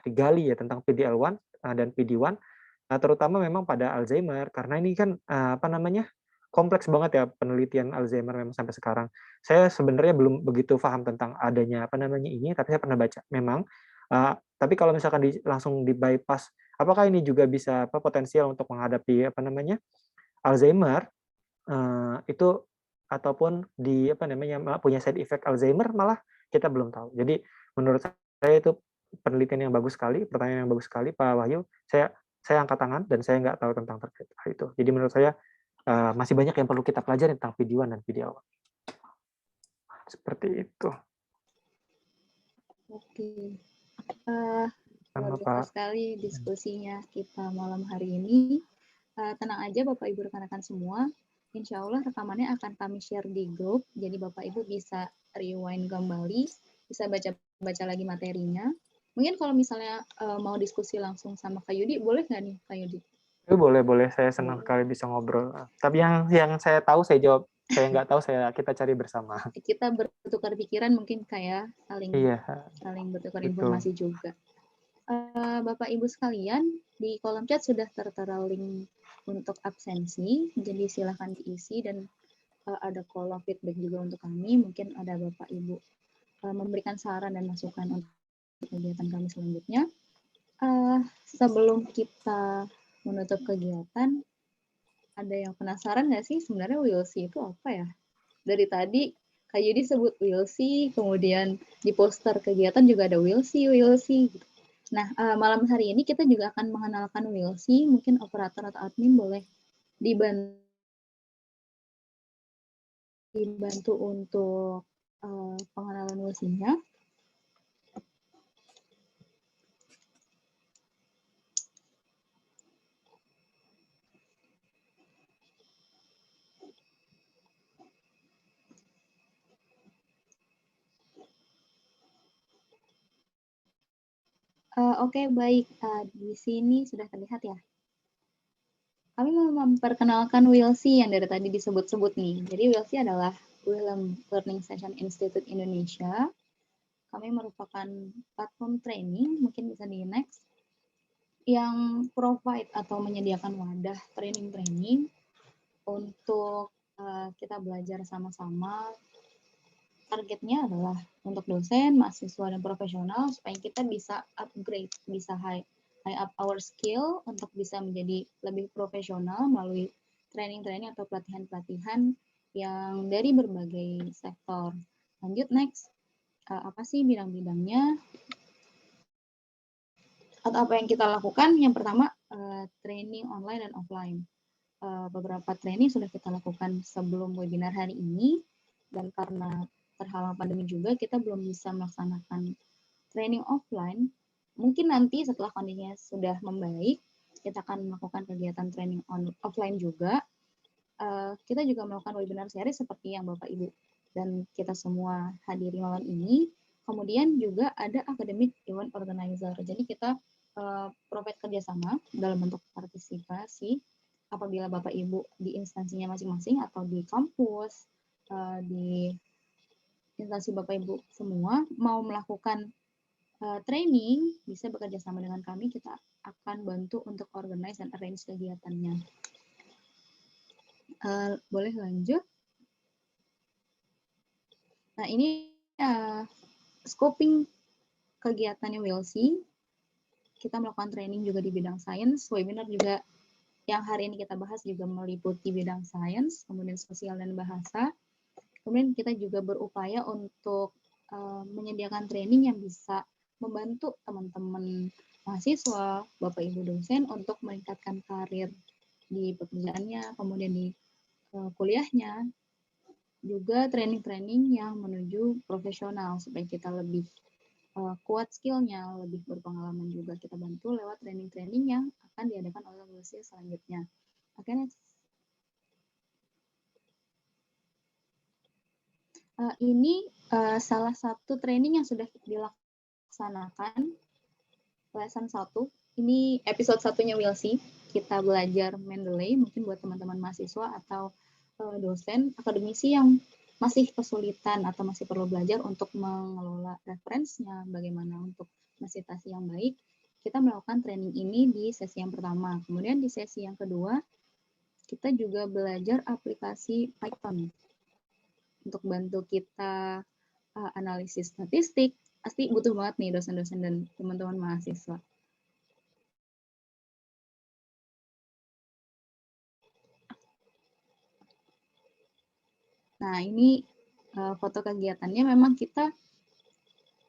digali ya tentang PD-L1 dan PD-1, terutama memang pada Alzheimer, karena ini kan kompleks banget ya penelitian Alzheimer memang sampai sekarang. Saya sebenarnya belum begitu paham tentang adanya ini, tapi saya pernah baca memang. Tapi kalau misalkan langsung di bypass, apakah ini juga bisa potensial untuk menghadapi Alzheimer itu ataupun punya side effect Alzheimer, malah kita belum tahu. Jadi menurut saya itu penelitian yang bagus sekali, pertanyaan yang bagus sekali Pak Wahyu. Saya angkat tangan dan saya nggak tahu tentang terkait hal itu. Jadi menurut saya masih banyak yang perlu kita pelajari tentang PD-1 dan PD-L1. Seperti itu. Oke. Sama Luar biasa Pak. sekali diskusinya kita malam hari ini. Tenang aja Bapak Ibu rekan-rekan semua. Insya Allah rekamannya akan kami share di grup. Jadi Bapak Ibu bisa rewind kembali, bisa baca lagi materinya. Mungkin kalau misalnya mau diskusi langsung sama Kak Yudi, boleh nggak nih Kak Yudi? Boleh. Saya senang sekali bisa ngobrol. Tapi yang saya tahu saya jawab. Saya nggak tahu kita cari bersama. Kita bertukar pikiran mungkin kayak saling bertukar informasi juga. Bapak Ibu sekalian, di kolom chat sudah tertera link untuk absensi, jadi silahkan diisi dan ada kolom feedback juga untuk kami. Mungkin ada Bapak Ibu memberikan saran dan masukan untuk kegiatan kami selanjutnya. Sebelum kita menutup kegiatan, ada yang penasaran nggak sih sebenarnya WILSI itu apa ya? Dari tadi Kak Yudi sebut WILSI, kemudian di poster kegiatan juga ada WILSI gitu. Nah, malam hari ini kita juga akan mengenalkan WILSI, mungkin operator atau admin boleh dibantu untuk pengenalan WILSI-nya. Oke, baik. Di sini sudah terlihat ya. Kami mau memperkenalkan WILSI yang dari tadi disebut-sebut nih. Jadi WILSI adalah Wilhelm Learning Session Institute Indonesia. Kami merupakan platform training, mungkin bisa di next, yang provide atau menyediakan wadah training-training untuk kita belajar sama-sama. Targetnya adalah untuk dosen, mahasiswa, dan profesional supaya kita bisa upgrade, bisa high up our skill untuk bisa menjadi lebih profesional melalui training-training atau pelatihan-pelatihan yang dari berbagai sektor. Lanjut next, apa sih bidang-bidangnya? Atau apa yang kita lakukan? Yang pertama, training online dan offline. Beberapa training sudah kita lakukan sebelum webinar hari ini, dan karena terhalang pandemi juga, kita belum bisa melaksanakan training offline. Mungkin nanti setelah kondisinya sudah membaik, kita akan melakukan kegiatan training offline juga. Kita juga melakukan webinar series seperti yang Bapak Ibu dan kita semua hadiri malam ini. Kemudian juga ada academic event organizer. Jadi kita provide kerjasama dalam bentuk partisipasi apabila Bapak Ibu di instansinya masing-masing atau di kampus, di instansi Bapak Ibu semua mau melakukan training, bisa bekerja sama dengan kami, kita akan bantu untuk organize dan arrange kegiatannya. Boleh lanjut? Nah, ini scoping kegiatannya WILSI. Kita melakukan training juga di bidang sains, webinar juga yang hari ini kita bahas juga meliputi bidang sains, kemudian sosial dan bahasa. Kemudian kita juga berupaya untuk menyediakan training yang bisa membantu teman-teman mahasiswa, Bapak Ibu dosen untuk meningkatkan karir di pekerjaannya, kemudian di kuliahnya, juga training-training yang menuju profesional supaya kita lebih kuat skillnya, lebih berpengalaman juga. Kita bantu lewat training-training yang akan diadakan oleh universitas selanjutnya. Oke, next. Ini salah satu training yang sudah dilaksanakan, lesson 1. Ini episode satunya Wilsi. Kita belajar Mendeley, mungkin buat teman-teman mahasiswa atau dosen, akademisi yang masih kesulitan atau masih perlu belajar untuk mengelola referensinya, bagaimana untuk mesitasi yang baik. Kita melakukan training ini di sesi yang pertama. Kemudian di sesi yang kedua, kita juga belajar aplikasi Python untuk bantu kita analisis statistik. Pasti butuh banget nih dosen-dosen dan teman-teman mahasiswa. Nah, ini foto kegiatannya memang kita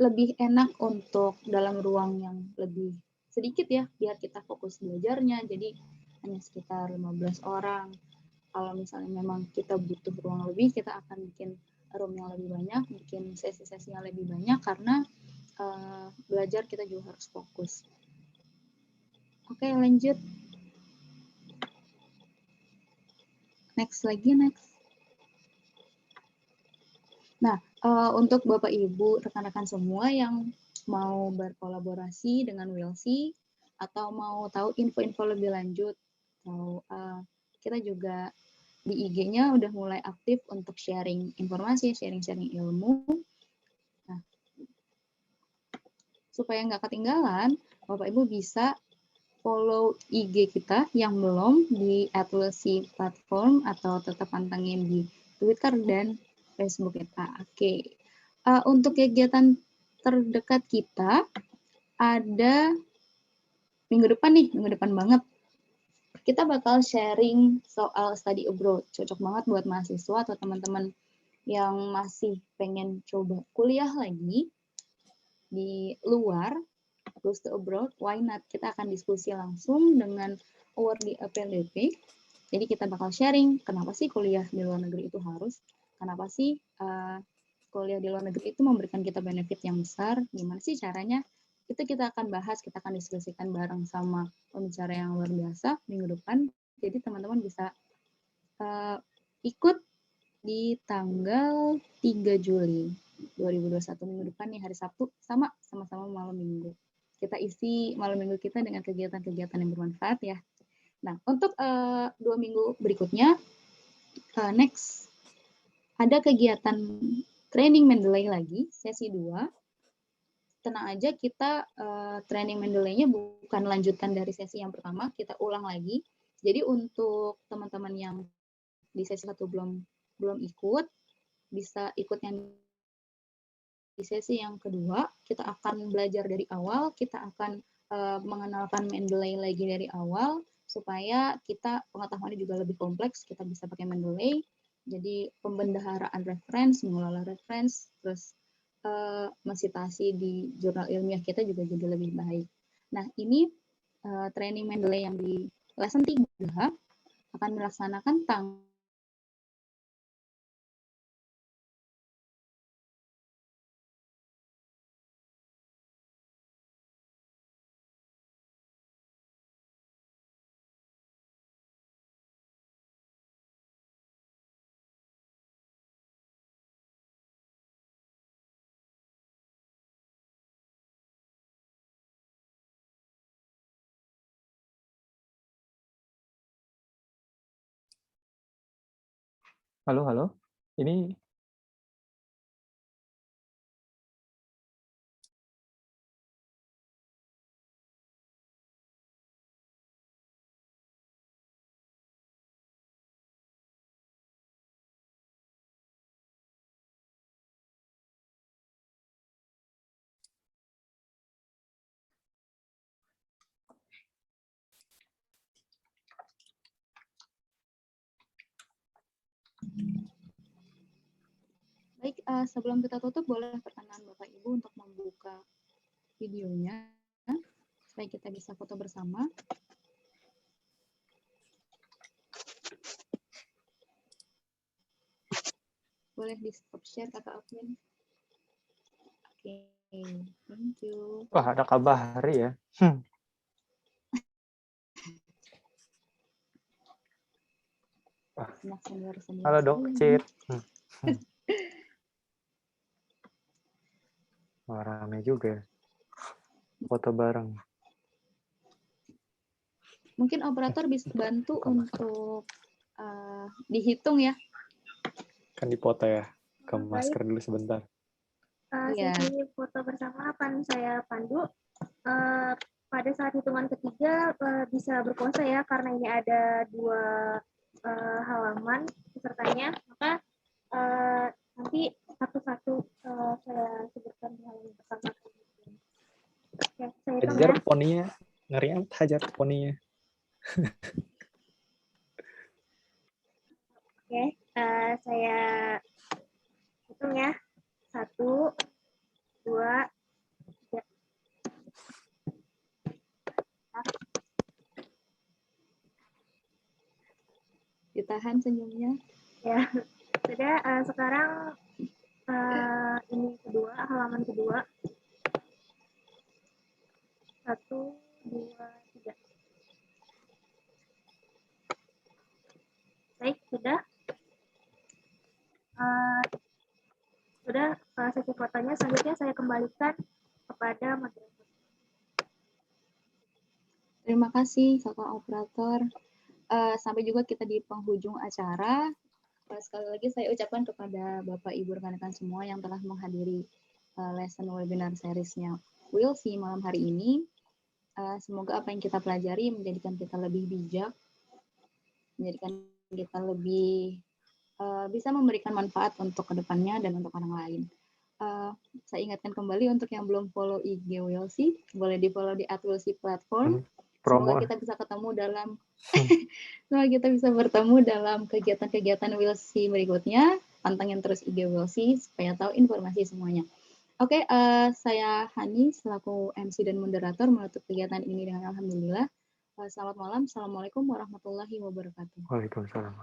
lebih enak untuk dalam ruang yang lebih sedikit ya, biar kita fokus belajarnya. Jadi hanya sekitar 15 orang. Kalau misalnya memang kita butuh ruang lebih, kita akan bikin room yang lebih banyak, bikin sesi-sesi yang lebih banyak, karena belajar kita juga harus fokus. Oke, lanjut. Next lagi, next. Nah, untuk Bapak Ibu, rekan-rekan semua yang mau berkolaborasi dengan Wilsi atau mau tahu info-info lebih lanjut, atau kita juga di IG-nya udah mulai aktif untuk sharing informasi, sharing-sharing ilmu. Nah, supaya nggak ketinggalan, Bapak Ibu bisa follow IG kita yang belum di @wilsi platform atau tetap pantengin di Twitter dan Facebook kita. Oke. Untuk kegiatan terdekat kita ada minggu depan banget. Kita bakal sharing soal study abroad. Cocok banget buat mahasiswa atau teman-teman yang masih pengen coba kuliah lagi di luar, goes to abroad, why not? Kita akan diskusi langsung dengan awardee LPDP. Jadi kita bakal sharing kenapa sih kuliah di luar negeri itu harus, kenapa sih kuliah di luar negeri itu memberikan kita benefit yang besar, gimana sih caranya, itu kita akan bahas, kita akan diskusikan bareng sama pembicara yang luar biasa minggu depan. Jadi teman-teman bisa ikut di tanggal 3 Juli 2021 minggu depan nih, hari Sabtu, sama-sama malam minggu. Kita isi malam minggu kita dengan kegiatan-kegiatan yang bermanfaat ya. Nah, untuk 2 minggu berikutnya, next, ada kegiatan training Mendeley lagi, sesi 2. Tenang aja, kita training Mendeley-nya bukan lanjutan dari sesi yang pertama, kita ulang lagi. Jadi untuk teman-teman yang di sesi 1 belum ikut, bisa ikut yang di sesi yang kedua. Kita akan belajar dari awal, kita akan mengenalkan Mendeley lagi dari awal, supaya kita pengetahuannya juga lebih kompleks, kita bisa pakai Mendeley. Jadi pembendaharaan reference, mengelola reference, terus mesitasi di jurnal ilmiah kita juga jadi lebih baik. Nah, ini training Mendeley yang di lesson 3 akan melaksanakan Halo. Ini baik, sebelum kita tutup, boleh perkenan Bapak Ibu untuk membuka videonya, supaya kita bisa foto bersama. Boleh di stop share Kakak Alvin. Oke, thank you. Wah, ada Kak Bahari ya. Anak senior-senior Halo Dok sekali. Cit. Wah, rame juga. Foto bareng. Mungkin operator bisa bantu untuk dihitung ya. Kan dipoto ya. Ke Baik. masker dulu sebentar. Iya. Sesi foto bersama akan saya pandu. Pada saat hitungan ketiga bisa berkuasa ya, karena ini ada 2 halaman pesertanya. Maka nanti satu-satu saya sebutkan di halaman pertama. Oke, saya hitung Hajar ya. poninya. Ngeri amat hajar poninya. Oke, saya hitung ya. 1, 2, 3. Ditahan senyumnya. Ya, sudah. Sekarang ini kedua, halaman kedua. 1, 2, 3. Baik, sudah. Sudah sesi fotonya. Selanjutnya saya kembalikan kepada moderator. Terima kasih Kakak Operator. Sampai juga kita di penghujung acara. Sekali lagi saya ucapkan kepada Bapak Ibu rekan-rekan semua yang telah menghadiri lesson webinar seriesnya We'll See malam hari ini. Semoga apa yang kita pelajari menjadikan kita lebih bijak, menjadikan kita lebih bisa memberikan manfaat untuk kedepannya dan untuk orang lain. Saya ingatkan kembali untuk yang belum follow IG We'll See, boleh di follow di @we'llsee platform. Promo. Semoga kita bisa ketemu dalam semoga kita bisa bertemu dalam kegiatan-kegiatan We'll See berikutnya. Pantengin terus IG We'll See supaya tahu informasi semuanya. Oke, saya Hani selaku MC dan moderator menutup kegiatan ini dengan alhamdulillah. Selamat malam. Assalamualaikum warahmatullahi wabarakatuh. Waalaikumsalam.